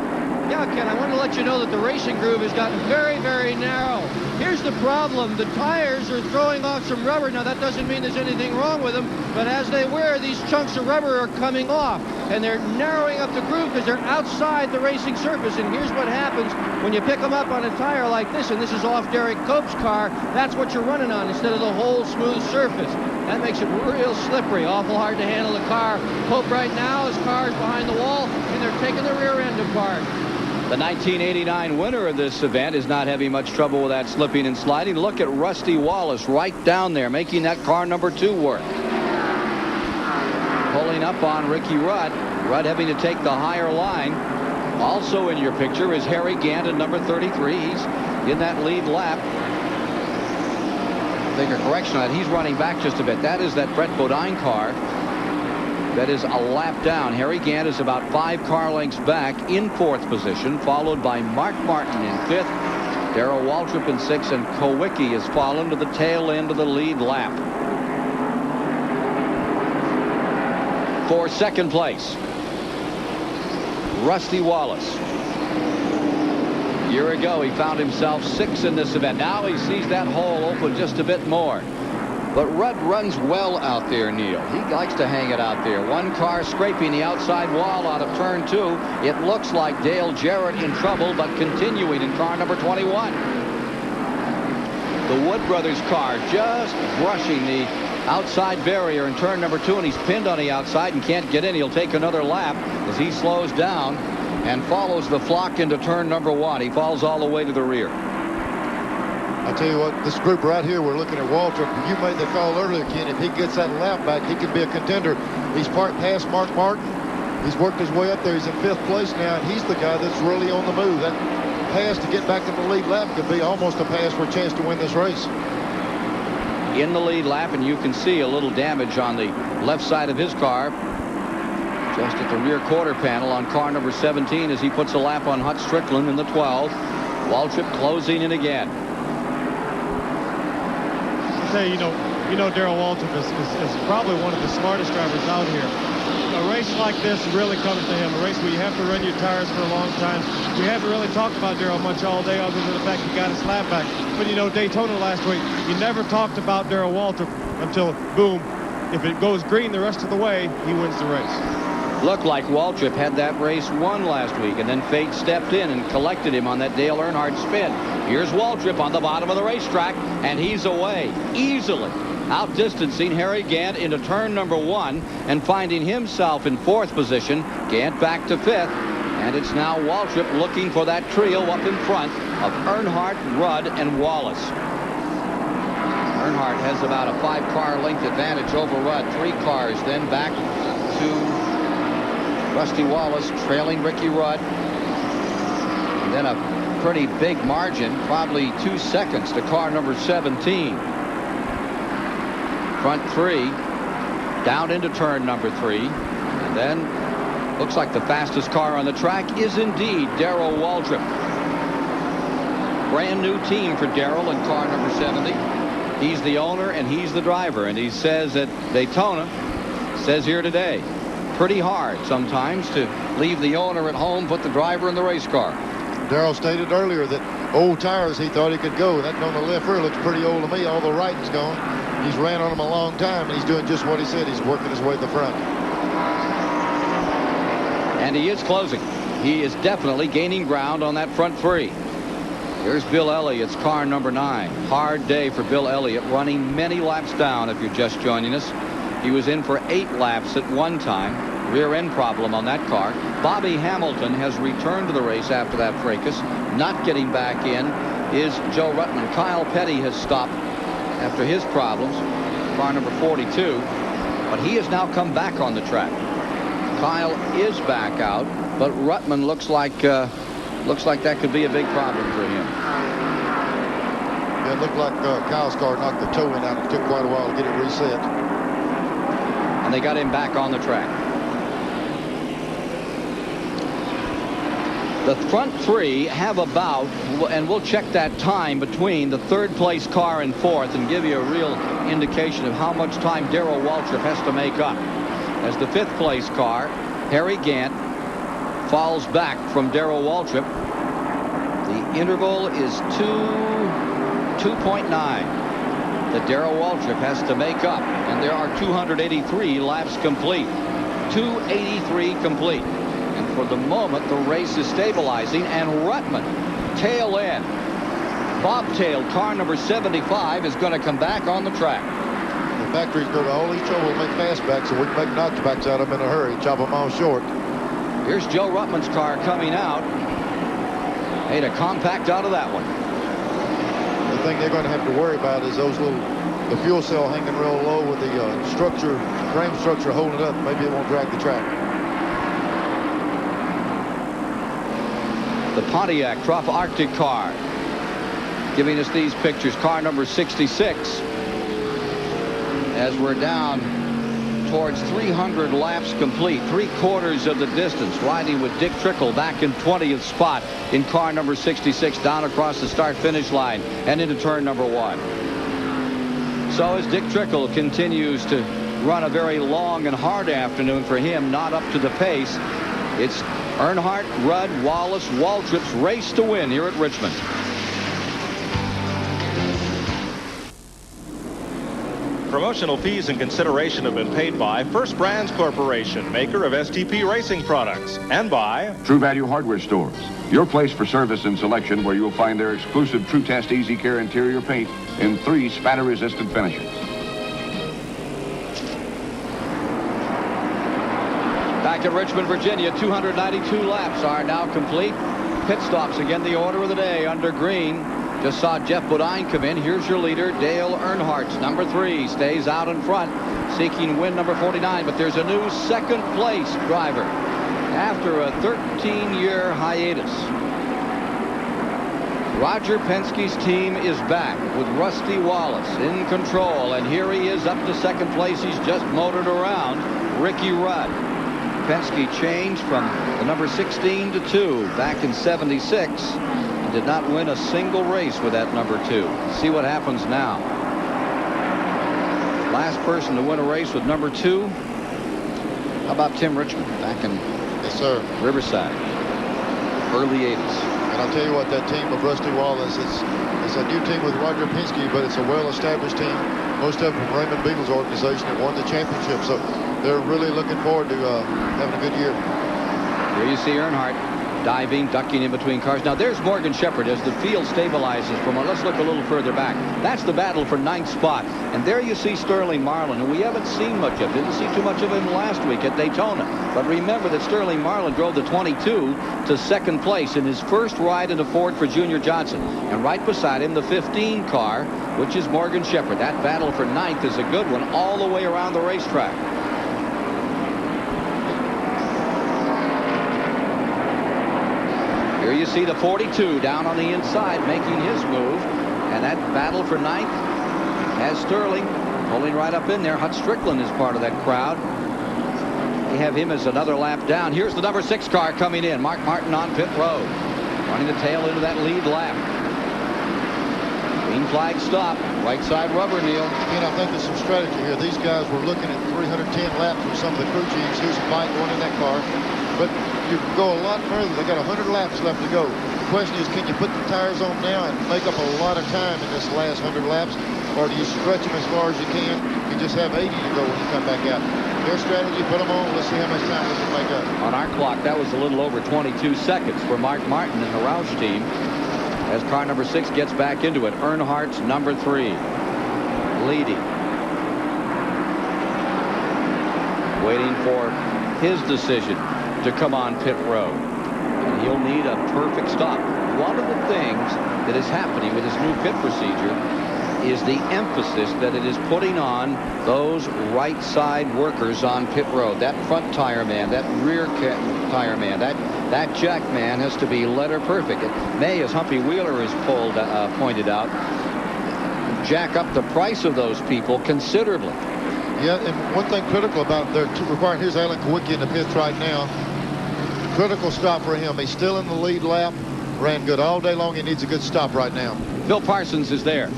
Yeah, Ken, I want to let you know that the racing groove has gotten very, very narrow. Here's the problem. The tires are throwing off some rubber. Now, that doesn't mean there's anything wrong with them, but as they wear, these chunks of rubber are coming off, and they're narrowing up the groove because they're outside the racing surface. And here's what happens when you pick them up on a tire like this, and this is off Derek Cope's car. That's what you're running on instead of the whole smooth surface. That makes it real slippery, awful hard to handle the car. Cope right now, his car is behind the wall, and they're taking the rear end apart. The 1989 winner of this event is not having much trouble with that slipping and sliding. Look at Rusty Wallace right down there, making that car number 2 work. Pulling up on Ricky Rudd. Rudd having to take the higher line. Also in your picture is Harry Gant at number 33. He's in that lead lap. Bigger correction on that. He's running back just a bit. That is that Brett Bodine car. That is a lap down. Harry Gant is about 5 car lengths back in 4th position, followed by Mark Martin in 5th, Darrell Waltrip in 6th, and Kowicki has fallen to the tail end of the lead lap. For second place, Rusty Wallace. A year ago, he found himself 6th in this event. Now he sees that hole open just a bit more. But Rudd runs well out there, Neil. He likes to hang it out there. One car scraping the outside wall out of turn 2. It looks like Dale Jarrett in trouble, but continuing in car number 21. The Wood Brothers car just brushing the outside barrier in turn number 2, and he's pinned on the outside and can't get in. He'll take another lap as he slows down and follows the flock into turn number 1. He falls all the way to the rear. I tell you what, this group right here, we're looking at Waltrip. You made the call earlier, Ken. If he gets that lap back, he could be a contender. He's past Mark Martin. He's worked his way up there. He's in 5th place now, and he's the guy that's really on the move. That pass to get back in the lead lap could be almost a pass for a chance to win this race. In the lead lap, and you can see a little damage on the left side of his car, just at the rear quarter panel on car number 17 as he puts a lap on Hut Strickland in the 12. Waltrip closing in again. Say, you know, Darrell Waltrip is probably one of the smartest drivers out here. A race like this really comes to him. A race where you have to run your tires for a long time. We haven't really talked about Darrell much all day other than the fact he got his lap back. But, you know, Daytona last week, you never talked about Darrell Waltrip until, boom, if it goes green the rest of the way, he wins the race. Looked like Waltrip had that race won last week, and then fate stepped in and collected him on that Dale Earnhardt spin. Here's Waltrip on the bottom of the racetrack, and he's away easily, outdistancing Harry Gant into turn number 1 and finding himself in 4th position. Gant back to 5th, and it's now Waltrip looking for that trio up in front of Earnhardt, Rudd, and Wallace. Earnhardt has about a 5-car length advantage over Rudd. 3 cars then back to Rusty Wallace trailing Ricky Rudd. And then a pretty big margin, probably 2 seconds to car number 17. Front 3 down into turn number 3. And then looks like the fastest car on the track is indeed Darrell Waltrip. Brand new team for Darrell in car number 70. He's the owner and he's the driver. And he says at Daytona, says here today, pretty hard sometimes to leave the owner at home, put the driver in the race car. Darrell stated earlier that old tires, he thought he could go. That on the left rear looks pretty old to me. All the writing's gone. He's ran on them a long time, and he's doing just what he said. He's working his way to the front. And he is closing. He is definitely gaining ground on that front 3. Here's Bill Elliott's car number 9. Hard day for Bill Elliott, running many laps down if you're just joining us. He was in for 8 laps at one time. Rear end problem on that car. Bobby Hamilton has returned to the race after that fracas. Not getting back in is Joe Ruttman. Kyle Petty has stopped after his problems. Car number 42. But he has now come back on the track. Kyle is back out, but Ruttman looks like that could be a big problem for him. Yeah, it looked like Kyle's car knocked the toe in out. It took quite a while to get it reset. And they got him back on the track. The front 3 have about, and we'll check that time between the 3rd place car and 4th and give you a real indication of how much time Darrell Waltrip has to make up. As the 5th place car, Harry Gant, falls back from Darrell Waltrip. The interval is 2.9 that Darrell Waltrip has to make up, and there are 283 laps complete. 283 complete. And for the moment, the race is stabilizing, and Ruttman, tail end, bobtail car number 75 is going to come back on the track. The factories go to all these trouble to make fastbacks, and we can make notchbacks out of them in a hurry, chop them all short. Here's Joe Ruttman's car coming out. Made a compact out of that one. The thing they're going to have to worry about is the fuel cell hanging real low with the frame structure holding it up. Maybe it won't drag the track. The Pontiac Trop Arctic car giving us these pictures. Car number 66. As we're down towards 300 laps complete, 3/4 of the distance, riding with Dick Trickle back in 20th spot in car number 66, down across the start-finish line and into turn number 1. So as Dick Trickle continues to run a very long and hard afternoon for him, not up to the pace, it's Earnhardt, Rudd, Wallace, Waltrip's race to win here at Richmond. Promotional fees and consideration have been paid by First Brands Corporation, maker of STP racing products, and by True Value Hardware Stores, your place for service and selection, where you'll find their exclusive True Test Easy Care interior paint in 3 spatter-resistant finishes. Back in Richmond, Virginia, 292 laps are now complete. Pit stops again, the order of the day under green. Just saw Jeff Bodine come in. Here's your leader, Dale Earnhardt, number 3, stays out in front, seeking win number 49. But there's a new 2nd place driver after a 13-year hiatus. Roger Penske's team is back with Rusty Wallace in control, and here he is up to 2nd place. He's just motored around Ricky Rudd. Penske changed from the number 16 to 2 back in '76. Did not win a single race with that number 2. See what happens now. Last person to win a race with number 2. How about Tim Richmond back in Riverside, early 80s. And I'll tell you what, that team of Rusty Wallace, it's a new team with Roger Penske, but it's a well-established team. most of them from Raymond Beagle's organization that won the championship. So they're really looking forward to having a good year. Here you see Earnhardt diving, ducking in between cars. Now there's Morgan Shepherd as the field stabilizes from, let's look a little further back. That's the battle for 9th spot. And there you see Sterling Marlin, who we haven't seen much of. Didn't see too much of him last week at Daytona. But remember that Sterling Marlin drove the 22 to 2nd place in his first ride in a Ford for Junior Johnson. And right beside him, the 15 car, which is Morgan Shepherd. That battle for 9th is a good one all the way around the racetrack. Here you see the 42 down on the inside making his move. And that battle for 9th has Sterling pulling right up in there. Hut Strickland is part of that crowd. They have him as another lap down. Here's the number 6 car coming in. Mark Martin on pit road. Running the tail into that lead lap. Green flag stop. Right side rubber, Neil. And I think there's some strategy here. These guys were looking at 310 laps with some of the crew chiefs. Here's a bike going in that car. But you can go a lot further. They got 100 laps left to go. The question is, can you put the tires on now and make up a lot of time in this last 100 laps? Or do you stretch them as far as you can and just have 80 to go when you come back out? Their strategy, put them on. Let's see how much time we can make up. On our clock, that was a little over 22 seconds for Mark Martin and the Roush team. As car number 6 gets back into it, Earnhardt's number 3 leading. Waiting for his decision to come on pit road. And he'll need a perfect stop. One of the things that is happening with this new pit procedure is the emphasis that it is putting on those right side workers on pit road. That front tire man, that rear tire man, that jack man has to be letter perfect. It may, as Humpy Wheeler has pointed out, jack up the price of those people considerably. Yeah, and one thing critical about their requiring, here's Alan Kowicki in the pits right now. Critical stop for him. He's still in the lead lap. Ran good all day long. He needs a good stop right now. Bill Parsons is there.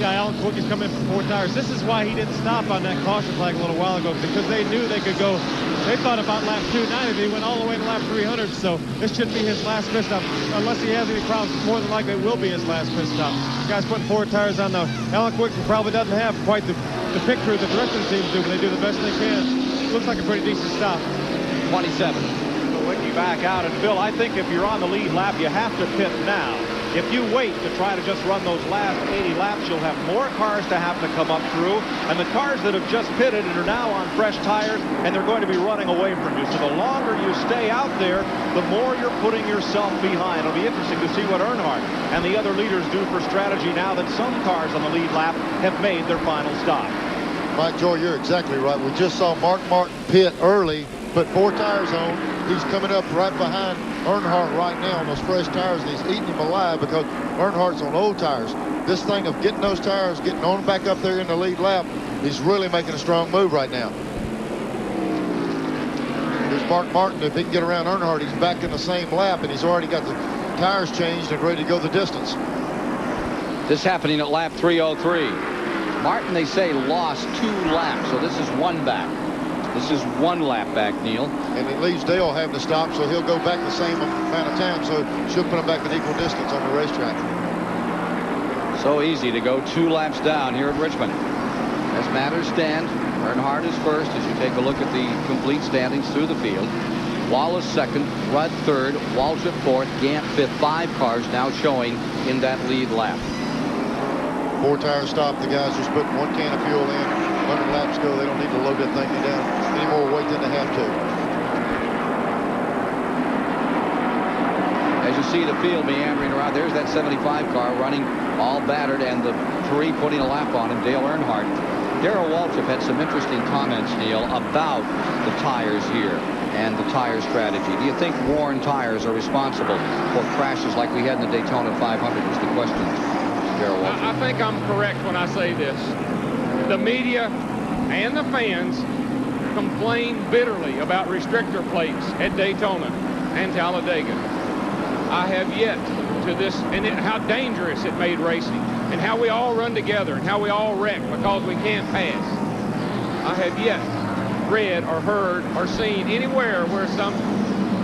Yeah, Alan Kowicki's coming in for 4 tires. This is why he didn't stop on that caution flag a little while ago, because they knew they could go. They thought about lap 290. They went all the way to lap 300, so this should be his last pit stop. Unless he has any problems, more than likely it will be his last pit stop. The guy's putting 4 tires on now. Alan Kowicki probably doesn't have quite the pit crew that the rest of the teams do, but they do the best they can. Looks like a pretty decent stop. 27. Kowicki back out, and Phil, I think if you're on the lead lap, you have to pit now. If you wait to try to just run those last 80 laps, you'll have more cars to have to come up through. And the cars that have just pitted and are now on fresh tires, and they're going to be running away from you. So the longer you stay out there, the more you're putting yourself behind. It'll be interesting to see what Earnhardt and the other leaders do for strategy now that some cars on the lead lap have made their final stop. Mike Joy, you're exactly right. We just saw Mark Martin pit early, put 4 tires on. He's coming up right behind Earnhardt right now on those fresh tires, and he's eating him alive because Earnhardt's on old tires. This thing of getting those tires, getting on back up there in the lead lap, he's really making a strong move right now. There's Mark Martin. If he can get around Earnhardt, he's back in the same lap, and he's already got the tires changed and ready to go the distance. This happening at lap 303. Martin, they say, lost 2 laps, so this is 1 back. This is 1 lap back, Neil. And it leaves Dale having to stop, so he'll go back the same amount of time, so she'll put him back an equal distance on the racetrack. So easy to go 2 laps down here at Richmond. As matters stand, Earnhardt is first as you take a look at the complete standings through the field. Wallace second, Rudd third, Waltrip fourth, Gant fifth. 5 cars now showing in that lead lap. 4 tire stop. The guys just put 1 can of fuel in. 100 laps go. They don't need to load that thing down any more weight than they have to. As you see the field meandering around, there's that 75 car running all battered, and the 3 putting a lap on him, Dale Earnhardt. Darrell Waltrip had some interesting comments, Neil, about the tires here and the tire strategy. Do you think worn tires are responsible for crashes like we had in the Daytona 500 is the question, Darrell Waltrip? I think I'm correct when I say this. The media and the fans complain bitterly about restrictor plates at Daytona and Talladega. I have yet to this, and how dangerous it made racing, and how we all run together, and how we all wreck because we can't pass. I have yet read or heard or seen anywhere where some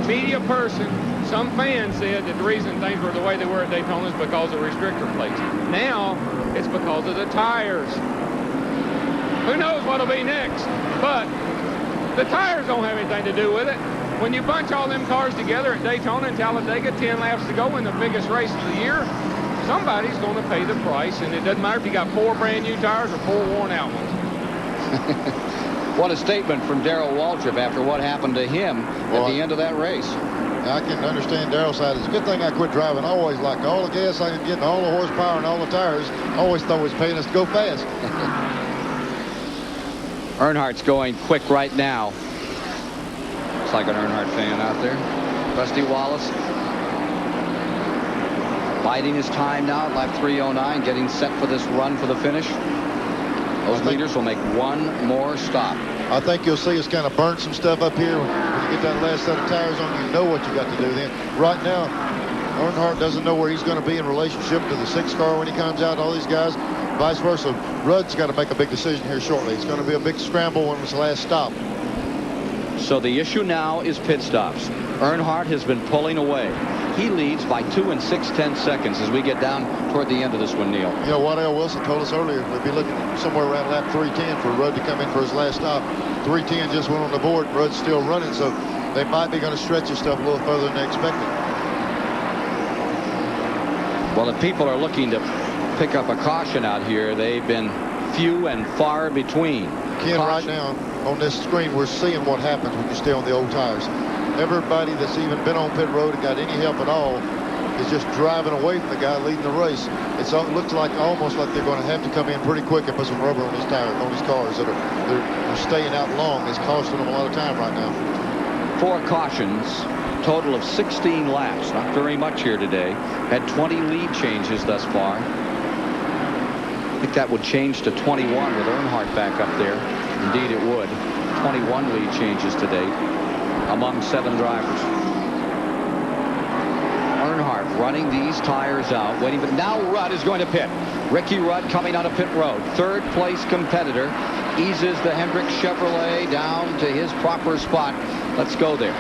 media person, some fan said that the reason things were the way they were at Daytona is because of restrictor plates. Now it's because of the tires. Who knows what'll be next? But the tires don't have anything to do with it. When you bunch all them cars together at Daytona and Talladega, 10 laps to go in the biggest race of the year, somebody's going to pay the price, and it doesn't matter if you got 4 brand new tires or 4 worn out ones. What a statement from Darrell Waltrip after what happened to him at the end of that race. I can understand Darrell's side. It's a good thing I quit driving. I always liked all the gas I could get and all the horsepower and all the tires. I always thought it was paying us to go fast. Earnhardt's going quick right now. Looks like an Earnhardt fan out there. Rusty Wallace biding his time now at lap 309, getting set for this run for the finish. Those leaders will make one more stop. I think you'll see us kind of burn some stuff up here. When you get that last set of tires on, you know what you got to do then. Right now, Earnhardt doesn't know where he's going to be in relationship to the 6 car when he comes out, all these guys. Vice versa, Rudd's got to make a big decision here shortly. It's going to be a big scramble when it's the last stop. So the issue now is pit stops. Earnhardt has been pulling away. He leads by 2 6/10 seconds as we get down toward the end of this one, Neil. You know, Waddell Wilson told us earlier, we'll be looking somewhere around lap 310 for Rudd to come in for his last stop. 310 just went on the board. Rudd's still running, so they might be going to stretch his stuff a little further than they expected. Well, if people are looking to pick up a caution out here, they've been few and far between. Ken, right now on this screen, we're seeing what happens when you stay on the old tires. Everybody that's even been on pit road and got any help at all is just driving away from the guy leading the race. It looks like almost like they're going to have to come in pretty quick and put some rubber on his tires, on his cars that they're staying out long. It's costing them a lot of time right now. 4 cautions, total of 16 laps. Not very much here today. Had 20 lead changes thus far. I think that would change to 21 with Earnhardt back up there. Indeed it would. 21 lead changes to date among 7 drivers. Earnhardt running these tires out, waiting, but now Rudd is going to pit. Ricky Rudd coming out of pit road. 3rd place competitor eases the Hendrick Chevrolet down to his proper spot. Let's go there.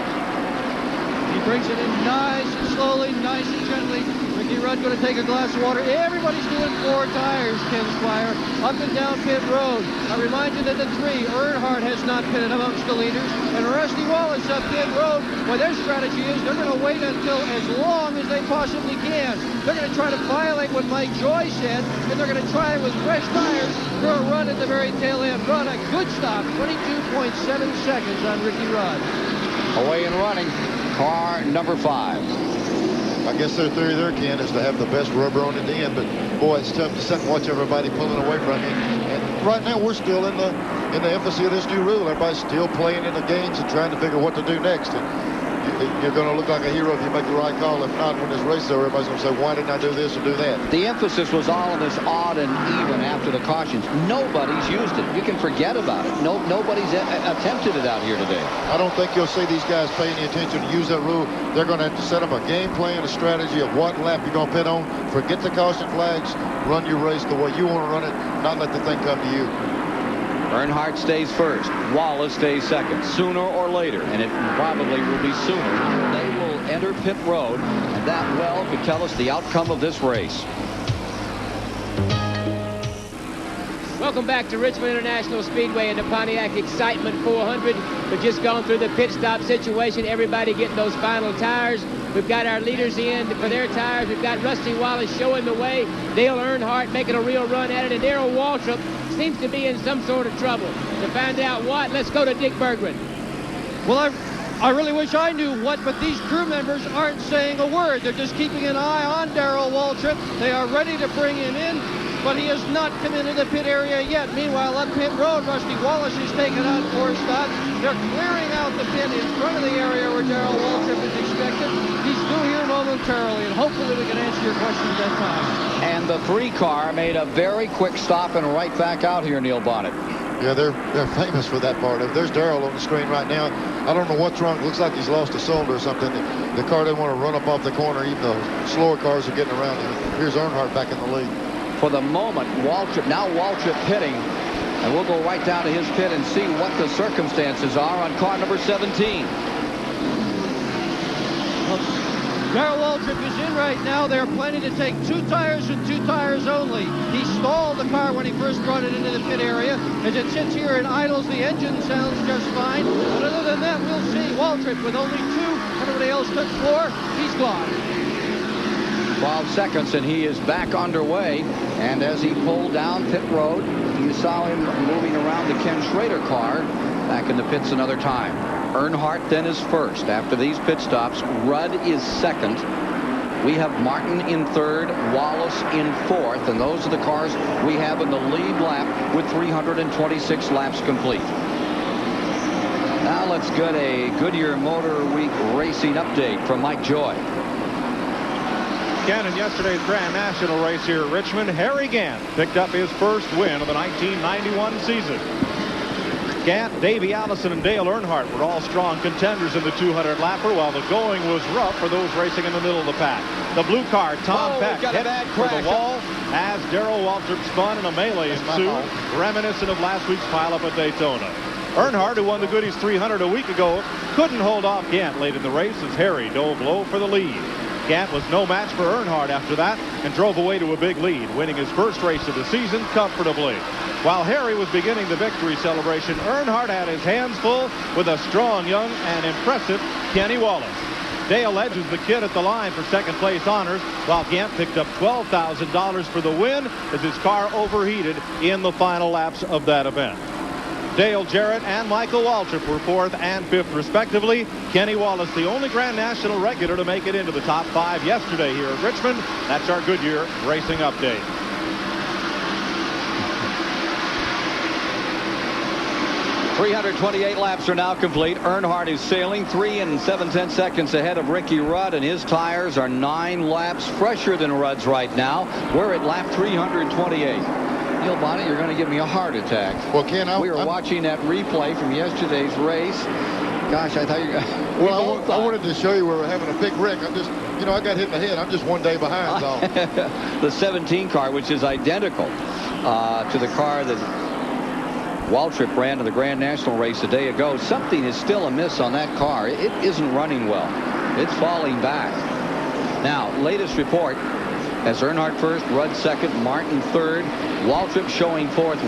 He brings it in nice and slowly, nice and gently. Ricky Rudd going to take a glass of water. Everybody's doing 4 tires, Ken Squire, up and down pit road. I remind you that the 3, Earnhardt has not pitted amongst the leaders, and Rusty Wallace up pit road. Well, their strategy is they're going to wait until as long as they possibly can. They're going to try to violate what Mike Joy said, and they're going to try with fresh tires for a run at the very tail end. Run a good stop, 22.7 seconds on Ricky Rudd. Away and running, car number 5. I guess their theory there, Ken, is to have the best rubber on at the end, but boy, it's tough to sit and watch everybody pulling away from you. And right now, we're still in the infancy of this new rule. Everybody's still playing in the games and trying to figure what to do next. And you're going to look like a hero if you make the right call. If not, when this race is over, everybody's going to say, why didn't I do this or do that? The emphasis was all on this odd and even after the cautions. Nobody's used it. You can forget about it. Nobody's attempted it out here today. I don't think you'll see these guys paying any attention to use that rule. They're going to have to set up a game plan, a strategy of what lap you're going to pit on. Forget the caution flags. Run your race the way you want to run it. Not let the thing come to you. Earnhardt stays first. Wallace stays second. Sooner or later, and it probably will be sooner, they will enter pit road, and that well could tell us the outcome of this race. Welcome back to Richmond International Speedway and the Pontiac Excitement 400. We've just gone through the pit stop situation. Everybody getting those final tires. We've got our leaders in for their tires. We've got Rusty Wallace showing the way. Dale Earnhardt making a real run at it. And Darrell Waltrip seems to be in some sort of trouble. To find out what, let's go to Dick Berggren. Well, I really wish I knew what, but these crew members aren't saying a word. They're just keeping an eye on Darrell Waltrip. They are ready to bring him in, but he has not come into the pit area yet. Meanwhile, up pit road, Rusty Wallace is taken on 4 spots. They're clearing out the pit in front of the area where Darrell Waltrip is expected. He's due here momentarily, and hopefully we can answer your questions that time. And the 3 car made a very quick stop and right back out here, Neil Bonnet. Yeah, they're famous for that part of it. There's Darrell on the screen right now. I don't know what's wrong. It looks like he's lost a cylinder or something. The car doesn't want to run up off the corner, even though slower cars are getting around him. Here's Earnhardt back in the lead. For the moment, Waltrip pitting, and we'll go right down to his pit and see what the circumstances are on car number 17. Darrell Waltrip is in right now. They're planning to take 2 tires and 2 tires only. He stalled the car when he first brought it into the pit area. As it sits here and idles, the engine sounds just fine. But other than that, we'll see. Waltrip with only 2. Everybody else took 4. He's gone. 12 seconds, and he is back underway. And as he pulled down pit road, you saw him moving around the Ken Schrader car back in the pits another time. Earnhardt then is first. After these pit stops, Rudd is second. We have Martin in third, Wallace in fourth, and those are the cars we have in the lead lap with 326 laps complete. Now let's get a Goodyear Motor Week racing update from Mike Joy. Ken, in yesterday's Grand National race here at Richmond, Harry Gant picked up his first win of the 1991 season. Gant, Davey Allison, and Dale Earnhardt were all strong contenders in the 200-lapper, while the going was rough for those racing in the middle of the pack. The blue car, Tom Peck, hit for the wall as Darrell Waltrip spun and a melee ensued, reminiscent of last week's pileup at Daytona. Earnhardt, who won the Goodies 300 a week ago, couldn't hold off Gant late in the race as Harry dove low for the lead. Gant was no match for Earnhardt after that and drove away to a big lead, winning his first race of the season comfortably. While Harry was beginning the victory celebration, Earnhardt had his hands full with a strong, young, and impressive Kenny Wallace. Dale edges the kid at the line for second place honors, while Gant picked up $12,000 for the win as his car overheated in the final laps of that event. Dale Jarrett and Michael Waltrip were 4th and 5th respectively. Kenny Wallace, the only Grand National regular to make it into the top 5 yesterday here at Richmond. That's our Goodyear Racing Update. .328 laps are now complete. Earnhardt is sailing 3 7/10 seconds ahead of Ricky Rudd, and his tires are 9 laps fresher than Rudd's right now. We're at lap 328. Neil Bonnet, you're going to give me a heart attack. Well, Ken, we were watching that replay from yesterday's race. Gosh, I thought you. Well, I wanted to show you where we're having a big wreck. I'm just, I got hit in the head. I'm just one day behind. So. The 17 car, which is identical to the car that Waltrip ran to the Grand National race a day ago. Something is still amiss on that car. It isn't running well. It's falling back. Now, latest report. As Earnhardt first, Rudd second, Martin third, Waltrip showing fourth,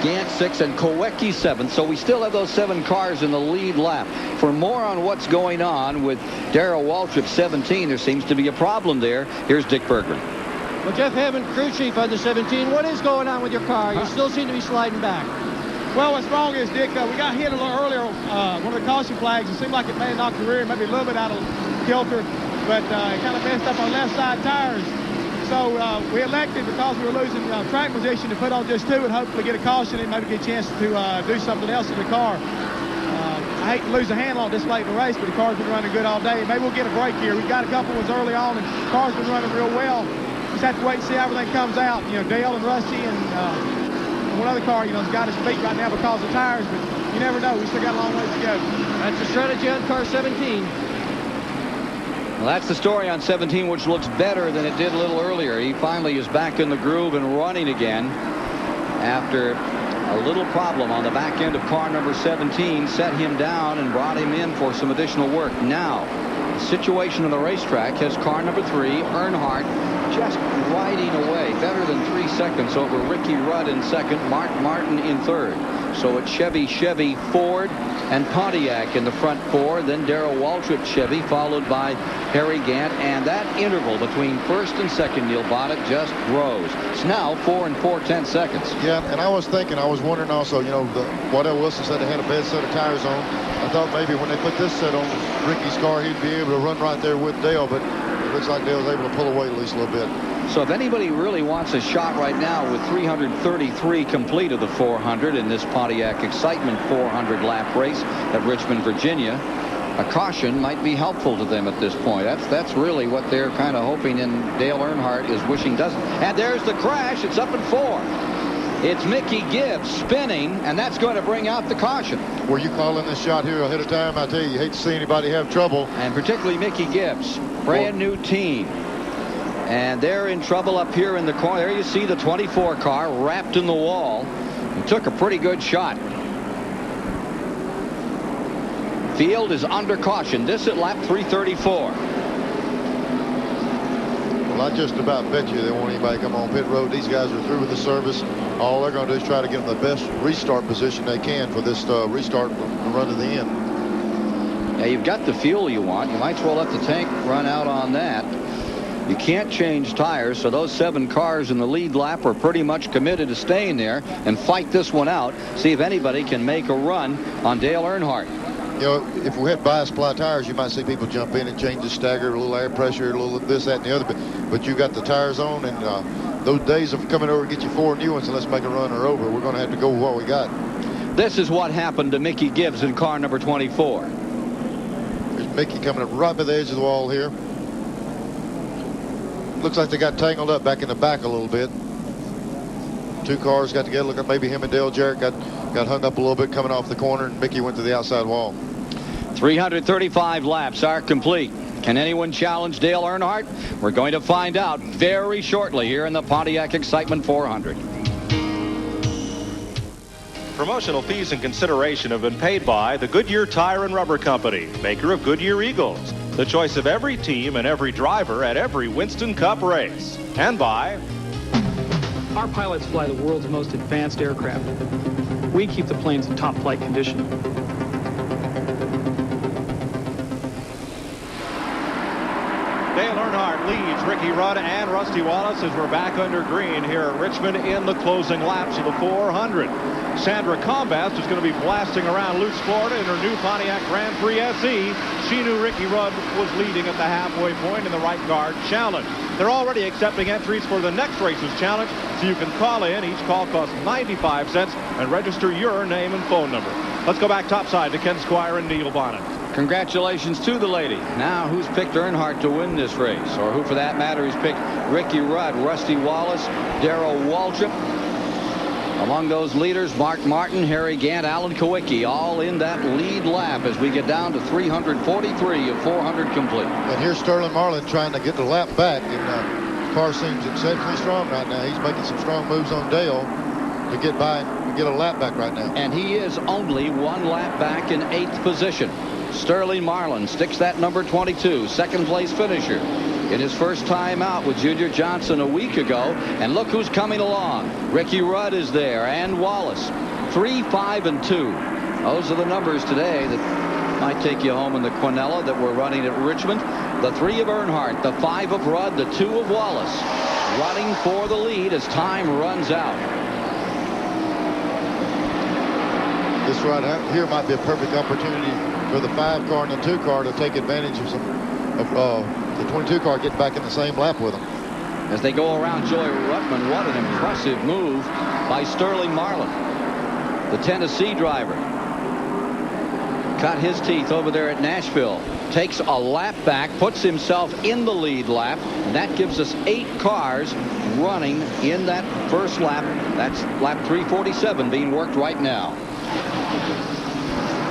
Gant sixth, and Koecki seventh. So we still have those 7 cars in the lead lap. For more on what's going on with Darrell Waltrip 17, there seems to be a problem there. Here's Dick Berggren. Well, Jeff Hammond, crew chief on the 17. What is going on with your car? You still seem to be sliding back. Well, what's wrong is, Dick, we got hit a little earlier, one of the caution flags. It seemed like it may have knocked the rear, maybe a little bit out of kilter, but it kind of messed up our left side tires. So we elected, because we were losing track position, to put on just 2 and hopefully get a caution and maybe get a chance to do something else in the car. I hate to lose a handle on this late in the race, but the car's been running good all day. Maybe we'll get a break here. We've got a couple ones early on, and the car's been running real well. Just have to wait and see how everything comes out. Dale and Rusty and one other car, has got us beat right now because of tires, but you never know. We still got a long ways to go. That's the strategy on car 17. Well, that's the story on 17, which looks better than it did a little earlier. He finally is back in the groove and running again after a little problem on the back end of car number 17 set him down and brought him in for some additional work. Now, the situation on the racetrack has car number 3, Earnhardt, just riding away better than 3 seconds over Ricky Rudd in second, Mark Martin in third. So it's Chevy, Ford, and Pontiac in the front 4. Then Darrell Waltrip Chevy, followed by Harry Gant. And that interval between first and second, Neil Bonnet, just grows. It's now 4 4/10 seconds. Yeah, and I was wondering also, Waddell Wilson said they had a bad set of tires on. I thought maybe when they put this set on Ricky's car, he'd be able to run right there with Dale, but it looks like Dale's able to pull away at least a little bit. So if anybody really wants a shot right now with 333 complete of the 400 in this Pontiac Excitement 400 lap race at Richmond, Virginia, a caution might be helpful to them at this point. That's really what they're kind of hoping, and Dale Earnhardt is wishing doesn't. And there's the crash. It's up at 4. It's Mickey Gibbs spinning, and that's going to bring out the caution. Were you calling this shot here ahead of time? I tell you hate to see anybody have trouble. And particularly Mickey Gibbs, brand new team. And they're in trouble up here in the corner. There you see the 24 car wrapped in the wall. He took a pretty good shot. Field is under caution. This at lap 334. Well, I just about bet you they won't anybody come on pit road. These guys are through with the service. All they're going to do is try to get them the best restart position they can for this restart and run to the end. Yeah, you've got the fuel you want. You might as well let the tank run out on that. You can't change tires, so those 7 cars in the lead lap are pretty much committed to staying there and fight this one out, see if anybody can make a run on Dale Earnhardt. You know, if we had bi-supply tires, you might see people jump in and change the stagger, a little air pressure, a little this, that, and the other. But you got the tires on, and those days of coming over to get you 4 new ones and let's make a run are over. We're going to have to go with what we got. This is what happened to Mickey Gibbs in car number 24. There's Mickey coming up right by the edge of the wall here. Looks like they got tangled up back in the back a little bit. 2 cars got together. Look like maybe him and Dale Jarrett got hung up a little bit coming off the corner, and Mickey went to the outside wall. 335 laps are complete. Can anyone challenge Dale Earnhardt? We're going to find out very shortly here in the Pontiac Excitement 400. Promotional fees and consideration have been paid by the Goodyear Tire and Rubber Company, maker of Goodyear Eagles, the choice of every team and every driver at every Winston Cup race, and by... Our pilots fly the world's most advanced aircraft. We keep the planes in top flight condition. Dale Earnhardt leads Ricky Rudd and Rusty Wallace as we're back under green here at Richmond in the closing laps of the 400. Sandra Combast is going to be blasting around Luce, Florida in her new Pontiac Grand Prix SE. She knew Ricky Rudd was leading at the halfway point in the right guard challenge. They're already accepting entries for the next race's challenge, so you can call in. Each call costs 95 cents and register your name and phone number. Let's go back topside to Ken Squire and Neil Bonnet. Congratulations to the lady. Now, who's picked Earnhardt to win this race? Or who, for that matter, has picked Ricky Rudd, Rusty Wallace, Darrell Waltrip? Among those leaders, Mark Martin, Harry Gant, Alan Kowicki, all in that lead lap as we get down to 343 of 400 complete. And here's Sterling Marlin trying to get the lap back, and the car seems exceptionally strong right now. He's making some strong moves on Dale to get by and get a lap back right now. And he is only 1 lap back in 8th position. Sterling Marlin sticks that number 22, second place finisher, in his first time out with Junior Johnson a week ago. And look who's coming along. Ricky Rudd is there, and Wallace. 3, 5, and 2. Those are the numbers today that might take you home in the Quinella that we're running at Richmond. The 3 of Earnhardt, the 5 of Rudd, the 2 of Wallace, running for the lead as time runs out. This right here might be a perfect opportunity for the 5 car and the 2 car to take advantage of the 22 car getting back in the same lap with them. As they go around Joey Ruttman, what an impressive move by Sterling Marlin, the Tennessee driver. Cut his teeth over there at Nashville. Takes a lap back, puts himself in the lead lap, and that gives us 8 cars running in that first lap. That's lap 347 being worked right now.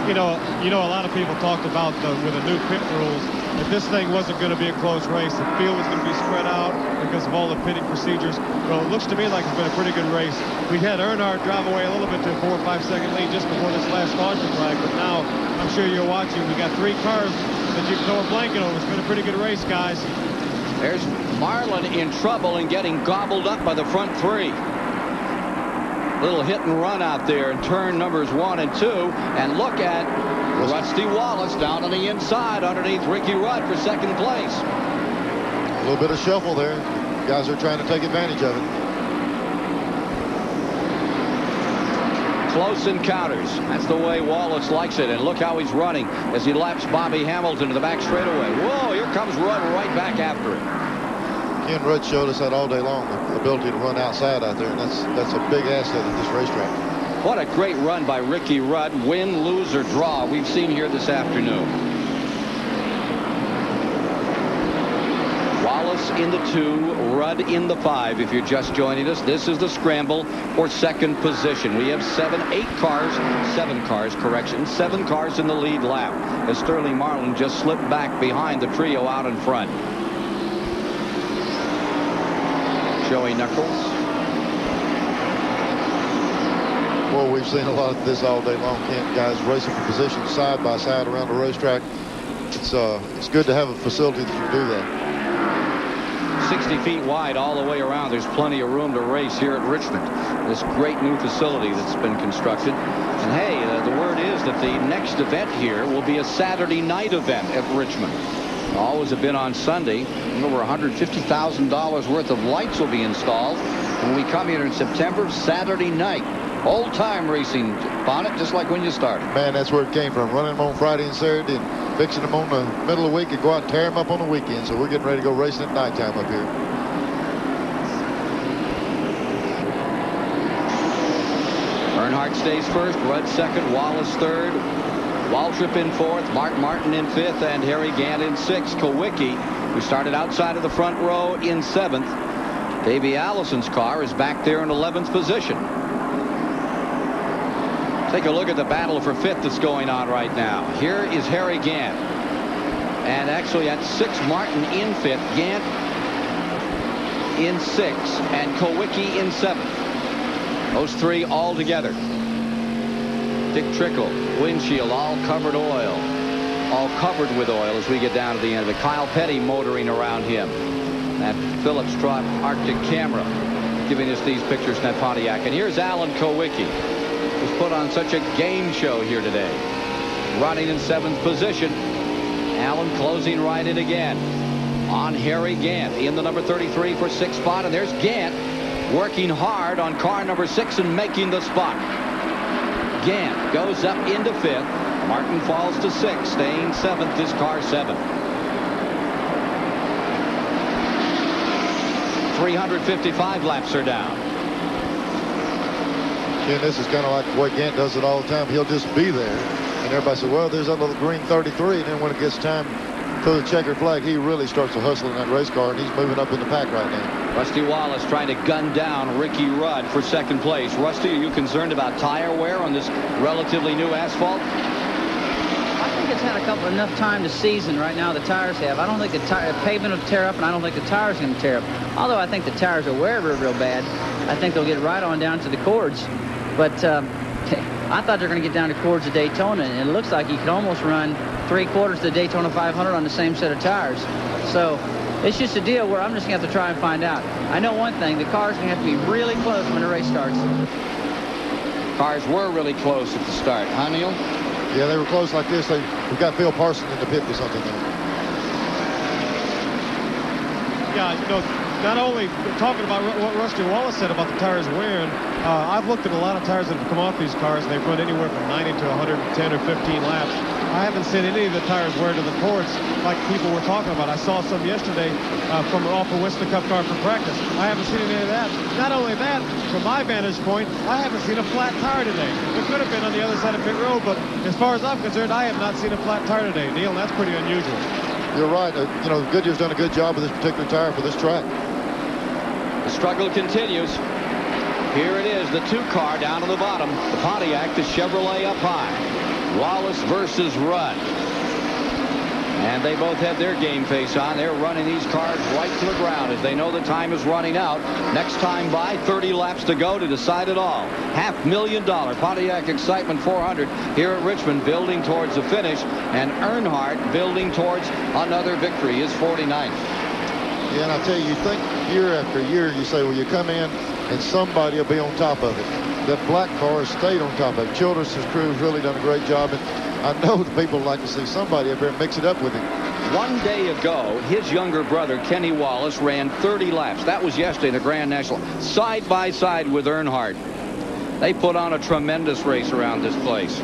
You know, a lot of people talked about with the new pit rules, if this thing wasn't going to be a close race, the field was going to be spread out because of all the pitting procedures. Well, it looks to me like it's been a pretty good race. We had Earnhardt drive away a little bit to a 4 or 5 second lead just before this last caution flag, but now I'm sure you're watching. We got 3 cars that you can throw a blanket over. It's been a pretty good race, guys. There's Marlin in trouble and getting gobbled up by the front 3. Little hit and run out there in turn numbers 1 and 2. And look at Rusty Wallace down on the inside underneath Ricky Rudd for second place. A little bit of shuffle there. Guys are trying to take advantage of it. Close encounters. That's the way Wallace likes it. And look how he's running as he laps Bobby Hamilton to the back straightaway. Whoa, here comes Rudd right back after him. Ken Rudd showed us that all day long, the ability to run outside out there, and that's a big asset at this racetrack. What a great run by Ricky Rudd. Win, lose, or draw we've seen here this afternoon. Wallace in the 2, Rudd in the 5. If you're just joining us, this is the scramble for second position. We have 7 cars in the lead lap as Sterling Marlin just slipped back behind the trio out in front. Joey Knuckles. Well, we've seen a lot of this all day long, Kent. Guys racing for position side by side around the racetrack. It's good to have a facility that can do that. 60 feet wide all the way around. There's plenty of room to race here at Richmond. This great new facility that's been constructed. And hey, the word is that the next event here will be a Saturday night event at Richmond. Always have been on Sunday. Over $150,000 worth of lights will be installed when we come here in September. Saturday night. Old-time racing, Bonnet, just like when you started. Man, that's where it came from. Running them on Friday and Saturday and fixing them on the middle of the week and go out and tear them up on the weekend. So we're getting ready to go racing at nighttime up here. Earnhardt stays first, Rudd second, Wallace third, Waltrip in fourth, Mark Martin in fifth, and Harry Gant in sixth. Kowicki, who started outside of the front row, in seventh. Davey Allison's car is back there in 11th position. Take a look at the battle for fifth that's going on right now. Here is Harry Gant. And actually at sixth, Martin in fifth, Gant in sixth, and Kowicki in seventh. Those three all together. Dick Trickle, windshield all covered oil. All covered with oil as we get down to the end of it. Kyle Petty motoring around him. That Phillips Trot Arctic camera giving us these pictures in that Pontiac. And here's Alan Kowicki, who's put on such a game show here today. Running in seventh position. Alan closing right in again on Harry Gant in the number 33 for sixth spot. And there's Gant working hard on car number 6 and making the spot. Gant goes up into fifth. Martin falls to sixth, staying seventh. This car 7th. 355 laps are down. And this is kind of like the way Gant does it all the time. He'll just be there. And everybody says, well, there's that little green 33. And then when it gets time for the checkered flag, he really starts to hustle in that race car. And he's moving up in the pack right now. Rusty Wallace trying to gun down Ricky Rudd for second place. Rusty, are you concerned about tire wear on this relatively new asphalt? I think it's had enough time to season right now. The tires have. I don't think the pavement will tear up, and I don't think the tires are going to tear up. Although I think the tires will wear real bad. I think they'll get right on down to the cords. But I thought they were going to get down to cords at Daytona, and it looks like you could almost run 3/4 of the Daytona 500 on the same set of tires. So it's just a deal where I'm just going to have to try and find out. I know one thing, the car's going to have to be really close when the race starts. Cars were really close at the start, huh, Neil? Yeah, they were close like this. We've got Phil Parsons in the pit for something there. Yeah, you know, not only talking about what Rusty Wallace said about the tires wearing, I've looked at a lot of tires that have come off these cars, and they've run anywhere from 90 to 110 or 15 laps. I haven't seen any of the tires wear to the cords like people were talking about. I saw some yesterday from off a Winston Cup car for practice. I haven't seen any of that. Not only that, from my vantage point, I haven't seen a flat tire today. It could have been on the other side of pit road, but as far as I'm concerned, I have not seen a flat tire today, Neil, and that's pretty unusual. You're right. You know, Goodyear's done a good job with this particular tire for this track. The struggle continues. Here it is, the 2-car down to the bottom. The Pontiac, the Chevrolet up high. Wallace versus Rudd. And they both have their game face on. They're running these cars right to the ground as they know the time is running out. Next time by, 30 laps to go to decide it all. $500,000 Pontiac Excitement 400 here at Richmond, building towards the finish. And Earnhardt building towards another victory, his 49th. Yeah, and I tell you, you think year after year, you say, well, you come in and somebody will be on top of it. That black car has stayed on top of it. Childress' crew's really done a great job, and I know the people like to see somebody up there mix it up with him. One day ago, his younger brother, Kenny Wallace, ran 30 laps. That was yesterday in the Grand National, side by side with Earnhardt. They put on a tremendous race around this place.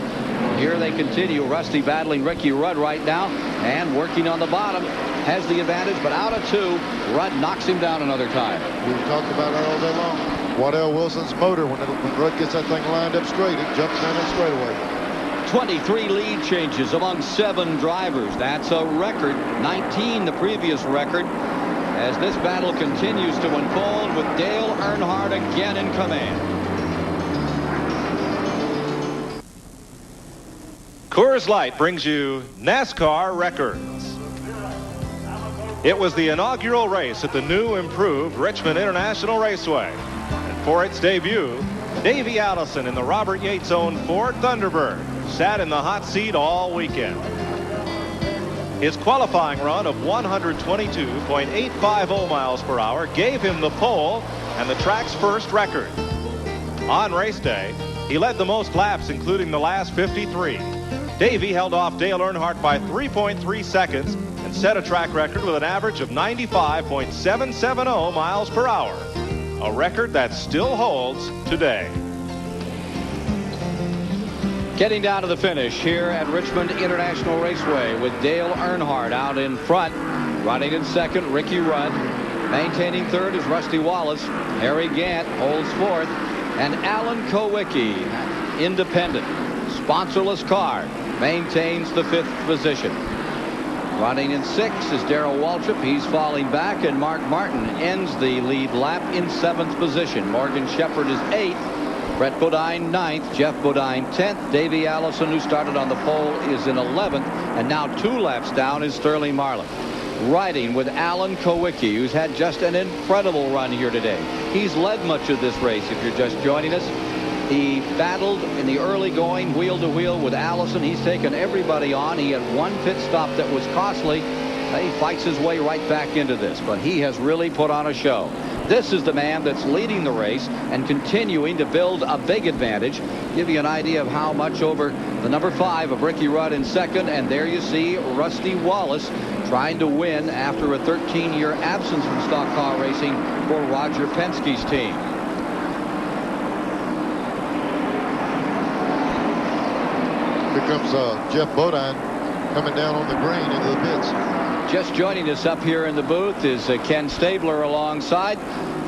Here they continue. Rusty battling Ricky Rudd right now, and working on the bottom. Has the advantage, but out of 2, Rudd knocks him down another time. We've talked about that all day long. Waddell Wilson's motor, when Rudd gets that thing lined up straight, it jumps down that straightaway. 23 lead changes among 7 drivers. That's a record. 19 the previous record. As this battle continues to unfold with Dale Earnhardt again in command. Coors Light brings you NASCAR Records. It was the inaugural race at the new improved Richmond International Raceway. And for its debut, Davey Allison in the Robert Yates-owned Ford Thunderbird sat in the hot seat all weekend. His qualifying run of 122.850 miles per hour gave him the pole and the track's first record. On race day, he led the most laps, including the last 53. Davey held off Dale Earnhardt by 3.3 seconds and set a track record with an average of 95.770 miles per hour, a record that still holds today. Getting down to the finish here at Richmond International Raceway with Dale Earnhardt out in front. Running in second, Ricky Rudd. Maintaining third is Rusty Wallace. Harry Gant holds fourth. And Alan Kowicki, independent, sponsorless car, maintains the fifth position. Running in sixth is Darrell Waltrip. He's falling back. And Mark Martin ends the lead lap in seventh position. Morgan Shepherd is eighth. Brett Bodine ninth, Jeff Bodine 10th. Davey Allison, who started on the pole, is in 11th. And now 2 laps down is Sterling Marlin. Riding with Alan Kowicki, who's had just an incredible run here today. He's led much of this race, if you're just joining us. He battled in the early going, wheel to wheel with Allison. He's taken everybody on. He had one pit stop that was costly. He fights his way right back into this, but he has really put on a show. This is the man that's leading the race and continuing to build a big advantage. Give you an idea of how much over the number 5 of Ricky Rudd in second. And there you see Rusty Wallace trying to win after a 13-year absence from stock car racing for Roger Penske's team. Here comes Jeff Bodine coming down on the green into the pits. Just joining us up here in the booth is Ken Stabler alongside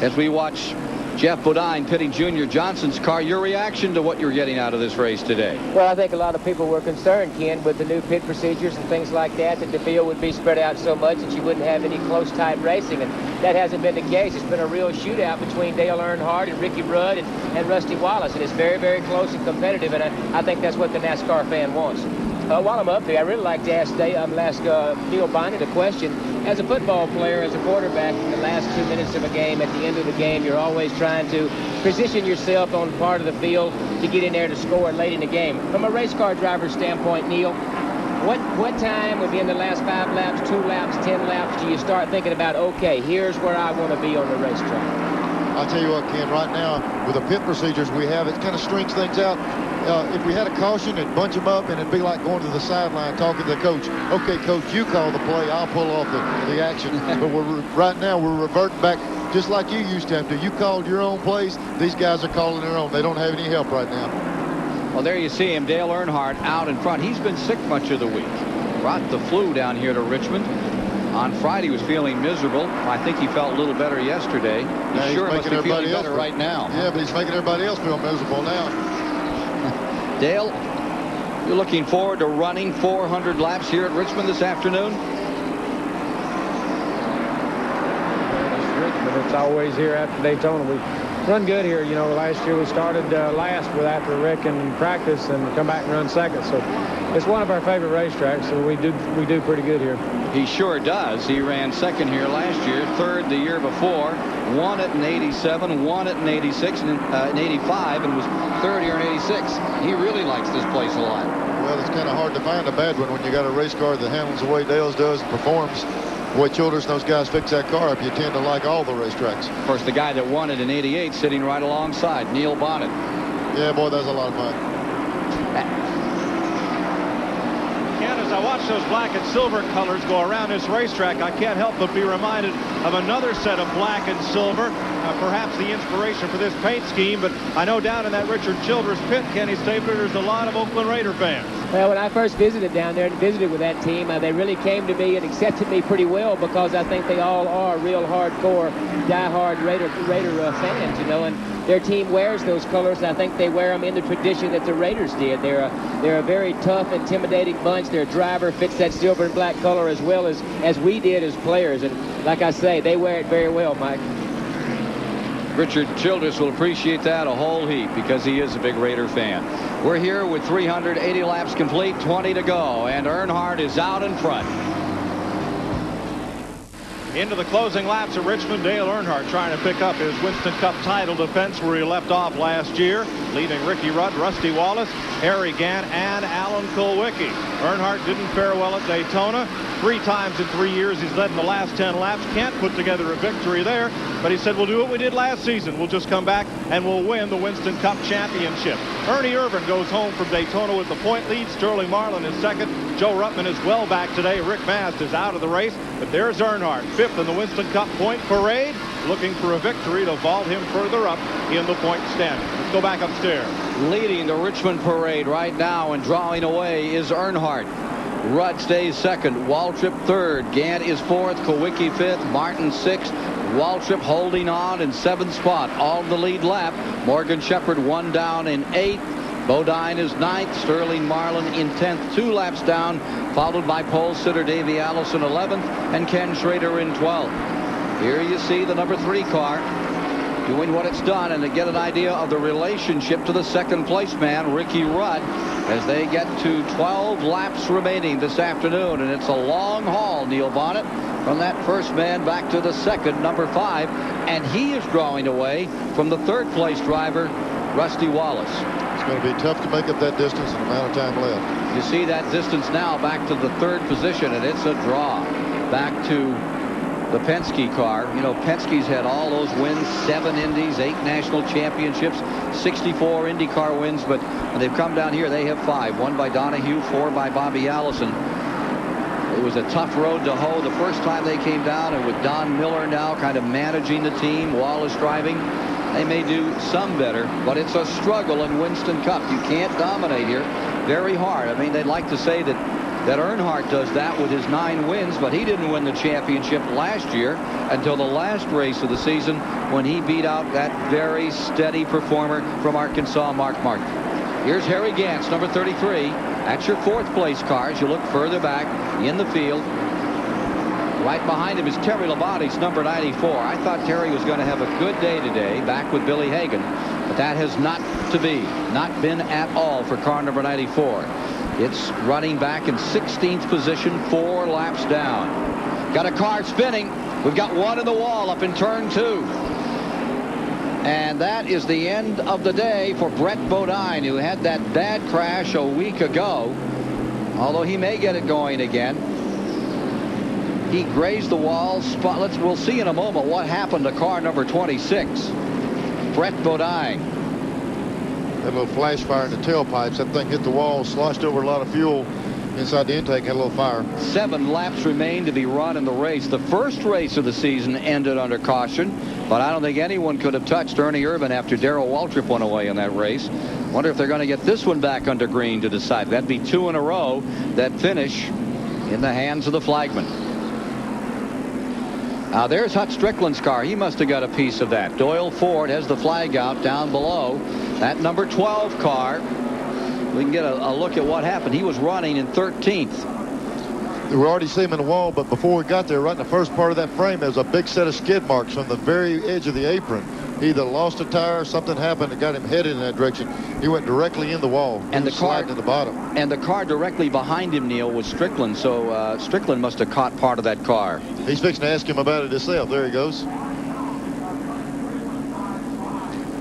as we watch Jeff Bodine pitting Junior Johnson's car. Your reaction to what you're getting out of this race today? Well, I think a lot of people were concerned, Ken, with the new pit procedures and things like that the field would be spread out so much that you wouldn't have any close, tight racing. And that hasn't been the case. It's been a real shootout between Dale Earnhardt and Ricky Rudd and Rusty Wallace. And it's very, very close and competitive. And I think that's what the NASCAR fan wants. While I'm up there, I really like to ask Neil Bonnet a question. As a football player, as a quarterback, in the last 2 minutes of a game, at the end of the game, you're always trying to position yourself on part of the field to get in there to score late in the game. From a race car driver's standpoint, Neil, what time within the last 5 laps, 2 laps, 10 laps do you start thinking about, okay, here's where I want to be on the racetrack? I'll tell you what, Ken, right now, with the pit procedures we have, it kind of strings things out. If we had a caution, it'd bunch them up, and it'd be like going to the sideline talking to the coach. Okay, coach, you call the play. I'll pull off the action. But right now, we're reverting back just like you used to have to. You called your own plays. These guys are calling their own. They don't have any help right now. Well, there you see him, Dale Earnhardt out in front. He's been sick much of the week. Brought the flu down here to Richmond. On Friday, he was feeling miserable. I think he felt a little better yesterday. He sure must be feeling better right now. Yeah, but he's making everybody else feel miserable now. Dale, you're looking forward to running 400 laps here at Richmond this afternoon? It's always here after Daytona. We run good here. You know, last year we started last with after Rick in practice and come back and run second. So it's one of our favorite racetracks, so we do pretty good here. He sure does. He ran second here last year, third the year before, won it in 87, won it in 86 and in 85, and was third here in 86. He really likes this place a lot. Well, it's kind of hard to find a bad one when you got a race car that handles the way Dale's does and performs. Boy, Childress and those guys fix that car up. You tend to like all the racetracks. Of course, the guy that won it in 88 sitting right alongside, Neil Bonnet. Yeah, boy, that's a lot of fun. As I watch those black and silver colors go around this racetrack, I can't help but be reminded of another set of black and silver, perhaps the inspiration for this paint scheme. But I know down in that Richard Childress pit, Kenny Stabler, there's a lot of Oakland Raider fans. Well, when I first visited down there and visited with that team, they really came to me and accepted me pretty well because I think they all are real hardcore, die-hard Raider fans, you know, and their team wears those colors. I think they wear them in the tradition that the Raiders did. They're a very tough, intimidating bunch. Their driver fits that silver and black color as well as we did as players. And like I say, they wear it very well, Mike. Richard Childress will appreciate that a whole heap because he is a big Raider fan. We're here with 380 laps complete, 20 to go, and Earnhardt is out in front. Into the closing laps at Richmond, Dale Earnhardt trying to pick up his Winston Cup title defense where he left off last year, leaving Ricky Rudd, Rusty Wallace, Harry Gant, and Alan Kulwicki. Earnhardt didn't fare well at Daytona. 3 times in 3 years he's led in the last 10 laps. Can't put together a victory there, but he said, we'll do what we did last season. We'll just come back and we'll win the Winston Cup Championship. Ernie Irvan goes home from Daytona with the point lead. Sterling Marlin is second. Joe Ruttman is well back today. Rick Mast is out of the race, but there's Earnhardt, 5th in the Winston Cup point parade, looking for a victory to vault him further up in the point standing. Let's go back upstairs. Leading the Richmond parade right now and drawing away is Earnhardt. Rudd stays second. Waltrip third. Gant is fourth. Kowicki fifth. Martin sixth. Waltrip holding on in 7th spot. All the lead lap. Morgan Shepherd 1 down in 8th. Bodine is 9th. Sterling Marlin in 10th. 2 laps down. Followed by pole sitter Davey Allison 11th. And Ken Schrader in 12th. Here you see the number 3 car doing what it's done, and to get an idea of the relationship to the second place man, Ricky Rudd, as they get to 12 laps remaining this afternoon. And it's a long haul, Neil Bonnet, from that first man back to the second, number 5. And he is drawing away from the 3rd place driver, Rusty Wallace. It's going to be tough to make up that distance in the amount of time left. You see that distance now back to the 3rd position, and it's a draw back to the Penske car. You know, Penske's had all those wins, 7 Indies, 8 national championships, 64 IndyCar wins, but when they've come down here, they have 5. 1 by Donahue, 4 by Bobby Allison. It was a tough road to hoe the first time they came down, and with Don Miller now kind of managing the team, Wallace driving, they may do some better, but it's a struggle in Winston Cup. You can't dominate here very hard. I mean, they'd like to say that Earnhardt does that with his 9 wins, but he didn't win the championship last year until the last race of the season when he beat out that very steady performer from Arkansas, Mark Martin. Here's Harry Gantz, number 33. That's your 4th place car as you look further back in the field. Right behind him is Terry Labonte's number 94. I thought Terry was going to have a good day today back with Billy Hagan, but that has not been at all for car number 94. It's running back in 16th position, 4 laps down. Got a car spinning. We've got one in the wall up in turn 2. And that is the end of the day for Brett Bodine, who had that bad crash a week ago. Although he may get it going again. He grazed the wall. We'll see in a moment what happened to car number 26. Brett Bodine. Had a little flash fire in the tailpipes. That thing hit the wall, sloshed over a lot of fuel inside the intake, had a little fire. 7 laps remain to be run in the race. The first race of the season ended under caution, but I don't think anyone could have touched Ernie Irvan after Darrell Waltrip went away in that race. Wonder if they're going to get this one back under green to decide. That'd be 2 in a row that finish in the hands of the flagman. Now there's Hut Strickland's car. He must have got a piece of that. Doyle Ford has the flag out down below. That number 12 car, we can get a look at what happened. He was running in 13th. We already see him in the wall, but before we got there, right in the first part of that frame, there was a big set of skid marks on the very edge of the apron. He either lost a tire, something happened that got him headed in that direction. He went directly in the wall. And the car in the bottom. And the car directly behind him, Neil, was Strickland. So Strickland must have caught part of that car. He's fixing to ask him about it himself. There he goes.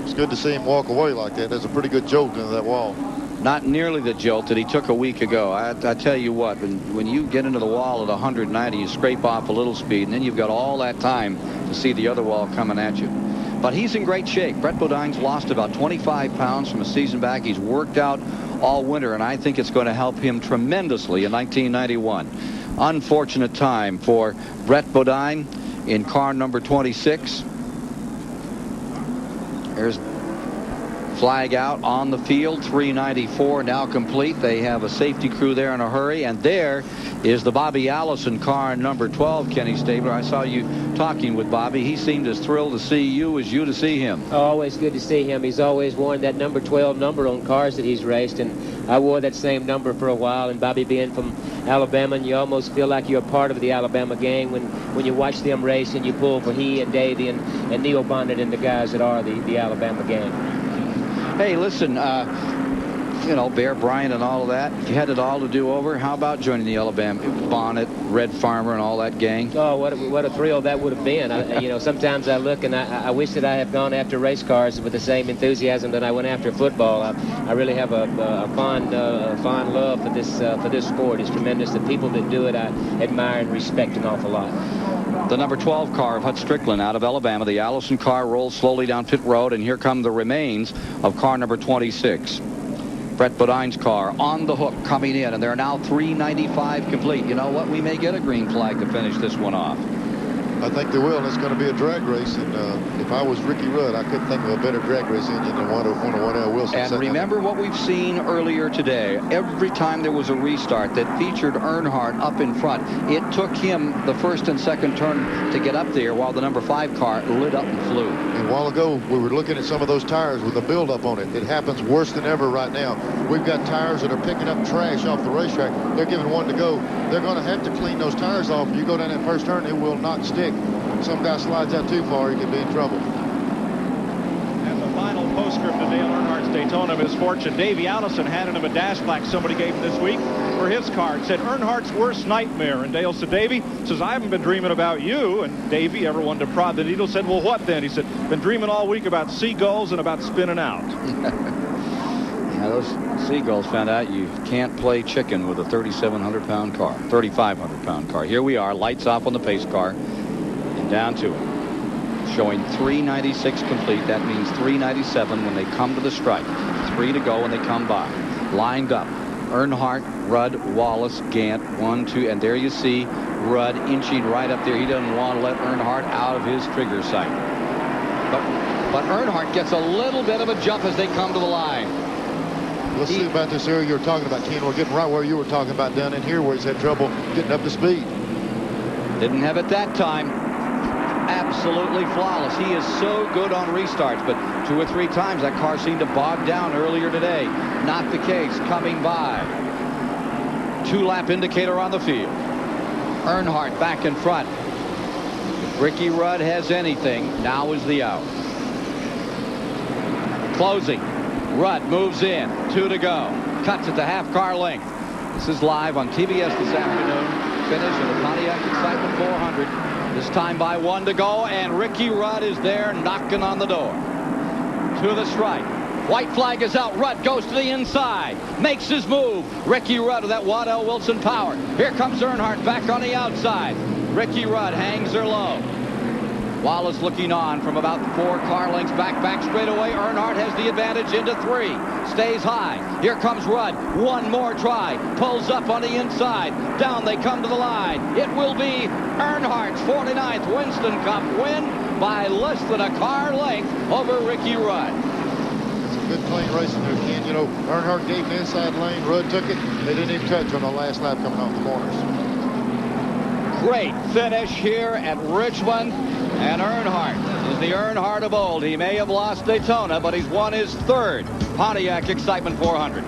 It's good to see him walk away like that. That's a pretty good jolt into that wall. Not nearly the jolt that he took a week ago. I tell you what, when you get into the wall at 190, you scrape off a little speed, and then you've got all that time to see the other wall coming at you. But he's in great shape. Brett Bodine's lost about 25 pounds from a season back. He's worked out all winter, and I think it's going to help him tremendously in 1991. Unfortunate time for Brett Bodine in car number 26. There's flag out on the field. 394 now complete. They have a safety crew there in a hurry, and there is the Bobby Allison car number 12. Kenny Stabler, I saw you talking with Bobby. He seemed as thrilled to see you as you to see him. Oh, always good to see him. He's always worn that number 12 number on cars that he's raced, and I wore that same number for a while. And Bobby being from Alabama, and you almost feel like you're a part of the Alabama gang when you watch them race and you pull for he and Davey and Neil Bonnet and the guys that are the Alabama gang. Hey, listen, you know, Bear Bryant and all of that, if you had it all to do over, how about joining the Alabama Bonnet, Red Farmer, and all that gang? Oh, what a thrill that would have been. You know, sometimes I look and I wish that I had gone after race cars with the same enthusiasm that I went after football. I really have a fond love for this sport. It's tremendous. The people that do it, I admire and respect an awful lot. The number 12 car of Hut Strickland out of Alabama, the Allison car, rolls slowly down pit road, and here come the remains of car number 26. Brett Bodine's car on the hook coming in, and they're now 395 complete. You know what? We may get a green flag to finish this one off. I think they will, and it's going to be a drag race. And if I was Ricky Rudd, I couldn't think of a better drag race engine than one of Waddell Wilson. And remember what we've seen earlier today. Every time there was a restart that featured Earnhardt up in front, it took him the first and second turn to get up there while the number 5 car lit up and flew. And a while ago, we were looking at some of those tires with the buildup on it. It happens worse than ever right now. We've got tires that are picking up trash off the racetrack. They're giving one to go. They're going to have to clean those tires off. You go down that first turn, it will not stick. Some guy slides out too far, he could be in trouble. And the final postscript to Dale Earnhardt's Daytona misfortune. Davey Allison handed him a dash plaque somebody gave him this week for his car. It said, Earnhardt's worst nightmare. And Dale said, Davey, says, I haven't been dreaming about you. And Davey, everyone to prod the needle, said, well, what then? He said, been dreaming all week about seagulls and about spinning out. Yeah, those seagulls found out you can't play chicken with a 3,700-pound car, 3,500-pound car. Here we are, lights off on the pace car, and down to it. Showing 396 complete. That means 397 when they come to the stripe. 3 to go when they come by. Lined up. Earnhardt, Rudd, Wallace, Gant, 1, 2, and there you see Rudd inching right up there. He doesn't want to let Earnhardt out of his trigger sight. But Earnhardt gets a little bit of a jump as they come to the line. Let's see about this area you were talking about, Ken. We're getting right where you were talking about down in here where he's had trouble getting up to speed. Didn't have it that time. Absolutely flawless. He is so good on restarts, but 2 or 3 times that car seemed to bog down earlier today. Not the case. Coming by. 2-lap indicator on the field. Earnhardt back in front. If Ricky Rudd has anything, now is the hour. Closing. Rudd moves in. 2 to go. Cuts at the half-car length. This is live on TBS this afternoon. Finish of the Pontiac Excitement 400. This time by 1 to go, and Ricky Rudd is there knocking on the door. To the stripe. White flag is out. Rudd goes to the inside. Makes his move. Ricky Rudd with that Waddell Wilson power. Here comes Earnhardt back on the outside. Ricky Rudd hangs her low. Wallace looking on from about 4 car lengths back straight away. Earnhardt has the advantage into 3. Stays high. Here comes Rudd. One more try. Pulls up on the inside. Down they come to the line. It will be Earnhardt's 49th Winston Cup win by less than a car length over Ricky Rudd. It's a good clean racing there, Ken. You know, Earnhardt gave the inside lane. Rudd took it. They didn't even touch on the last lap coming off the corners. Great finish here at Richmond. And Earnhardt is the Earnhardt of old. He may have lost Daytona, but he's won his 3rd Pontiac Excitement 400.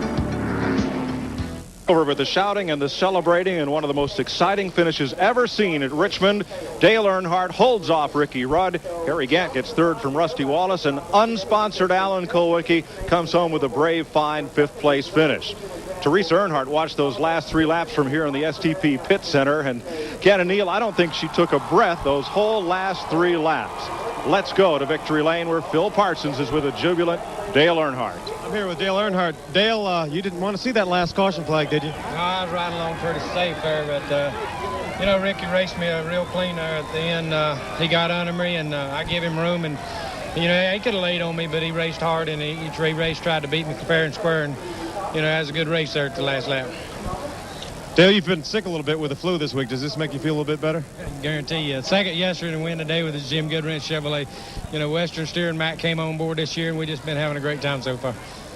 Over with the shouting and the celebrating and one of the most exciting finishes ever seen at Richmond. Dale Earnhardt holds off Ricky Rudd. Harry Gant gets 3rd from Rusty Wallace, and unsponsored Alan Kulwicki comes home with a brave, fine 5th place finish. Teresa Earnhardt watched those last 3 laps from here in the STP Pit Center, and Ken and Neil, I don't think she took a breath those whole last 3 laps. Let's go to Victory Lane where Phil Parsons is with a jubilant Dale Earnhardt. I'm here with Dale Earnhardt. Dale, you didn't want to see that last caution flag, did you? No, I was riding along pretty safe there, but, you know, Ricky raced me real clean there at the end. He got under me, and I gave him room, and, you know, he could have laid on me, but he raced hard, and each race tried to beat me fair and square, and, you know, that was a good race there at the last lap. Dale, you've been sick a little bit with the flu this week. Does this make you feel a little bit better? I can guarantee you. Second yesterday and win today with the Jim Goodwrench Chevrolet. You know, Western Steer and Matt came on board this year, and we've just been having a great time so far.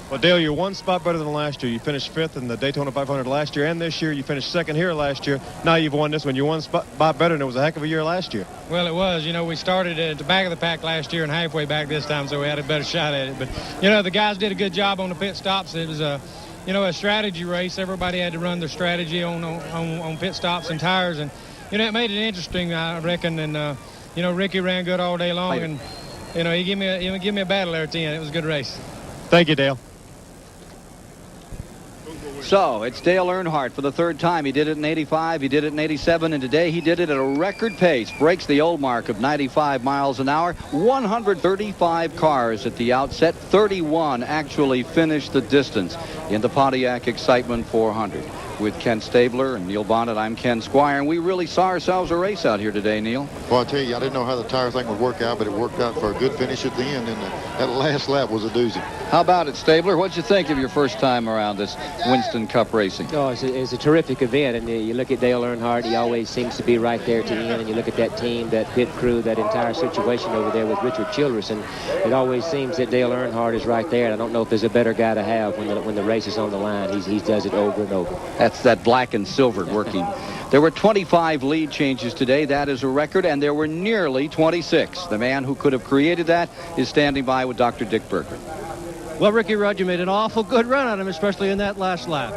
Well, Dale, you're 1 spot better than last year. You finished 5th in the Daytona 500 last year, and this year you finished 2nd here last year. Now you've won this one. You're 1 spot better, and it was a heck of a year last year. Well, it was. You know, we started at the back of the pack last year and halfway back this time, so we had a better shot at it. But, you know, the guys did a good job on the pit stops. It was a strategy race. Everybody had to run their strategy on pit stops and tires, and you know, it made it interesting, I reckon. And you know, Ricky ran good all day long, and you know, he gave me a battle there at the end. It was a good race. Thank you, Dale. So it's Dale Earnhardt for the third time. He did it in 85, he did it in 87, and today he did it at a record pace. Breaks the old mark of 95 miles an hour. 135 cars at the outset. 31 actually finished the distance in the Pontiac Excitement 400. With Ken Stabler and Neil Bonnet, I'm Ken Squire, and we really saw ourselves a race out here today, Neil. Well, I tell you, I didn't know how the tire thing would work out, but it worked out for a good finish at the end, and that last lap was a doozy. How about it, Stabler? What'd you think of your first time around this Winston Cup racing? Oh, it's a terrific event, and you look at Dale Earnhardt, he always seems to be right there to the end, and you look at that team, that pit crew, that entire situation over there with Richard Childress, and it always seems that Dale Earnhardt is right there, and I don't know if there's a better guy to have when the race is on the line. He does it over and over. That's that black and silver working. There were 25 lead changes today. That is a record, and there were nearly 26. The man who could have created that is standing by with Dr. Dick Berger. Well, Ricky Rudd, you made an awful good run on him, especially in that last lap.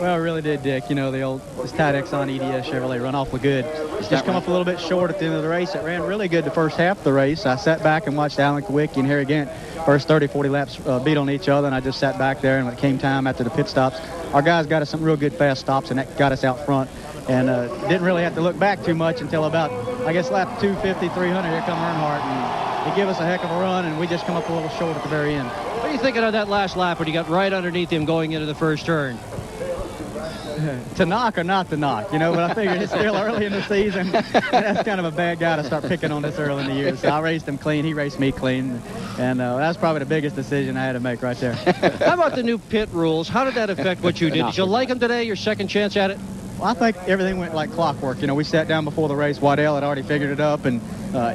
Well, I really did, Dick. You know, this Pontiac Excitement EDS Chevrolet run awful good. It's just come up a little bit short at the end of the race. It ran really good the first half of the race. I sat back and watched Alan Kowicki and Harry Gant first 30, 40 laps beat on each other, and I just sat back there, and when it came time after the pit stops, our guys got us some real good fast stops, and that got us out front. And didn't really have to look back too much until about, I guess, lap 250, 300. Here come Earnhardt, and he gave us a heck of a run, and we just come up a little short at the very end. What are you thinking of that last lap when you got right underneath him going into the first turn? To knock or not to knock, you know, but I figured it's still early in the season. That's kind of a bad guy to start picking on this early in the year. So I raced him clean. He raced me clean. And that's probably the biggest decision I had to make right there. How about the new pit rules? How did that affect what you did? Did you like them today, your second chance at it? Well, I think everything went like clockwork. You know, we sat down before the race. Waddell had already figured it up and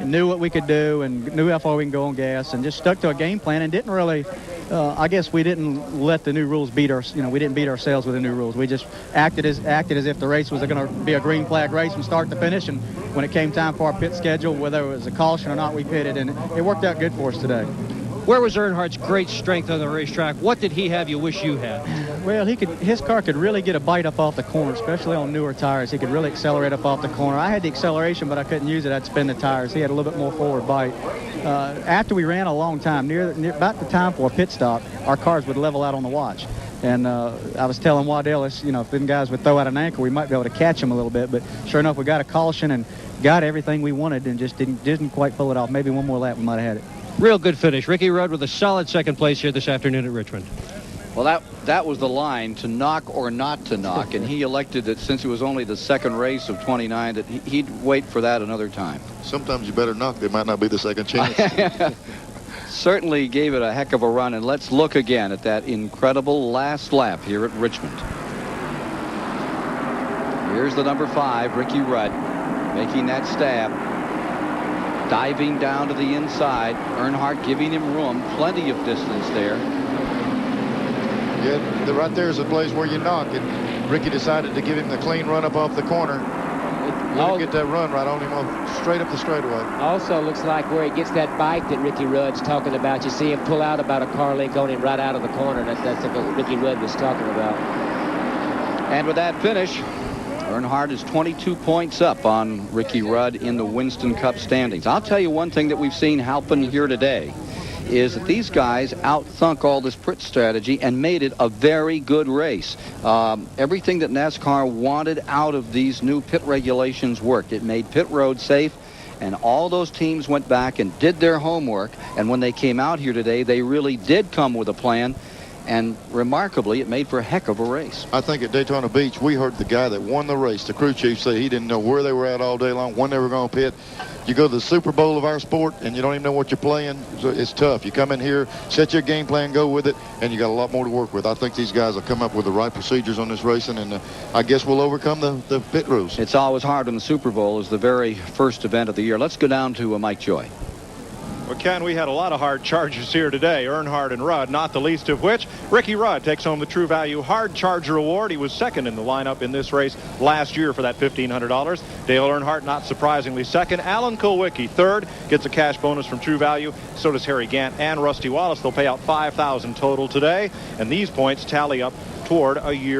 knew what we could do and knew how far we can go on gas and just stuck to a game plan and didn't really, I guess we didn't let the new rules beat us. You know, we didn't beat ourselves with the new rules. We just acted as if the race was going to be a green flag race from start to finish. And when it came time for our pit schedule, whether it was a caution or not, we pitted. And it worked out good for us today. Where was Earnhardt's great strength on the racetrack? What did he have you wish you had? Well, his car could really get a bite up off the corner, especially on newer tires. He could really accelerate up off the corner. I had the acceleration, but I couldn't use it. I'd spin the tires. He had a little bit more forward bite. After we ran a long time, near about the time for a pit stop, our cars would level out on the watch. And I was telling Waddell, you know, if them guys would throw out an anchor, we might be able to catch them a little bit. But sure enough, we got a caution and got everything we wanted and just didn't quite pull it off. Maybe one more lap, we might have had it. Real good finish. Ricky Rudd with a solid second place here this afternoon at Richmond. Well, that was the line, to knock or not to knock, and he elected that since it was only the second race of 29 that he'd wait for that another time. Sometimes you better knock. There might not be the second chance. Certainly gave it a heck of a run, and let's look again at that incredible last lap here at Richmond. Here's the number 5, Ricky Rudd, making that stab. Diving down to the inside. Earnhardt giving him room. Plenty of distance there. Yeah, right there is the place where you knock. And Ricky decided to give him the clean run up off the corner. Let him get that run right on him straight up the straightaway. Also looks like where he gets that bite that Ricky Rudd's talking about. You see him pull out about a car length on him right out of the corner. That's what Ricky Rudd was talking about. And with that finish, Earnhardt is 22 points up on Ricky Rudd in the Winston Cup standings. I'll tell you one thing that we've seen happen here today is that these guys out-thunk all this pit strategy and made it a very good race. Everything that NASCAR wanted out of these new pit regulations worked. It made pit road safe, and all those teams went back and did their homework, and when they came out here today, they really did come with a plan. And remarkably, it made for a heck of a race. I think at Daytona Beach, we heard the guy that won the race, the crew chief, say he didn't know where they were at all day long, when they were going to pit. You go to the Super Bowl of our sport, and you don't even know what you're playing. So it's tough. You come in here, set your game plan, go with it, and you got a lot more to work with. I think these guys will come up with the right procedures on this racing, and I guess we'll overcome the pit rules. It's always hard when the Super Bowl is the very first event of the year. Let's go down to Mike Joy. Well, Ken, we had a lot of hard chargers here today, Earnhardt and Rudd, not the least of which Ricky Rudd takes home the True Value Hard Charger Award. He was second in the lineup in this race last year for that $1,500. Dale Earnhardt, not surprisingly, second. Alan Kulwicki, third, gets a cash bonus from True Value. So does Harry Gant and Rusty Wallace. They'll pay out $5,000 total today, and these points tally up toward a year.